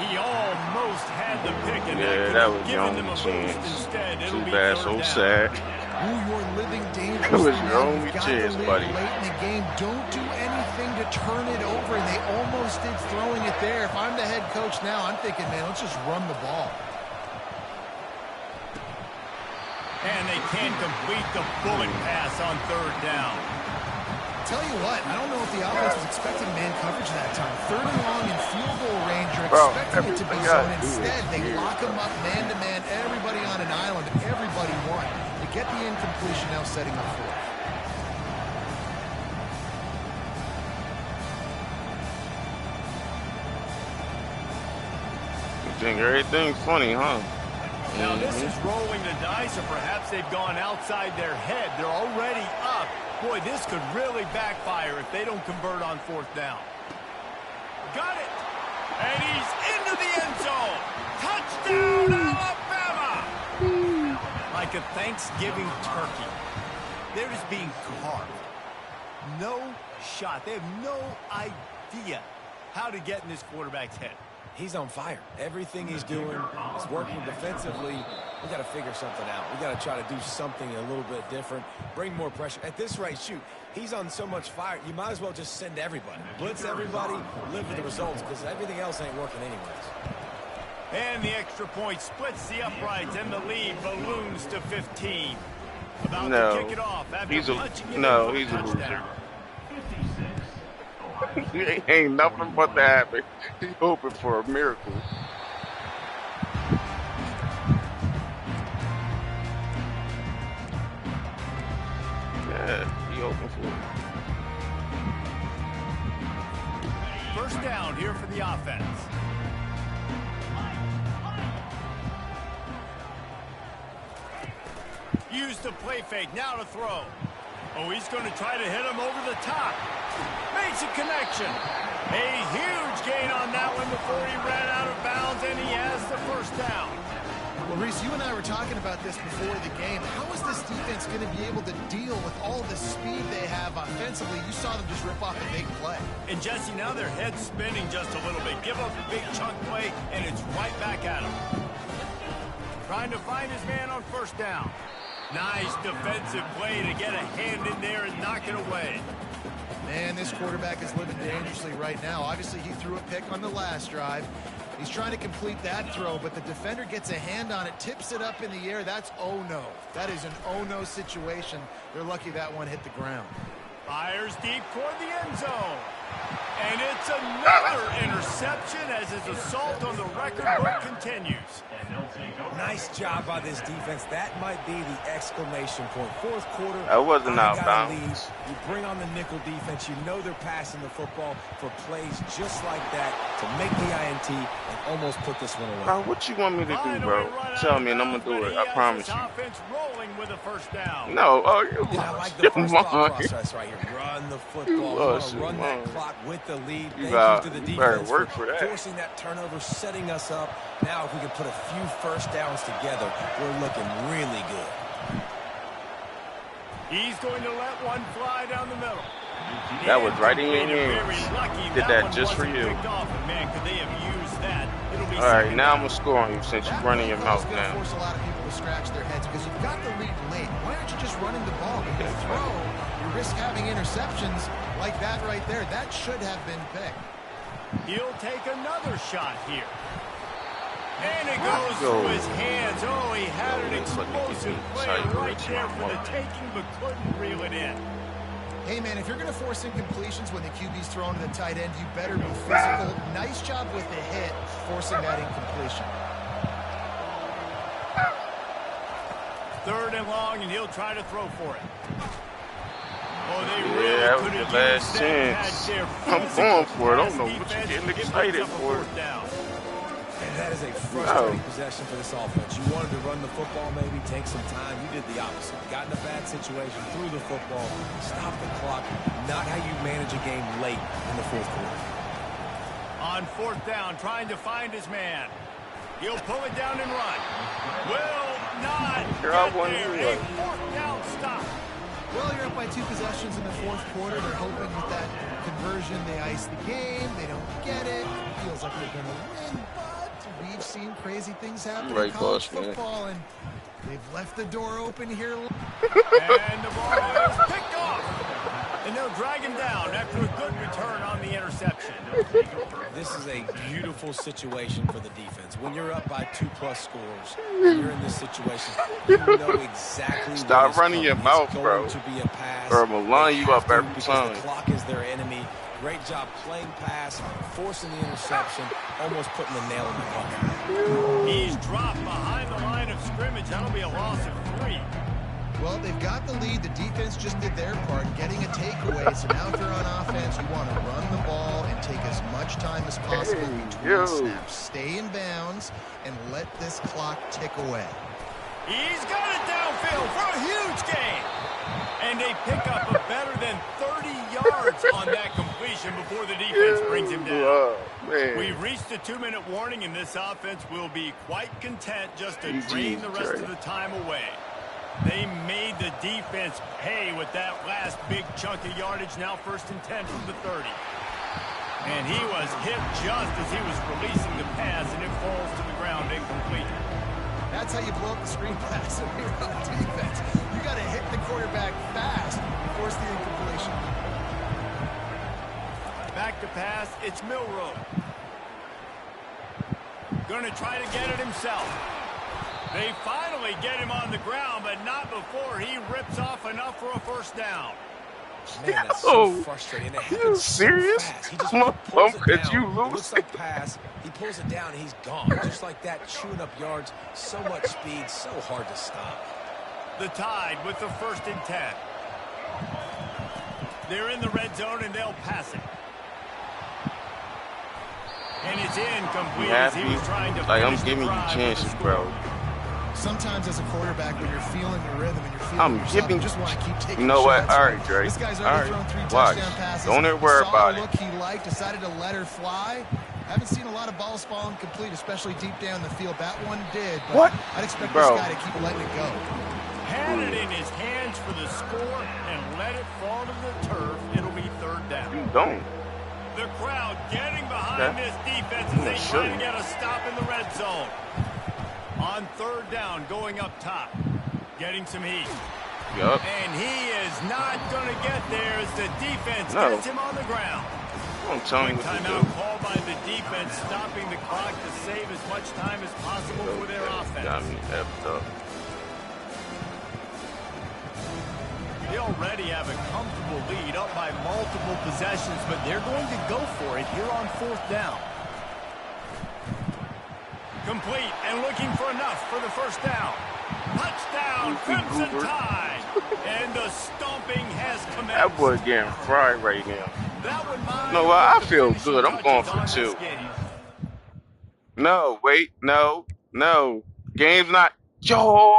He almost had the pick, and that was your only chance. Too bad, so sad. Ooh, you're living dangerously. That was your only chance, buddy. Late in the game, don't do anything to turn it over, and they almost did throwing it there. If I'm the head coach now, I'm thinking, man, let's just run the ball. And they can't complete the bullet pass on third down. Tell you what, I don't know if the offense was expecting man coverage that time. Third and long in field goal range, you're expecting it to be zone. Instead, they lock them up man-to-man, everybody on an island, everybody won. They get the incompletion, now setting up fourth. You think everything's funny, huh? Now this is rolling the dice, or perhaps they've gone outside their head. They're already up. Boy, this could really backfire if they don't convert on fourth down. Got it. And he's into the end zone. Touchdown, Alabama. Like a Thanksgiving turkey. They're just being carved. No shot. They have no idea how to get in this quarterback's head. He's on fire. Everything he's doing is working defensively. We got to figure something out. We got to try to do something a little bit different. Bring more pressure. At this rate, shoot, he's on so much fire. You might as well just send everybody. Blitz everybody, live with the results, because everything else ain't working anyways. And the extra point splits the uprights, and the lead balloons to 15. About to kick it off after he's a touchdown. He ain't nothing but to happen. He's hoping for a miracle. Yeah, he hoping for it. First down here for the offense. Use the play fake, now to throw. Oh, he's going to try to hit him over the top. Makes a connection. A huge gain on that one before he ran out of bounds, and he has the first down. Well, Reese, you and I were talking about this before the game. How is this defense going to be able to deal with all the speed they have offensively? You saw them just rip off a big play. And, Jesse, now their head's spinning just a little bit. Give up a big chunk play, and it's right back at him. Trying to find his man on first down. Nice defensive play to get a hand in there and knock it away. Man, this quarterback is living dangerously right now. Obviously, he threw a pick on the last drive. He's trying to complete that throw, but the defender gets a hand on it, tips it up in the air. That's oh-no. That is an oh-no situation. They're lucky that one hit the ground. Fires deep toward the end zone. And it's another interception as his assault on the record book continues. Nice job by this defense. That might be the exclamation point. Fourth quarter. That wasn't out of bounds. You bring on the nickel defense. You know they're passing the football for plays just like that to make the INT and almost put this one away. Bro, what you want me to do, bro? Tell me and I'm going to do it. I promise you. Offense rolling with a first down. No, I like the first thought process right here. Run the football. Run that clock with the lead. You got better work for that. Forcing that turnover, setting us up. Now, if we can put a few first downs together, we're looking really good. He's going to let one fly down the middle. That was right in your hands. Did that just for you. Man, could they have used that? All right, now I'm going to score on you since you're running your mouth now. Force a lot of people to scratch their heads because you've got the lead late. Why aren't you just running the ball? When you throw, you risk having interceptions like that right there. That should have been picked. He'll take another shot here. And it goes through his hands. Oh, he had an explosive play right there for the taking, but couldn't reel it in. Hey, man, if you're going to force incompletions when the QB's thrown to the tight end, you better be physical. Nice job with the hit, forcing that incompletion. Third and long, and he'll try to throw for it. Oh, they really that was the last chance. I'm going for it. I don't know what you're getting excited for. And that is a frustrating possession for this offense. You wanted to run the football, maybe take some time. You did the opposite. Got in a bad situation, threw the football, stopped the clock. Not how you manage a game late in the fourth quarter. On fourth down, trying to find his man. He'll pull it down and run. Will not Here get I want there. you. A fourth down stop. Well, you're up by 2 possessions in the fourth quarter. They're hoping with that conversion they ice the game. They don't get it. Feels like they're going to win, but we've seen crazy things happen in college football, and they've left the door open here. And the ball is picked off. And they'll drag him down after a good return on the interception. This is a beautiful situation for the defense. When you're up by 2+ scores, and you're in this situation, you know exactly. Stop running your mouth, bro. To be a pass. Or I'm gonna line you up every time. The clock is their enemy. Great job playing pass, forcing the interception, almost putting the nail in the coffin. He's dropped behind the line of scrimmage. That'll be a loss of 3. Well, they've got the lead. The defense just did their part, getting a takeaway. So now if you're on offense, you want to run the ball and take as much time as possible between snaps. Stay in bounds and let this clock tick away. He's got it downfield for a huge gain. And they pick up a better than 30 yards on that completion before the defense brings him down. We've reached the 2-minute warning, and this offense will be quite content just to drain the rest of the time away. They made the defense pay with that last big chunk of yardage. Now 1st and 10 from the 30. And he was hit just as he was releasing the pass, and it falls to the ground incomplete. That's how you blow up the screen pass if you're on defense. You got to hit the quarterback fast and force the incompletion. Back to pass, it's Milroe. Going to try to get it himself. They finally get him on the ground, but not before he rips off enough for a 1st down. Man, that's so frustrating. Are you serious? He just pulls it down. You lose? It looks like pass. He pulls it down, and he's gone. Just like that, chewing up yards. So much speed, so hard to stop. The Tide with the 1st and 10. They're in the red zone, and they'll pass it. And it's incomplete as he was trying to I'm giving you chances, bro. Sometimes as a quarterback, when you're feeling the rhythm and you're feeling yourself, you just want to keep taking You know what? shots. All right, Drake. This guy's already thrown 3 touchdown passes. Don't ever worry about it. Look he liked, decided to let her fly. Haven't seen a lot of balls falling complete, especially deep down the field. That one did, but I'd expect this guy to keep letting it go. Had it in his hands for the score and let it fall to the turf. It'll be 3rd down. You don't. The crowd getting behind this defense as they try to get a stop in the red zone. On 3rd down, going up top, getting some heat. Yup. And he is not going to get there as the defense gets him on the ground. I'm telling you what to do. Timeout called by the defense, stopping the clock to save as much time as possible for their offense. Got me effed up. They already have a comfortable lead, up by multiple possessions, but they're going to go for it here on 4th down. Complete and looking for enough for the 1st down. Touchdown, Crimson Tide. And the stomping has commenced. That boy getting fried right now. That would mind. No, I feel good. I'm going for 2. No, wait, no. Game's not. Yo!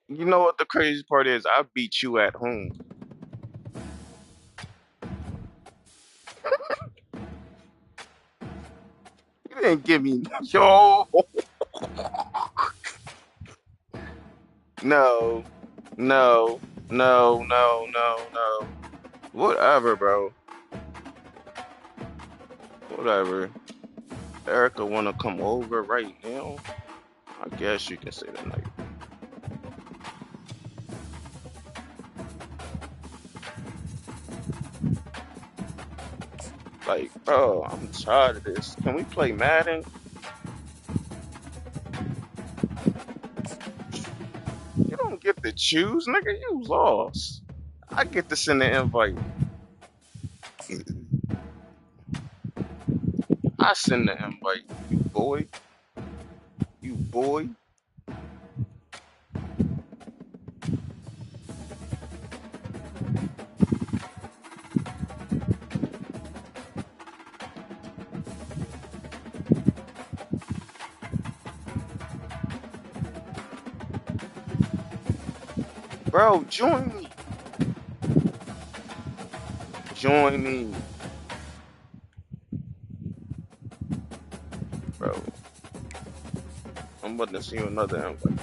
You know what the crazy part is? I beat you at home. You didn't give me yo. No. Whatever, bro. Whatever. Erica wanna come over right now? I guess you can say that night. Like, bro, I'm tired of this. Can we play Madden? You don't get to choose, nigga. You lost. I get to send the invite. I send the invite, you boy. You boy. Bro, join me. Join me. I'm about to see you another invite.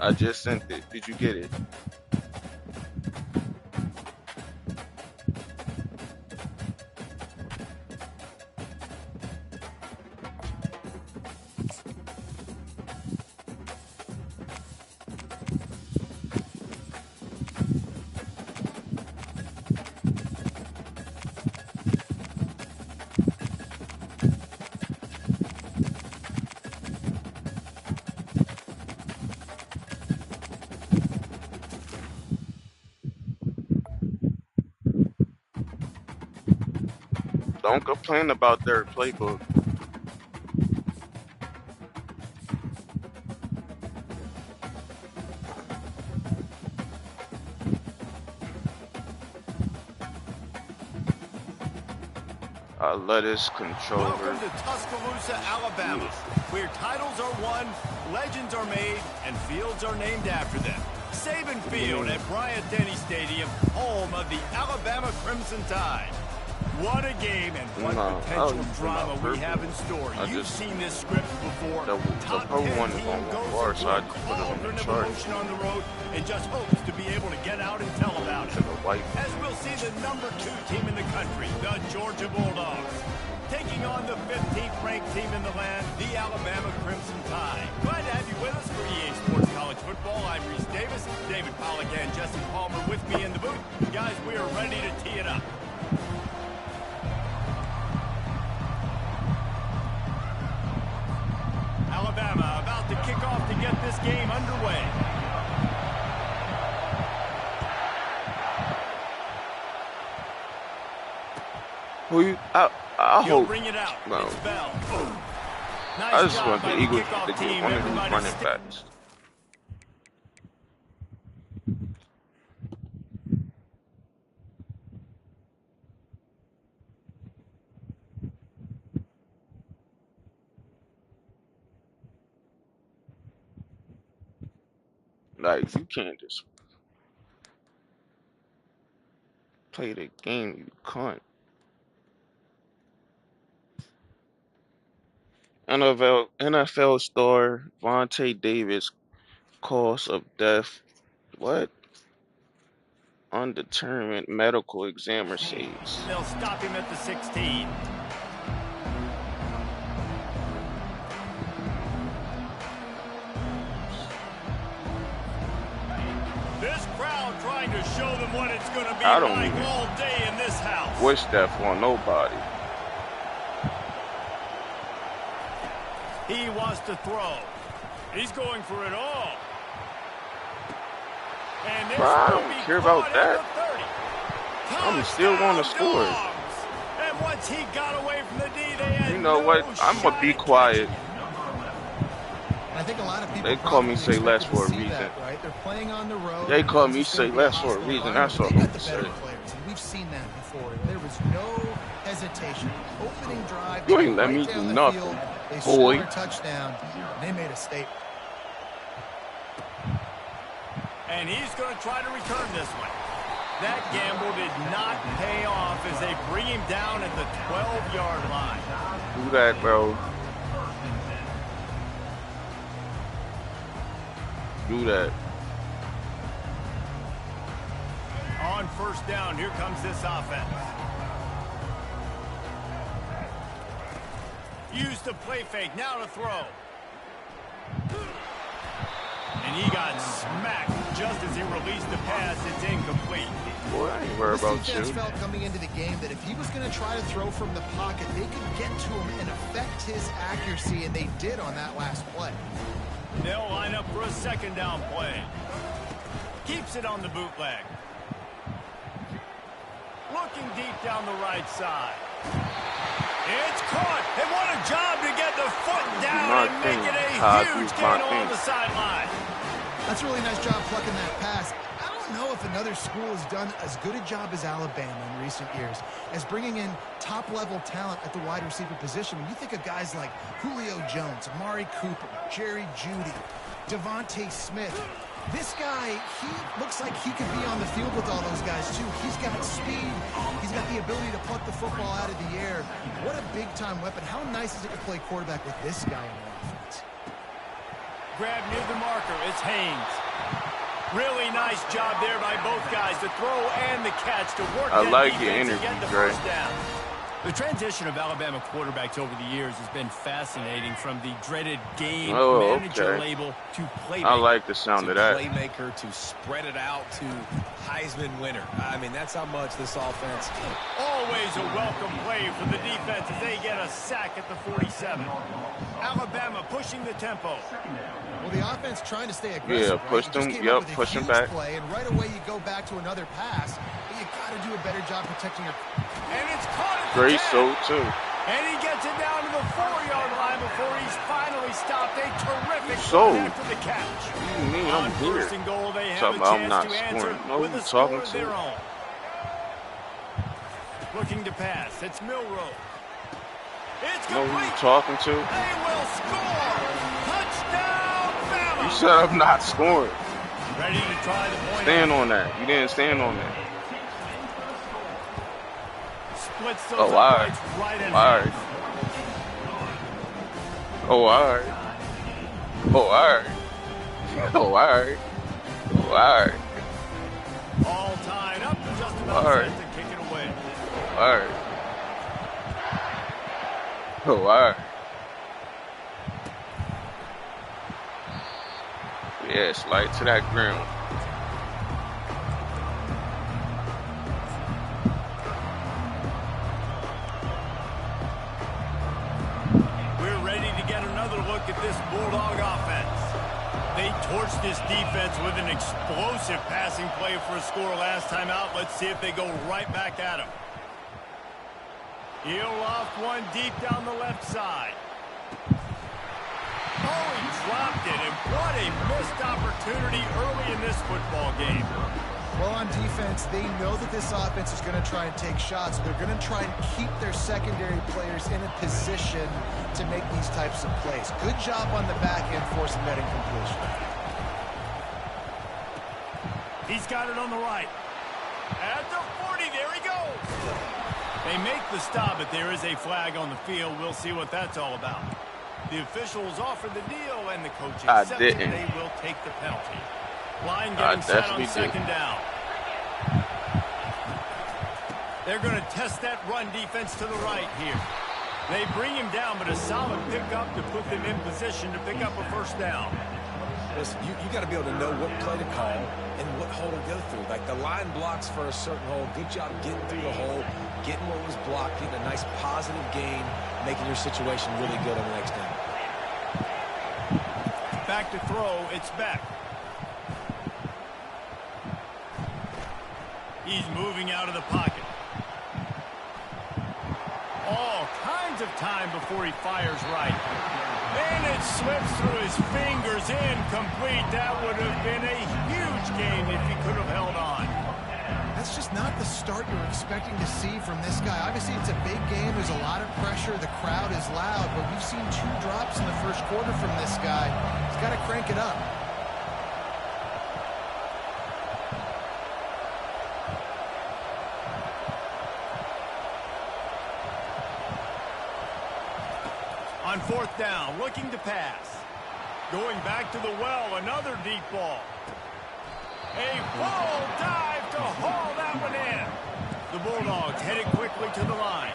I just sent it. Did you get it? Don't complain about their playbook. Lettuce controller. Welcome to Tuscaloosa, Alabama, where titles are won, legends are made, and fields are named after them. Saban Field at Bryant-Denny Stadium, home of the Alabama Crimson Tide. What a game and what potential drama we have in store. You've seen this script before. Top 10 team goes to work, all kind of emotion on the road, and just hopes to be able to get out and tell about it. As we'll see the number 2 team in the country, the Georgia Bulldogs, taking on the 15th ranked team in the land, the Alabama Crimson Tide. Glad to have you with us for EA Sports College Football. I'm Reese Davis, David Pollack and Jesse Palmer with me in the booth. Guys, we are ready to tee it up. Alabama about to kick off to get this game underway. Who you? I He'll hope. bring it out. No. It's Bell. Nice I just job want by the Eagles kickoff to get team. one of these Everybody running backs. Like, you can't just play the game, you cunt. NFL star Vontae Davis, cause of death. What? Undetermined medical examiner says. They'll stop him at the 16. This crowd trying to show them what it's going to be like all day in this house. Wish that for nobody. He wants to throw. He's going for it all. And this I will don't be care about caught that. at the 30. I'm still going to score. Dogs. And once he got away from the D, they had You know what? I'm gonna be quiet. I think a lot of people They call me say less for a reason. that, right? They're playing on the road. They call me say less for a reason. That's what I'm gonna say. Players, and we've seen that before. There was no hesitation. Opening drive. You ain't let me do nothing, field, they boy. scored a touchdown. And they made a statement. And he's going to try to return this one. That gamble did not pay off as they bring him down at the 12-yard line. Do that, bro. Do that. On first down, here comes this offense. Use the play fake, now to throw. And he got smacked just as he released the pass. It's incomplete. Boy, I ain't worried about you. Defense felt coming into the game that if he was going to try to throw from the pocket, they could get to him and affect his accuracy, and they did on that last play. They'll line up for a second down play. Keeps it on the bootleg. Looking deep down the right side. It's caught, and what a job to get the foot down and make it a huge gain along the sideline. That's a really nice job plucking that pass. I don't know if another school has done as good a job as Alabama in recent years as bringing in top-level talent at the wide receiver position. When you think of guys like Julio Jones, Amari Cooper, Jerry Jeudy, Devontae Smith, This guy, he looks like he could be on the field with all those guys, too. He's got speed. He's got the ability to pluck the football out of the air. What a big-time weapon. How nice is it to play quarterback with this guy in the offense? Grab near the marker. It's Haynes. Really nice job there by both guys, the throw and the catch to work. I like your energy, energy, Dre. The transition of Alabama quarterbacks over the years has been fascinating, from the dreaded game manager label to playmaker. I like the sound of that. Playmaker to spread it out to Heisman winner. I mean, that's how much this offense. Always a welcome play for the defense as they get a sack at the 47. Alabama pushing the tempo. Well, the offense trying to stay aggressive. Yeah, push them. Yep, push them back. Play, and right away you go back to another pass. But you got to do a better job protecting your. And it's caught at the Great 10. soul too. And he gets it down to the 4-yard line before he's finally stopped. A terrific So after the catch. What do you mean? I'm here. First and goal, they have Talking a about chance I'm not to answer scoring. No, with you a score talking of their to? own. Looking to pass. It's Milrow. It's Know who complete. you talking to? They will score. Touchdown, Bama. You said I'm not scoring. Ready to try the point. Stand on that. You didn't stand on that. Splits those Oh, all right. uprights right in All right. Oh, all right. Oh, all right. Oh, all right. Oh, all right. All tied up, just about All right. set to kick it away. All right. Oh, all right. Yeah, slide to that ground. We're ready to get another look at this Bulldog offense. They torched this defense with an explosive passing play for a score last time out. Let's see if they go right back at him. He'll loft one deep down the left side. Oh, he dropped it, and what a missed opportunity early in this football game. Well, on defense, they know that this offense is going to try and take shots. They're going to try and keep their secondary players in a position to make these types of plays. Good job on the back end forcing that incompletion. He's got it on the right. At the 40, there he goes. They make the stop, but there is a flag on the field. We'll see what that's all about. The officials offered the deal, and the coach accepted they will take the penalty. Line getting set on second down. They're going to test that run defense to the right here. They bring him down, but a solid pickup to put them in position to pick up a first down. Listen, you got to be able to know what play to call and what hole to go through. Like the line blocks for a certain hole. Good job getting through the hole, getting what was blocked, getting a nice positive gain, making your situation really good on the next down. Back to throw, it's Beck. He's moving out of the pocket. All kinds of time before he fires right. And it slips through his fingers, incomplete. That would have been a huge gain if he could have held on. That's just not the start you're expecting to see from this guy. Obviously, it's a big game. There's a lot of pressure. The crowd is loud, but we've seen 2 drops in the first quarter from this guy. He's got to crank it up. On fourth down, looking to pass. Going back to the well, another deep ball. A full dive to haul that one in. The Bulldogs headed quickly to the line.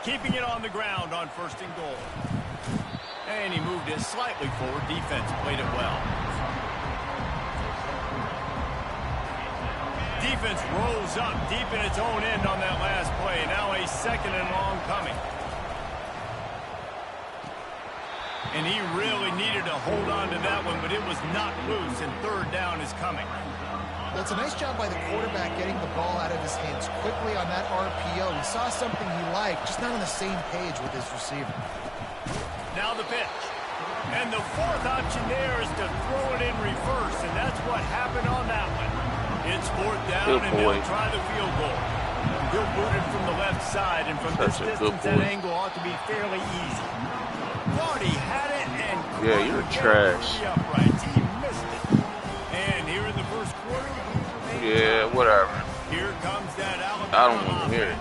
Keeping it on the ground on first and goal. And he moved it slightly forward. Defense played it well. Defense rolls up deep in its own end on that last play. Now a second and long coming. And he really needed to hold on to that one, but it was not loose, and third down is coming. That's a nice job by the quarterback getting the ball out of his hands quickly on that RPO. He saw something he liked, just not on the same page with his receiver. Now the pitch. And the fourth option there is to throw it in reverse, and that's what happened on that one. It's fourth down, and they'll try the field goal. He'll boot it from the left side, and from this distance, that angle ought to be fairly easy. Thought he had it, and yeah, you're trash. He missed it. And here in the first quarter, yeah, whatever. Here comes that Alabama. I don't want to hear it.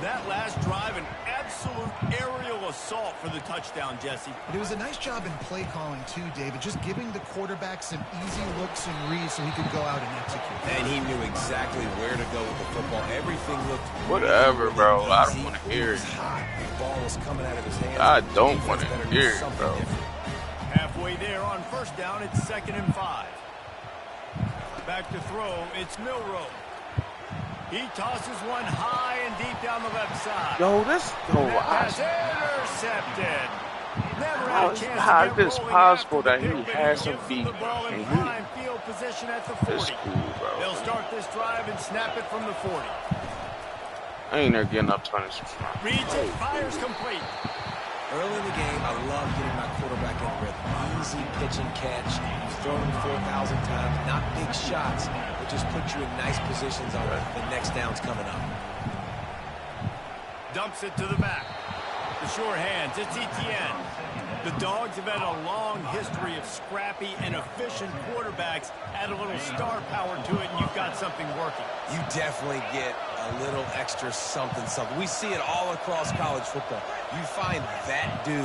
That last drive, an absolute aerial assault for the touchdown, Jesse. It was a nice job in play calling too, David, just giving the quarterback some easy looks and reads so he could go out and execute. And he knew exactly where to go with the football. Everything looked whatever, really bro. easy. I don't want to hear it. The ball was coming out of his hands. I don't want to hear it, bro. Halfway there on first down, it's 2nd and 5. Back to throw, it's Milroe. He tosses one high and deep down the left side. Yo, this pass intercepted. Never had a chance how to is get this rolling possible after that the he pick, but has some gives them feet the ball in and prime field position at the 40. It's cool, bro. They'll start this drive and snap it from the 40. I ain't never getting up to this. Reads it, fires complete. Early in the game, I love getting my quarterback in rhythm. Easy pitch and catch. You've thrown him 4,000 times. Not big shots, but just put you in nice positions on the next downs coming up. Dumps it to the back. The sure hands, it's Etienne. The Dogs have had a long history of scrappy and efficient quarterbacks. Add a little star power to it, and you've got something working. You definitely get a little extra something. We see it all across college football. You find that dude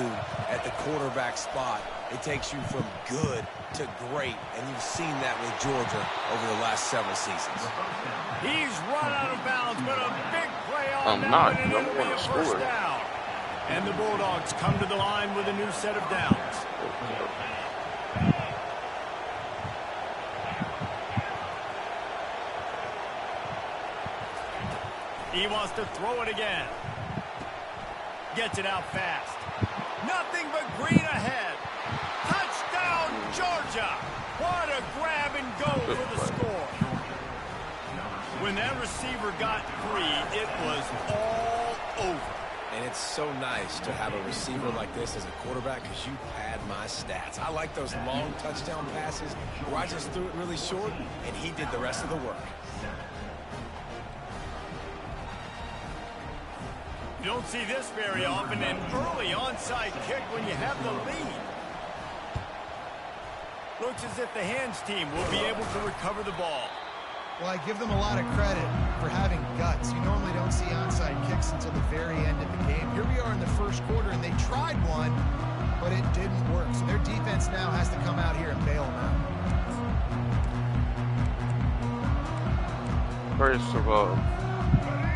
at the quarterback spot, it takes you from good to great, and you've seen that with Georgia over the last several seasons. He's run out of bounds, but a big play on I'm not. and I'm it'll going be a to first score. down. And the Bulldogs come to the line with a new set of downs. He wants to throw it again. Gets it out fast. Nothing but green ahead. Touchdown, Georgia. What a grab and go for the score. When that receiver got free, it was all over. And it's so nice to have a receiver like this as a quarterback because you pad my stats. I like those long touchdown passes where I just threw it really short and he did the rest of the work. You don't see this very often, an early onside kick when you have the lead. Looks as if the hands team will be able to recover the ball. Well, I give them a lot of credit for having guts. You normally don't see onside kicks until the very end of the game. Here we are in the first quarter, and they tried one, but it didn't work. So their defense now has to come out here and bail them out. First of all,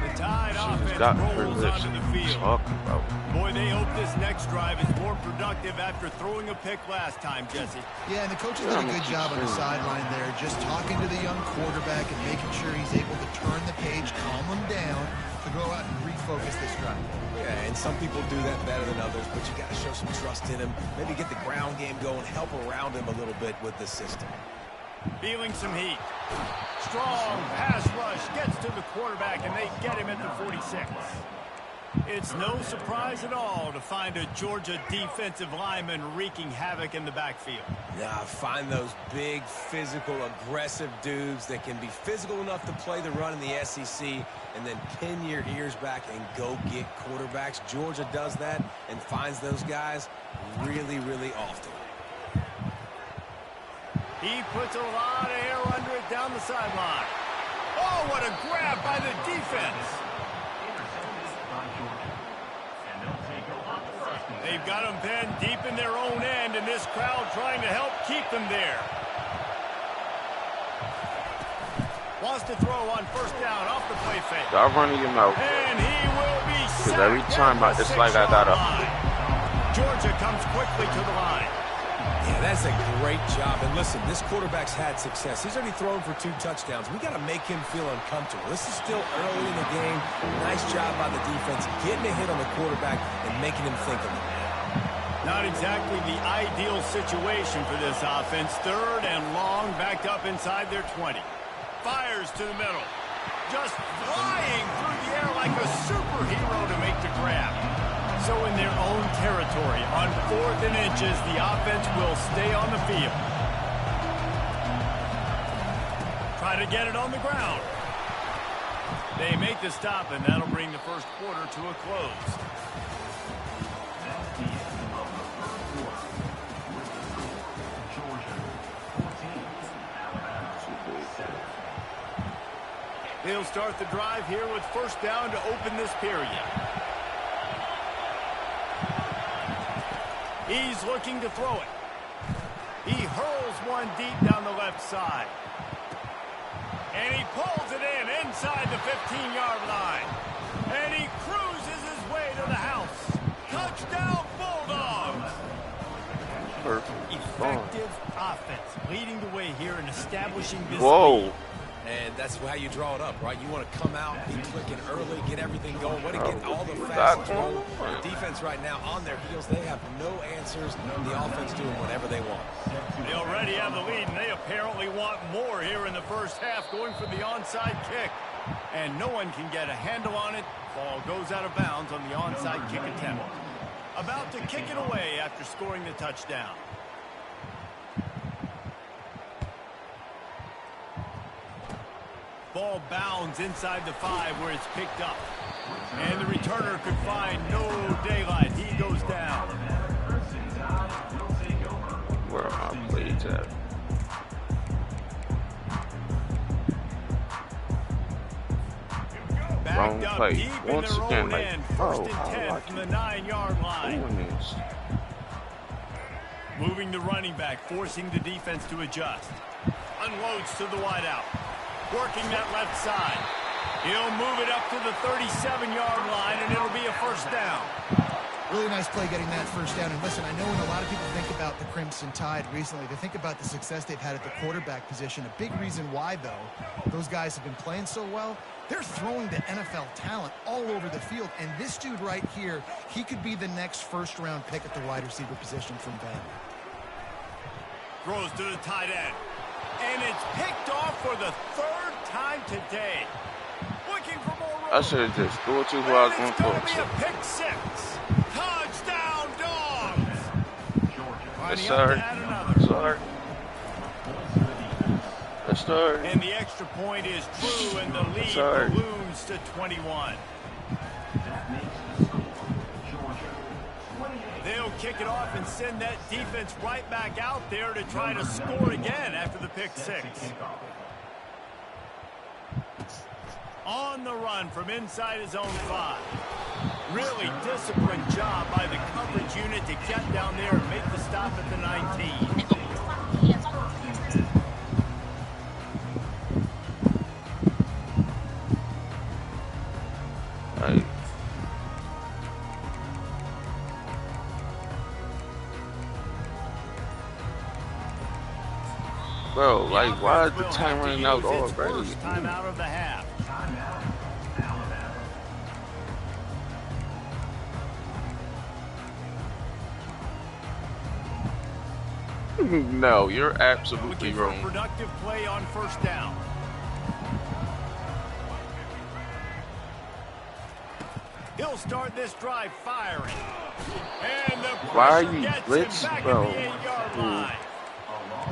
The Tide offense got rolls onto the field. Talking about. Boy, they hope this next drive is more productive after throwing a pick last time, Jesse. Yeah, and the coach has done a good job on the sideline there, just talking to the young quarterback and making sure he's able to turn the page, calm him down, to go out and refocus this drive. Yeah, and some people do that better than others, but you got to show some trust in him. Maybe get the ground game going, help around him a little bit with the system. Feeling some heat. Strong pass rush gets to the quarterback, and they get him at the 46. It's no surprise at all to find a Georgia defensive lineman wreaking havoc in the backfield. Yeah, find those big, physical, aggressive dudes that can be physical enough to play the run in the SEC and then pin your ears back and go get quarterbacks. Georgia does that and finds those guys really, really often. He puts a lot of air under it down the sideline. Oh, what a grab by the defense. They've got them pinned deep in their own end, and this crowd trying to help keep them there. Wants to throw on first down off the play fake. Stop running your mouth. And he will be sacked. Because every time it's like I got a... Georgia comes quickly to the line. Yeah, that's a great job. And listen, this quarterback's had success. He's already thrown for 2 touchdowns. We got to make him feel uncomfortable. This is still early in the game. Nice job by the defense, getting a hit on the quarterback and making him think of it. Not exactly the ideal situation for this offense. 3rd and long, backed up inside their 20. Fires to the middle. Just flying through the air like a superhero to make the grab. So in their own territory, on 4th and inches, the offense will stay on the field. Try to get it on the ground. They make the stop, and that'll bring the first quarter to a close. That's the end of the first quarter. With the score, Georgia 14, Alabama 7. They'll start the drive here with first down to open this period. He's looking to throw it. He hurls one deep down the left side. And he pulls it in inside the 15-yard line. And he cruises his way to the house. Touchdown, Bulldogs! Perfect. Effective offense, leading the way here and establishing this Whoa. lead. And that's how you draw it up, right? You want to come out, be clicking early, get everything going. Want to get all the facets rolling. The defense right now on their heels, they have no answers. The offense doing whatever they want. They already have the lead, and they apparently want more here in the first half, going for the onside kick. And no one can get a handle on it. Ball goes out of bounds on the onside kick attempt. About to kick it away after scoring the touchdown. Ball bounds inside the 5 where it's picked up. And the returner could find no daylight. He goes down. Where are my plays at? Wrong Backed up play. deep in Once their again, own like, end. First and 10 like from the 9-yard line. doing this. Moving the running back, forcing the defense to adjust. Unloads to the wideout. Working that left side. He'll move it up to the 37-yard line, and it'll be a first down. Really nice play getting that first down. And listen, I know when a lot of people think about the Crimson Tide recently, they think about the success they've had at the quarterback position. A big reason why, though, those guys have been playing so well, they're throwing the NFL talent all over the field. And this dude right here, he could be the next first-round pick at the wide receiver position from Vandy. Throws to the tight end. And it's picked off for the third time today. Looking for more room. I should have just threw it to who I was going It's to going throw to it be a to. pick six. Touchdown, Dogs. Yes, Lining up to sir. add another. Sorry. Yes, sir. And the extra point is true, and the lead Sorry. balloons to 21. That makes the score, Georgia 28. They'll kick it off and send that defense right back out there to try to score again after the pick six. On the run from inside his own 5. Really disciplined job by the coverage unit to get down there and make the stop at the 19. Like, bro, like, why is the time running out already? First time out of the half. No, you're absolutely Looking for a wrong. productive play on first down. He'll start this drive firing. And the Why are pressure you gets him blitzing, back bro? at the 8-yard line.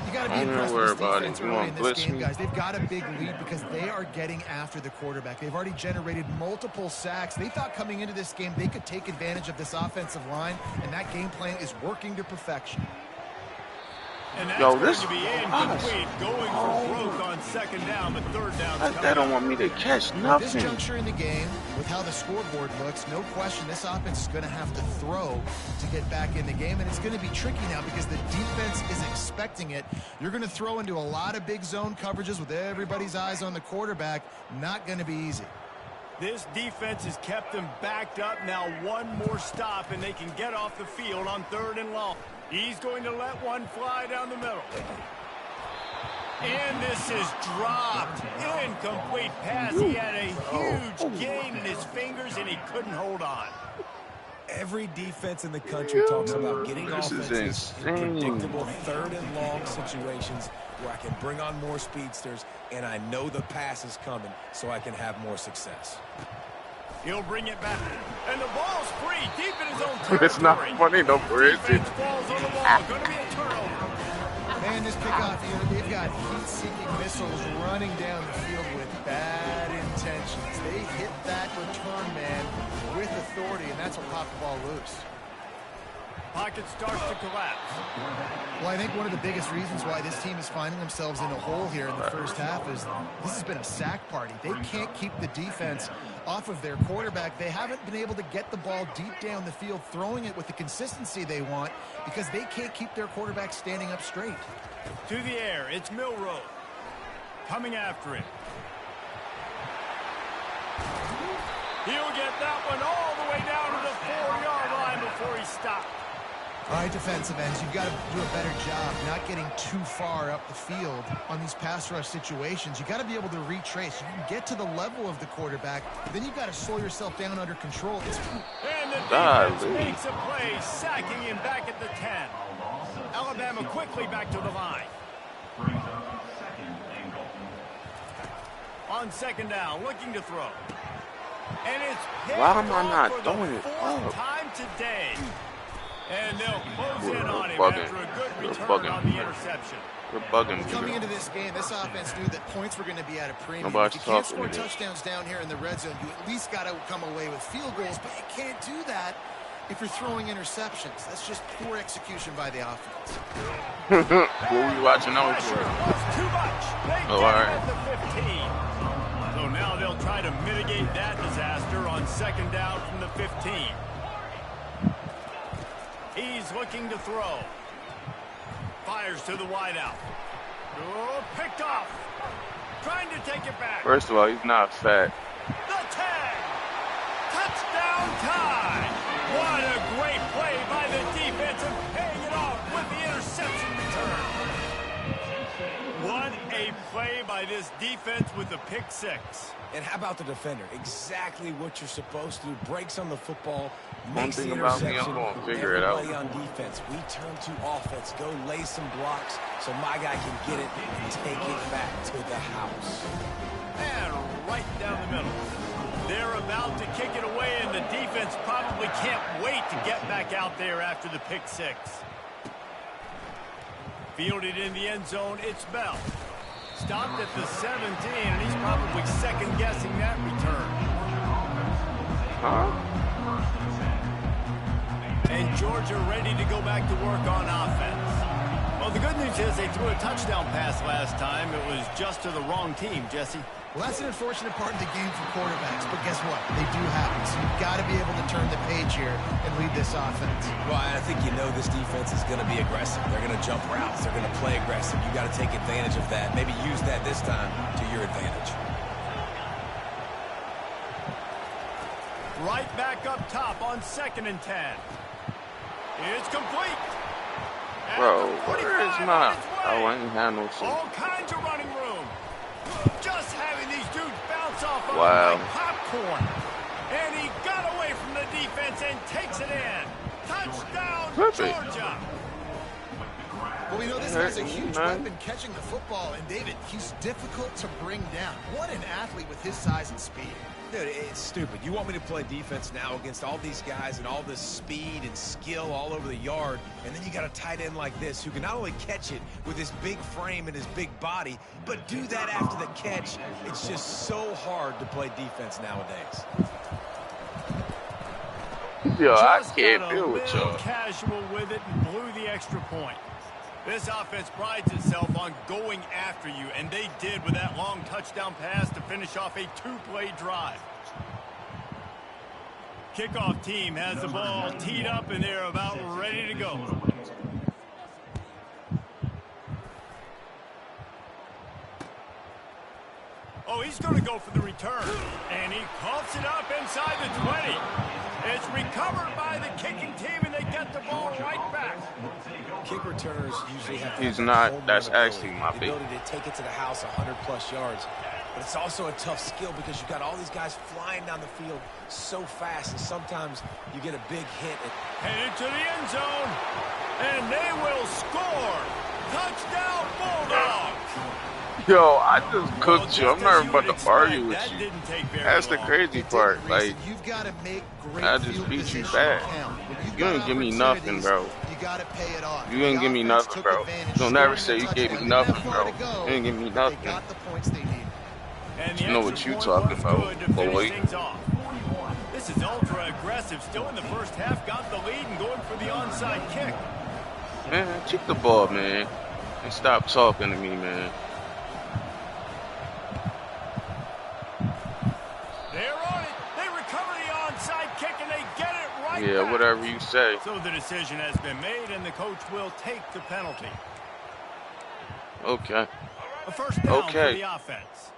You got to be Don't impressed worry with this about defense it. You early want in to this blitz game, me? guys. They've got a big lead because they are getting after the quarterback. They've already generated multiple sacks. They thought coming into this game they could take advantage of this offensive line, and that game plan is working to perfection. And that's Yo, going this to be incomplete, going for broke on second down, but third down's Like, coming they don't up. want me to catch At this nothing. juncture in the game, with how the scoreboard looks, no question this offense is going to have to throw to get back in the game, and it's going to be tricky now because the defense is expecting it. You're going to throw into a lot of big zone coverages with everybody's eyes on the quarterback. Not going to be easy. This defense has kept them backed up. Now one more stop, and they can get off the field on third and long. He's going to let one fly down the middle. And this is dropped. Incomplete pass. He had a huge gain in his fingers, and he couldn't hold on. Every defense in the country talks about getting This is offenses in insane. predictable third and long situations where I can bring on more speedsters, and I know the pass is coming, so I can have more success. He'll bring it back. And the ball's free, deep in his own territory. It's not funny no more, is it? Defense falls on the ball. Going to be a turnover. Man, this kickoff, they've got heat-seeking missiles running down the field with bad intentions. They hit that return man with authority, and that's what popped the ball loose. Pocket starts to collapse. Well, I think one of the biggest reasons why this team is finding themselves in a hole here in the first half is this has been a sack party. They can't keep the defense off of their quarterback. They haven't been able to get the ball deep down the field, throwing it with the consistency they want because they can't keep their quarterback standing up straight. To the air, it's Milrow. Coming after him. He'll get that one all the way down to the 4-yard line before he stopped. All right, defensive ends, you've got to do a better job not getting too far up the field on these pass rush situations. You've got to be able to retrace. You can get to the level of the quarterback, but then you've got to slow yourself down under control. And the defense makes a play, sacking him back at the 10. Alabama quickly back to the line. On second down, looking to throw. And it's why am I not throwing it fourth time today. And they'll close in on him after a good return on the interception. We're bugging. Coming into this game, this offense knew that points were going to be at a premium. Nobody's if you can't score talking touchdowns down here in the red zone, you at least got to come away with field goals, but you can't do that if you're throwing interceptions. That's just poor execution by the offense. What were you watching now? Too much. They get him at the 15. So now they'll try to mitigate that disaster on second down from the 15. He's looking to throw. Fires to the wideout. Oh, picked off. Trying to take it back. First of all, he's not fat. The 10. Touchdown time. What a great play by the defense and paying it off with the interception return. What a play by this defense with the pick six. And how about the defender? Exactly what you're supposed to do. Breaks on the football, One makes the thing about me, interception. I'm gonna figure it out. Everybody on defense, we turn to offense. Go lay some blocks so my guy can get it and take it back to the house. And right down the middle. They're about to kick it away, and the defense probably can't wait to get back out there after the pick six. Fielded in the end zone, it's Bell. Stopped at the 17, and he's probably second-guessing that return. And Georgia ready to go back to work on offense. Well, the good news is they threw a touchdown pass last time. It was just to the wrong team, Jesse. Well, that's an unfortunate part of the game for quarterbacks, but guess what? They do happen, so you've got to be able to turn the page here and lead this offense. Well, I think you know this defense is going to be aggressive. They're going to jump routes. They're going to play aggressive. You got to take advantage of that. Maybe use that this time to your advantage. Right back up top on 2nd and 10. It's complete. Bro, where is my... Oh, I ain't had no shit. All kinds of running room. Just having these dudes bounce off of Wow. like popcorn. And he got away from the defense and takes it in. Touchdown, Perfect. Georgia. Well, we know this guy's a huge weapon catching the football, and David, he's difficult to bring down. What an athlete with his size and speed. Dude, it's stupid. You want me to play defense now against all these guys and all this speed and skill all over the yard, and then you got a tight end like this who can not only catch it with his big frame and his big body, but do that after the catch. It's just so hard to play defense nowadays. Yo, I Just can't got a deal with little y'all. casual with it and blew the extra point. This offense prides itself on going after you, and they did with that long touchdown pass to finish off a two-play drive. Kickoff team has the ball teed up, and they're about ready to go. Oh, he's going to go for the return, and he coughs it up inside the 20. It's recovered by the kicking team, and they get the ball right back. Kick returners usually have He's that not- home that's run ability, actually my the big- ability to take it to the house 100-plus yards. But it's also a tough skill because you've got all these guys flying down the field so fast, and sometimes you get a big hit. Headed to the end zone, and they will score. Touchdown, Bulldogs. Yo, I just cooked you. I'm Just not as you about would to argue expect, with that you. didn't take very That's the long. crazy part. Like, You've got to make great I just field beat you position bad. count. When you've You got ain't give me nothing, opportunities, bro. You got to pay it off. You ain't The give me offense nothing, took bro. advantage, Don't never scoring say a you gave me touchdown. nothing, Didn't have far bro. to go, You ain't give me but nothing. They got the points they needed. And the You know what extra you point talking was about, good to finish boy. things off. This is ultra aggressive. Still in the first half, got the lead and going for the onside kick. Man, kick the ball, man. And stop talking to me, man. They're on it. They recover the onside kick and they get it right Yeah, back. whatever you say. So the decision has been made and the coach will take the penalty. Okay. A first down for the offense.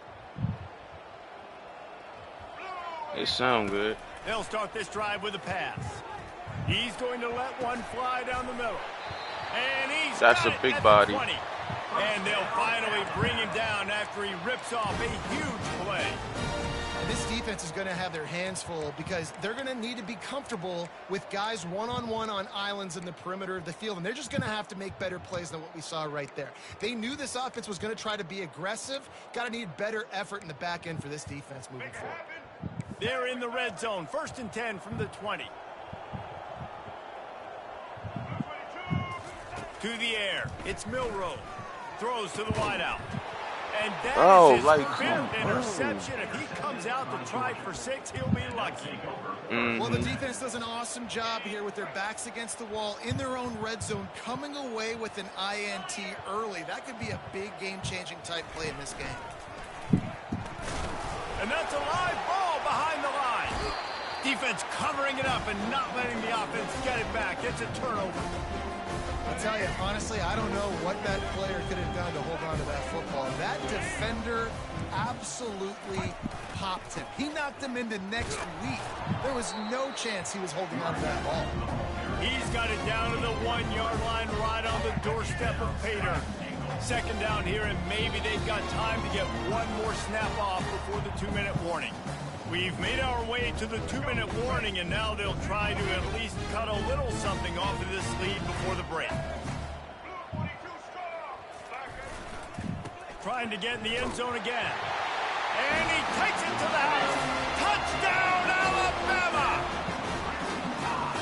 It sound good. They'll start this drive with a pass. He's going to let one fly down the middle. And he's That's got a it big at body. the 20. And they'll finally bring him down after he rips off a huge play. And this defense is going to have their hands full because they're going to need to be comfortable with guys one-on-one on islands in the perimeter of the field. And they're just going to have to make better plays than what we saw right there. They knew this offense was going to try to be aggressive. Got to need better effort in the back end for this defense moving forward. They're in the red zone. 1st and 10 from the 20. To the air. It's Milrow. Throws to the wideout. And that is his fifth interception. If he comes out to try for 6, he'll be lucky. Well, the defense does an awesome job here with their backs against the wall in their own red zone, coming away with an INT early. That could be a big game-changing type play in this game. And that's a live ball behind the line. Defense covering it up and not letting the offense get it back. It's a turnover. I'll tell you, honestly, I don't know what that player could have done to hold on to that football. That defender absolutely popped him. He knocked him into next week. There was no chance he was holding on to that ball. He's got it down to the 1-yard line right on the doorstep of Pater. 2nd down here, and maybe they've got time to get one more snap off before the 2-minute warning. We've made our way to the 2-minute warning, and now they'll try to at least cut a little something off of this lead before the break. Trying to get in the end zone again. And he takes it to the house. Touchdown, Alabama!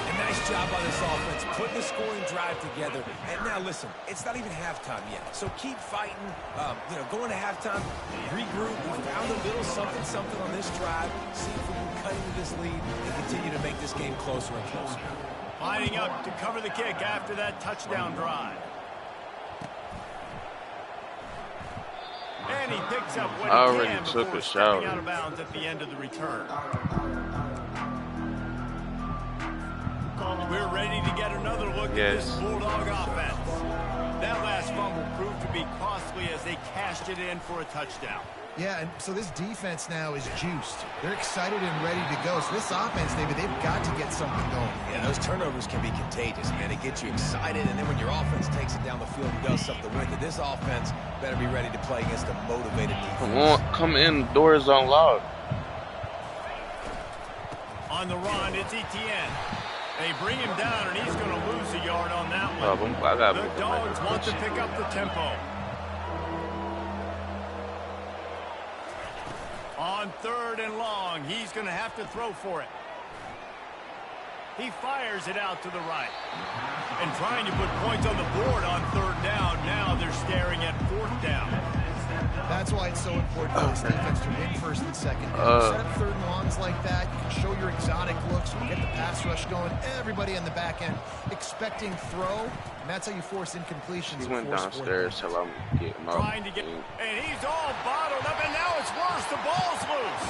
A nice job by this offense, putting the scoring drive together. And now listen, it's not even halftime yet. So keep fighting, going to halftime, regroup. We found a little something on this drive. See if we can cut into this lead and continue to make this game closer and closer. Lining up to cover the kick after that touchdown drive. And he picks up what he can before stepping out of bounds at the end of the return. We're ready to get another look at this Bulldog offense. That last fumble proved to be costly as they cashed it in for a touchdown. Yeah, and so this defense now is juiced. They're excited and ready to go. So this offense, David, they've got to get something going. Yeah, those turnovers can be contagious, man. It gets you excited, and then when your offense takes it down the field and does something with it, this offense better be ready to play against a motivated defense. Come on, come in. The door is unlocked. On the run, it's Etienne. They bring him down, and he's going to lose a yard on that one. The Dogs want to pick up the tempo. On 3rd and long, he's going to have to throw for it. He fires it out to the right. And trying to put points on the board on 3rd down. Now they're staring at 4th down. That's why it's so important for this defense to win 1st and 2nd down. Set up 3rd and longs like that. You can show your exotic looks. You get the pass rush going. Everybody in the back end expecting throw. And that's how you force incompletions. He went downstairs till I'm getting out. Trying to get, and he's all bottled up, and now it's worse. The ball's loose.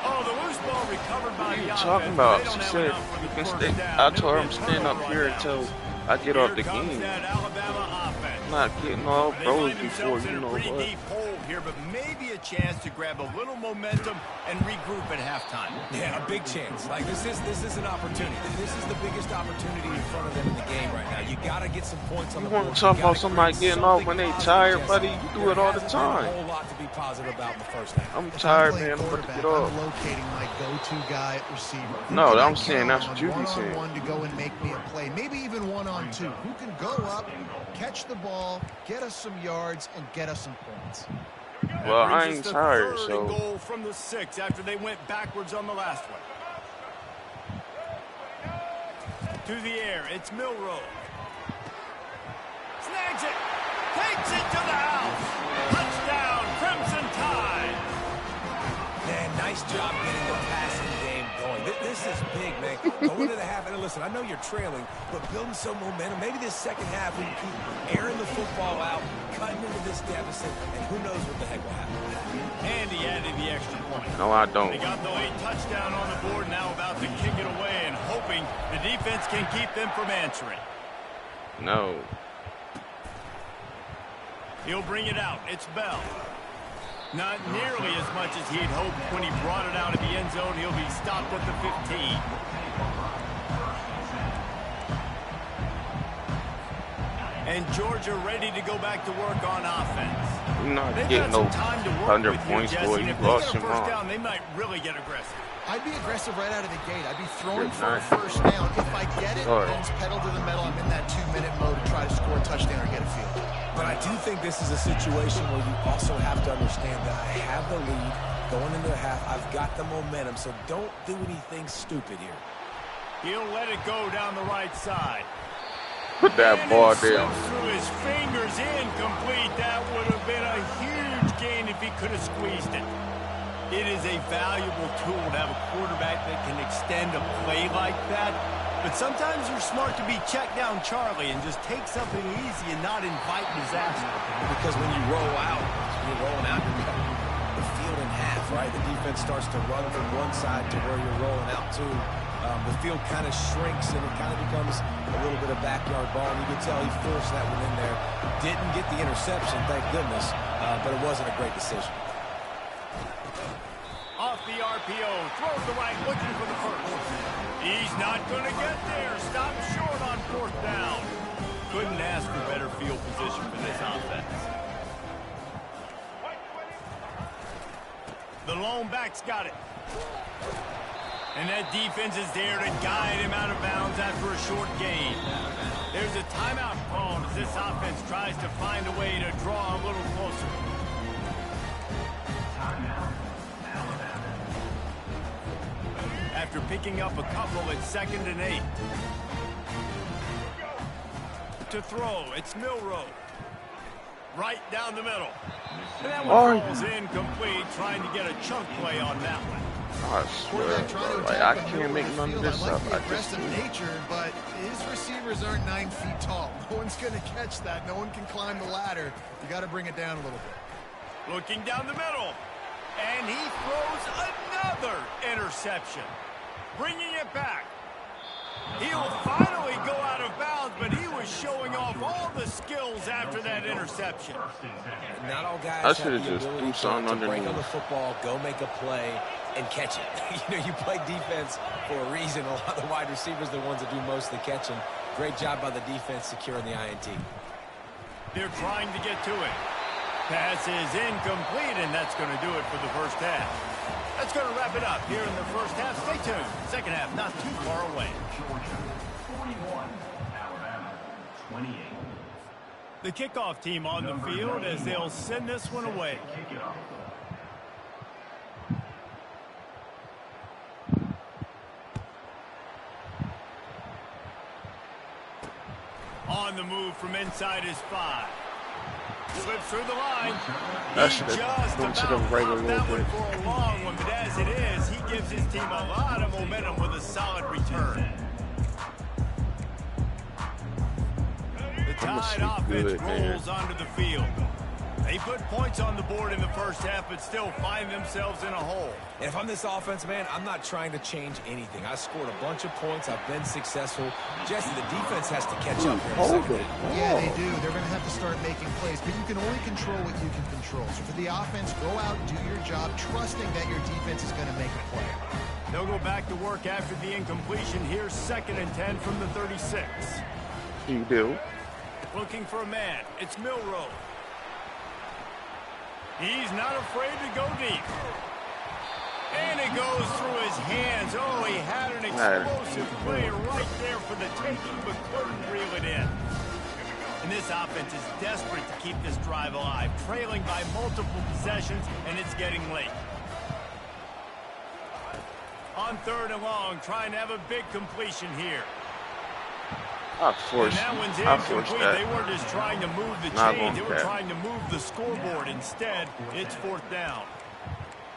Oh, the loose ball recovered by the offense. Talking about? She said you can stay. I told her I'm staying up here until I get off the game. I'm not getting all froze before, you know what. Deep hole here, but maybe a chance to grab a little momentum and regroup at halftime. Yeah, a big chance. Like this is an opportunity. This is the biggest opportunity in front of them in the game right now. You got to get some points on the board. You want to talk about somebody getting off when they tired, buddy? You do it all the time. A whole lot to be positive about in the first half. I'm tired, man. I'm about to get off. I'm locating my go-to guy at receiver. No, I'm saying that's what you be saying. One-on-one to go and make me a play. Maybe even 1-on-2. Who can go up, catch the ball, get us some yards, and get us some points. Well, I ain't tired, so. 3rd and goal from the 6 after they went backwards on the last one. To the air, it's Milrow. Snags it, takes it to the house. Touchdown, Crimson Tide. Nice job getting the passing game going. This is big, man. Going into the half, and listen, I know you're trailing, but building some momentum. Maybe this second half we can keep airing the football out, cutting into this deficit, and who knows what the heck will happen. And he added the extra point. No, I don't. They got the late touchdown on the board, now about to kick it away and hoping the defense can keep them from answering. No. He'll bring it out. It's Bell. Not nearly as much as he'd hoped when he brought it out of the end zone. He'll be stopped at the 15. And Georgia ready to go back to work on offense. You're not They've getting got no some time to work 100 with points, here, boy. Jesse. You If they lost get a your first mind. down, they might really get aggressive. I'd be aggressive right out of the gate. I'd be throwing Good for a night. first down. If I get it, Sorry. then it's pedal to the metal. I'm in that 2-minute mode to try to score a touchdown or get a field goal. But I do think this is a situation where you also have to understand that I have the lead going into the half. I've got the momentum, so don't do anything stupid here. He'll let it go down the right side. Put that And ball it there. slips through his fingers, incomplete. That would have been a huge gain if he could have squeezed it. It is a valuable tool to have a quarterback that can extend a play like that. But sometimes you're smart to be check down Charlie and just take something easy and not invite disaster. Because when you roll out, you're rolling out, you're cutting the field in half, right? The defense starts to run from one side to where you're rolling out to. The field kind of shrinks and it kind of becomes a little bit of backyard ball. And you can tell he forced that one in there. Didn't get the interception, thank goodness, but it wasn't a great decision. Off the RPO, throws the right, looking for the first. He's not going to get there. Stop short on fourth down. Couldn't ask for better field position for this offense. The lone back's got it. And that defense is there to guide him out of bounds after a short gain. There's a timeout called as this offense tries to find a way to draw a little closer. After picking up a couple, it's 2nd and 8. To throw, it's Milrow. Right down the middle. And that one falls incomplete, trying to get a chunk play on that one. I swear, bro. Like, I can't make none of this I like up. the I just aggressive nature, but his receivers aren't 9 feet tall. No one's going to catch that. No one can climb the ladder. You got to bring it down a little bit. Looking down the middle. And he throws another interception. Bringing it back. He'll finally go out of bounds, but he was showing off all the skills after that interception. Not all guys I should have have the just ability threw something to break underneath. on the football, go make a play, and catch it. You know, you play defense for a reason. A lot of the wide receivers are the ones that do most of the catching. Great job by the defense securing the INT. They're trying to get to it. Pass is incomplete, and that's going to do it for the first half. That's going to wrap it up here in the first half. Stay tuned. Second half not too far away. Georgia 41, Alabama 28. The kickoff team on the field as they'll send this one away. Kick it off. On the move from inside his 5. Slips through the line. That He should just have gone to the about right a popped little that one bit. for a long one, but as it is, he gives his team a lot of momentum with a solid return. The Tide offense rolls onto the field. They put points on the board in the first half, but still find themselves in a hole. And if I'm this offense, man, I'm not trying to change anything. I scored a bunch of points. I've been successful. Jesse, the defense has to catch up here in the second half. Yeah, they do. They're going to have to start making plays, but you can only control what you can control. So for the offense, go out, do your job, trusting that your defense is going to make a play. They'll go back to work after the incompletion. Here's 2nd and 10 from the 36. You do. Looking for a man. It's Milrow. He's not afraid to go deep. And it goes through his hands. Oh, he had an explosive play right there for the taking, but couldn't reel it in. And this offense is desperate to keep this drive alive, trailing by multiple possessions, and it's getting late. On 3rd and long, trying to have a big completion here. I forced And that one's that. incomplete. They weren't just trying to move the Not chains. They going were back. trying to move the scoreboard. Instead, it's 4th down.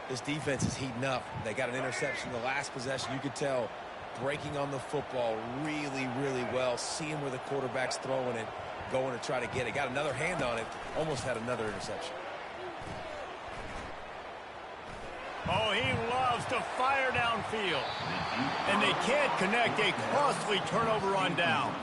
This defense is heating up. They got an interception the last possession. You could tell breaking on the football really, really well, seeing where the quarterback's throwing it, going to try to get it. Got another hand on it, almost had another interception. Oh, he loves to fire downfield. And they can't connect a costly turnover on downs.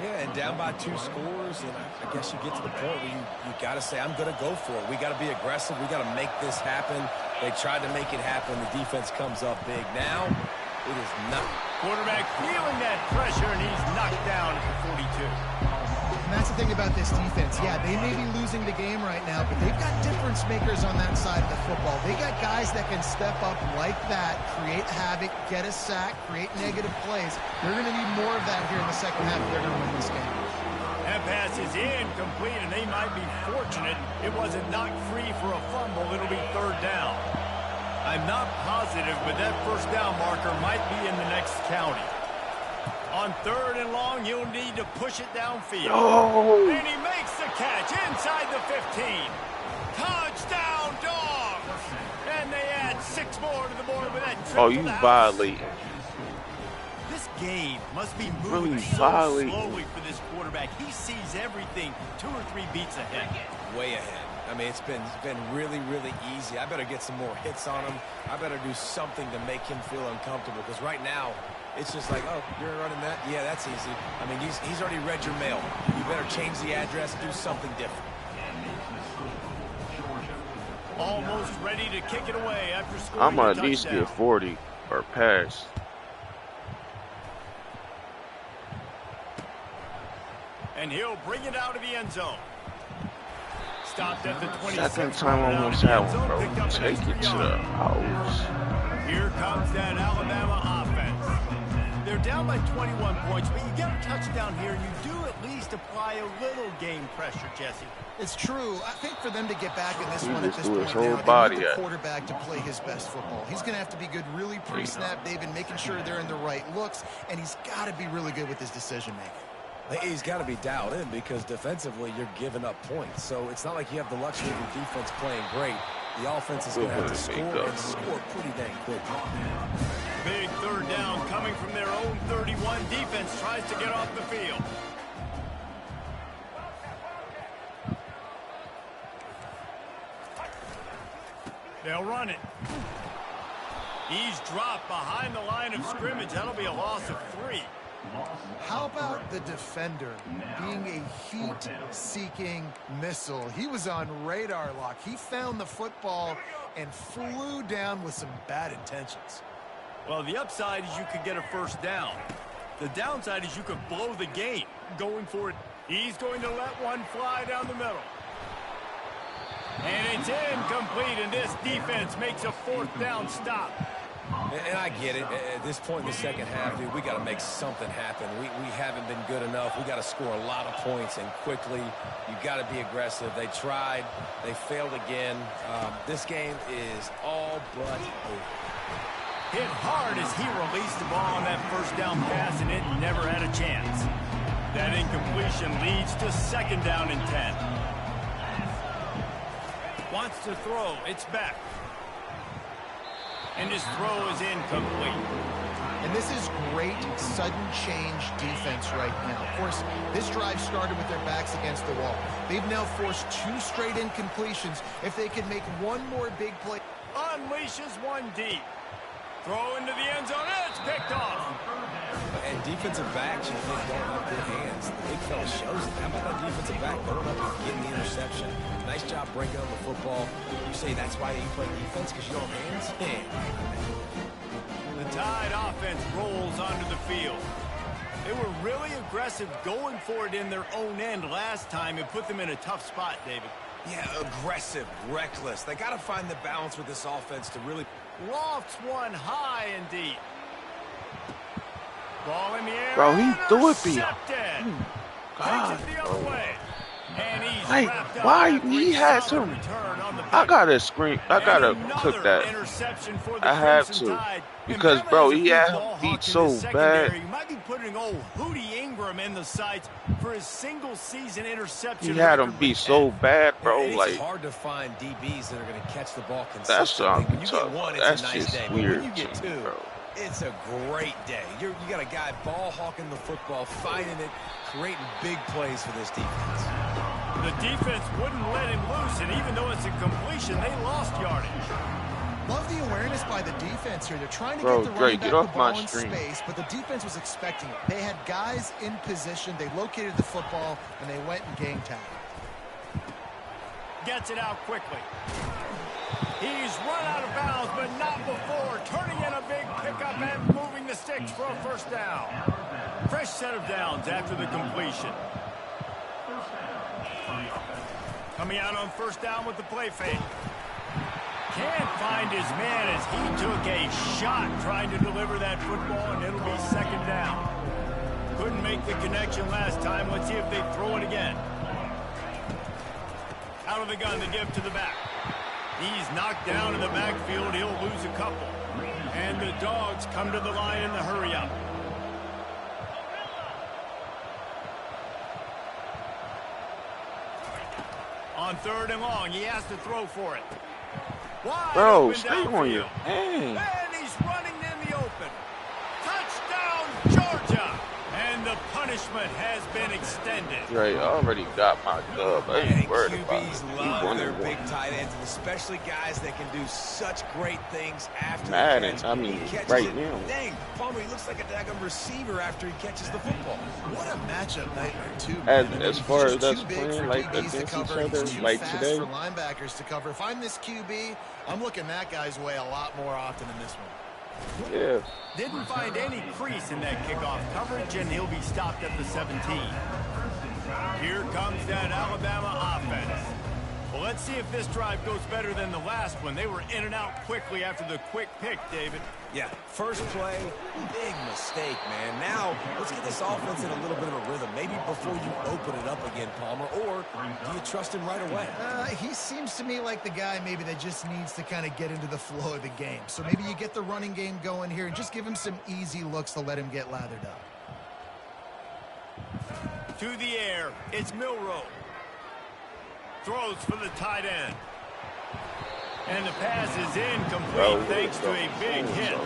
Yeah, and down by 2 scores, and I guess you get to the point where you got to say, I'm going to go for it. We got to be aggressive. We got to make this happen. They tried to make it happen. The defense comes up big. Now, it is not. Quarterback feeling that pressure, and he's knocked down at the 42. And that's the thing about this defense. Yeah, they may be losing the game right now, but they've got difference makers on that side of the football. They got guys that can step up like that, create havoc, get a sack, create negative plays. They're going to need more of that here in the second half if they're going to win this game. That pass is incomplete, and they might be fortunate it wasn't knocked free for a fumble. It'll be 3rd down. I'm not positive, but that 1st down marker might be in the next county. On 3rd and long, you'll need to push it downfield. Oh. And he makes the catch inside the 15. Touchdown, Dogs! And they add 6 more to the board with that trip. Oh, you violating. This game must be Really moving so violating. slowly for this quarterback. He sees everything 2 or 3 beats ahead. Way ahead. I mean, it's been really, really easy. I better get some more hits on him. I better do something to make him feel uncomfortable, because right now, it's just like, oh, you're running that? Yeah, that's easy. I mean, he's already read your mail. You better change the address, do something different. Almost ready to kick it away after scoring I'm a gonna at least touchdown. get 40 or pass. And he'll bring it out of the end zone. Stopped at the 26. Second time almost had one, bro. Take it to the house. Here comes that Alabama offense. They're down by 21 points, but you get a touchdown here, and you do at least apply a little game pressure, Jesse. It's true. I think for them to get back in this He one at just this threw point his whole now, body they need the at it. quarterback to play his best football. He's going to have to be good really pre-snap. They've been making sure they're in the right looks, and he's got to be really good with his decision-making. He's got to be dialed in, because defensively you're giving up points. So it's not like you have the luxury of your defense playing great. The offense is going to have to score, and score pretty dang quick. Big 3rd down coming from their own 31. Defense tries to get off the field. They'll run it. He's dropped behind the line of scrimmage. That'll be a loss of 3. How about the defender being a heat-seeking missile? He was on radar lock. He found the football and flew down with some bad intentions. Well, the upside is you could get a 1st down. The downside is you could blow the game going for it. He's going to let one fly down the middle. And it's incomplete, and this defense makes a 4th down stop. And I get it. At this point in the second half, dude, we got to make something happen. We haven't been good enough. We got to score a lot of points, and quickly. You got to be aggressive. They tried. They failed again. This game is all but over. Hit hard as he released the ball on that 1st down pass, and it never had a chance. That incompletion leads to 2nd down and 10. Wants to throw. It's back. And his throw is incomplete. And this is great sudden change defense right now. Of course, this drive started with their backs against the wall. They've now forced 2 straight incompletions. If they can make one more big play. Unleashes one deep. Throw into the end zone. It's picked off. And defensive backs, you think, don't have good hands. The big fella shows it. How about that defensive back going up and getting the interception? Nice job breaking up the football. You say that's why you play defense, because you don't have hands? The Tide offense rolls onto the field. They were really aggressive going for it in their own end last time and put them in a tough spot, David. Yeah, aggressive, reckless. They got to find the balance with this offense to really... Lofts one high and deep. Ball in the air. Bro, he threw it behind. God, Takes it the other way. And he's like, wrapped up why after he a had solid some? return on the I pick. gotta scream. I gotta And click another that. interception for the I have Crimson to, Tide. because And bro, Bama is a he good had ball him hawk beat in so the bad. secondary. He might be putting shooting old Hootie Ingram in the sights for his single-season interception. He had him beat so bad, bro. It's like hard to find DBs that are going to catch the ball that's consistently. When you tough. get one, That's it's a nice just day. weird, But when you get two, bro. it's a great day. You got a guy ball hawking the football, finding it, creating big plays for this defense. The defense wouldn't let him loose, and even though it's a completion, they lost yardage. Love the awareness by the defense here. They're trying to Bro, get the Drake, running get back off the ball my in stream. space, but the defense was expecting it. They had guys in position. They located the football, and they went and game tackle. Gets it out quickly. He's run out of bounds, but not before. Turning in a big pickup and moving the sticks for a first down. Fresh set of downs after the completion. Coming out on first down with the play fake. Can't find his man as he took a shot trying to deliver that football, and it'll be second down. Couldn't make the connection last time. Let's see if they throw it again. Out of the gun, the give to the back. He's knocked down in the backfield. He'll lose a couple. And the Dogs come to the line in the hurry up. On third and long, he has to throw for it. Wide Bro, open stay on your downfield. hand. And he's running in the open. Touchdown, Georgia. And the punishment has been extended. Drake already got my dub. I ain't worried about it. QBs He love won their and big won. tight ends, and especially guys that can do such great things after Madden, the catch. I mean, He catches right it. now. Dang, Palmer, he looks like a daggum receiver after he catches the football. What a matchup nightmare, too. As- man. as He's far just as us too big playing, for like, DBs to against each cover, and other, he's too like fast today. for linebackers to cover. If I'm this QB, I'm looking that guy's way a lot more often than this one. Yeah. Didn't find any crease in that kickoff coverage, and he'll be stopped at the 17. Here comes that Alabama offense. Well, let's see if this drive goes better than the last one. They were in and out quickly after the quick pick, David. Yeah, first play, big mistake, man. Now, let's get this offense in a little bit of a rhythm. Maybe before you open it up again, Palmer, or do you trust him right away? He seems to me like the guy maybe that just needs to kind of get into the flow of the game. So maybe you get the running game going here and just give him some easy looks to let him get lathered up. To the air, it's Milroe. Throws for the tight end. And the pass is incomplete thanks to a big hit.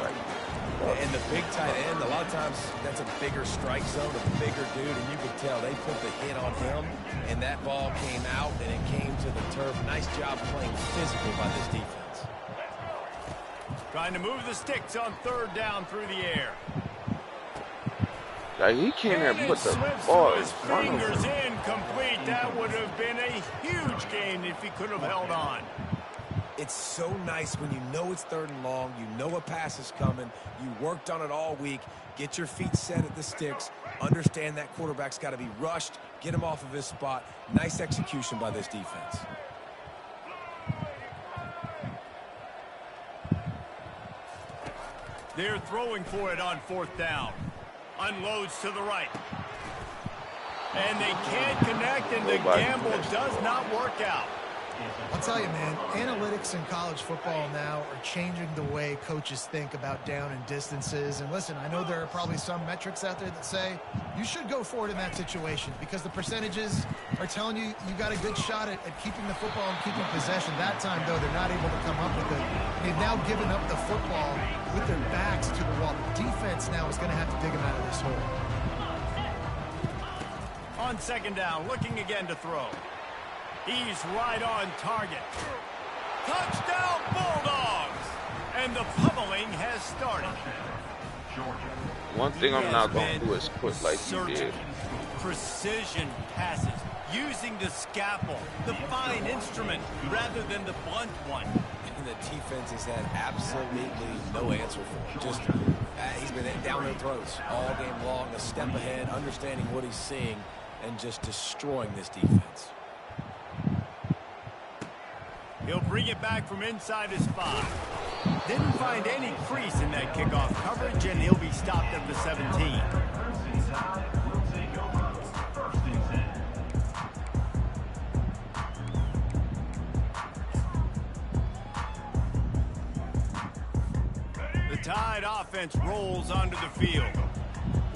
And the big tight end, a lot of times that's a bigger strike zone, a bigger dude, and you could tell they put the hit on him, and that ball came out, and it came to the turf. Nice job playing physical by this defense. Trying to move the sticks on third down through the air. Like, he can't And even it put the slips ball through in his front of fingers, him. incomplete. That would have been a huge gain if he could have held on. It's so nice when you know it's third and long, you know a pass is coming, you worked on it all week, get your feet set at the sticks, understand that quarterback's got to be rushed, get him off of his spot. Nice execution by this defense. They're throwing for it on fourth down. Unloads to the right. And they can't connect, and the gamble does not work out. I'll tell you, man, analytics in college football now are changing the way coaches think about down and distances. And listen, I know there are probably some metrics out there that say you should go for it in that situation because the percentages are telling you you got a good shot at keeping the football and keeping possession. That time, though, they're not able to come up with it. They've now given up the football with their backs to the wall. The defense now is going to have to dig them out of this hole. On second down, looking again to throw. He's right on target. Touchdown, Bulldogs! And the pummeling has started. One thing I'm not going to do is quit like he did. Precision passes, using the scalpel, the fine instrument, rather than the blunt one. And the defense has had absolutely no answer for him. Just, he's been down their throats all game long, a step ahead, understanding what he's seeing, and just destroying this defense. He'll bring it back from inside his 5. Didn't find any crease in that kickoff coverage, and he'll be stopped at the 17. The Tide offense rolls onto the field.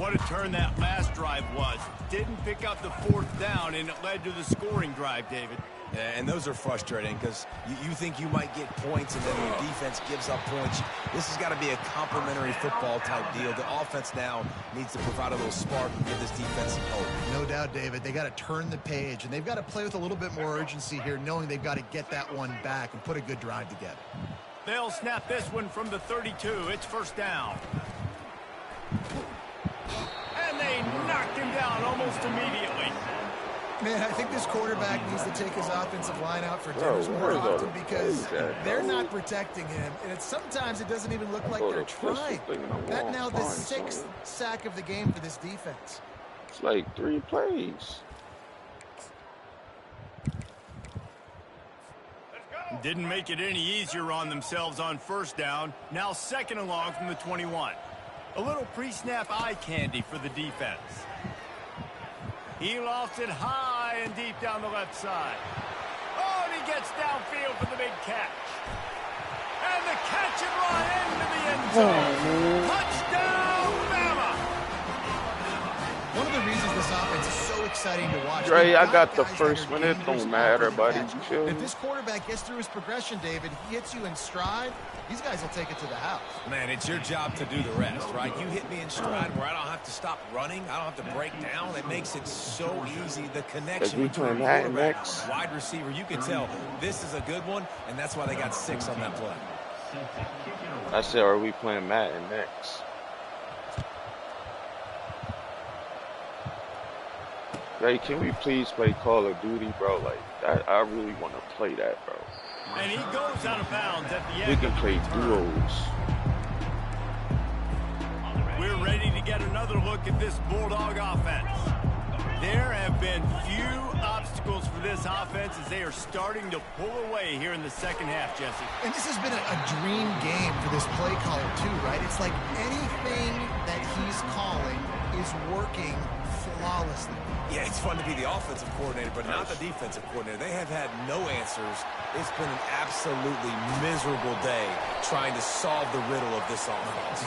What a turn that last drive was. Didn't pick up the 4th down, and it led to the scoring drive, David. Yeah, and those are frustrating because you think you might get points and then your defense gives up points. This has got to be a complementary football type deal. The offense now needs to provide a little spark and give this defense some hope. No doubt, David. They got to turn the page, and they've got to play with a little bit more urgency here, knowing they've got to get that one back and put a good drive together. They'll snap this one from the 32. It's 1st down. And they knocked him down almost immediately. Man, I think this quarterback needs to take his offensive line out for dinners more often because they're not protecting him. And sometimes it doesn't even look like they're trying. That now the 6th sack of the game for this defense. It's like 3 plays. Didn't make it any easier on themselves on 1st down. Now 2nd and long from the 21. A little pre-snap eye candy for the defense. He lofts it high and deep down the left side. Oh, and he gets downfield for the big catch. And the catch and run into the end zone. Touchdown, Bama! One of the reasons this offense is so exciting to watch. Dre, I got the first one. It don't matter, buddy. You feel me? If this quarterback gets through his progression, David, he hits you in stride, these guys will take it to the house. Man, it's your job to do the rest, right? You hit me in stride where I don't have to stop running. I don't have to break down. It makes it so easy. The connection between quarterback and wide receiver, you can tell this is a good one, and that's why they got 6 on that play. I said, are we playing Madden next? Hey, can we please play Call of Duty, bro? Like, I really want to play that, bro. And he goes out of bounds at the end. We can play duos. We're ready to get another look at this Bulldog offense. There have been few obstacles for this offense as they are starting to pull away here in the 2nd half, Jesse. And this has been a dream game for this play caller, too, right? It's like anything that he's calling is working flawlessly. Yeah, it's fun to be the offensive coordinator, but not the defensive coordinator. They have had no answers. It's been an absolutely miserable day trying to solve the riddle of this offense.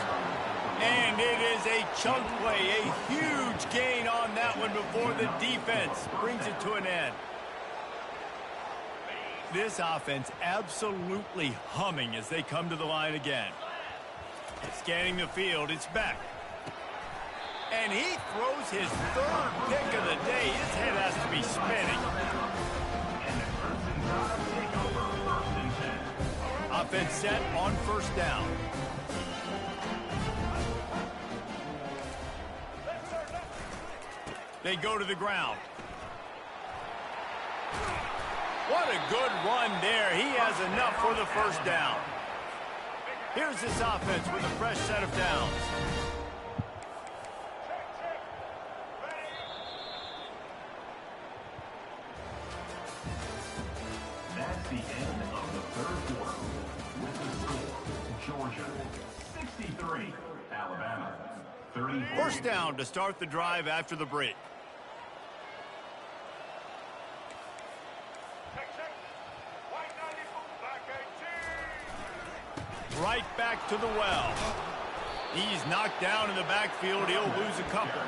And it is a chunk play, a huge gain on that one before the defense brings it to an end. This offense absolutely humming as they come to the line again. Scanning the field, it's back. And he throws his 3rd pick of the day. His head has to be spinning. Offense set on 1st down. They go to the ground. What a good run there. He has enough for the 1st down. Here's this offense with a fresh set of downs. That's the end of the 3rd quarter. With the score, Georgia 63, Alabama 34. 1st down to start the drive after the break. Right back to the well. He's knocked down in the backfield. He'll lose a couple.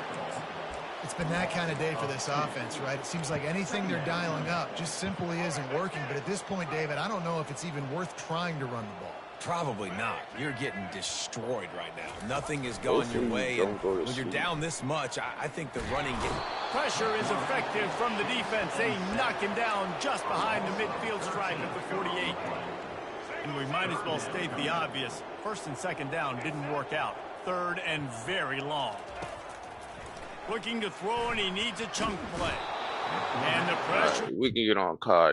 It's been that kind of day for this offense, right? It seems like anything they're dialing up just simply isn't working. But at this point, David, I don't know if it's even worth trying to run the ball. Probably not. You're getting destroyed right now. Nothing is going your way. And when you're down this much, I think the running game. Pressure is effective from the defense. They knock him down just behind the midfield stripe at the 48. And we might as well state the obvious. 1st and 2nd down didn't work out. 3rd and very long. Looking to throw, and he needs a chunk play. And the pressure. We can get on COD.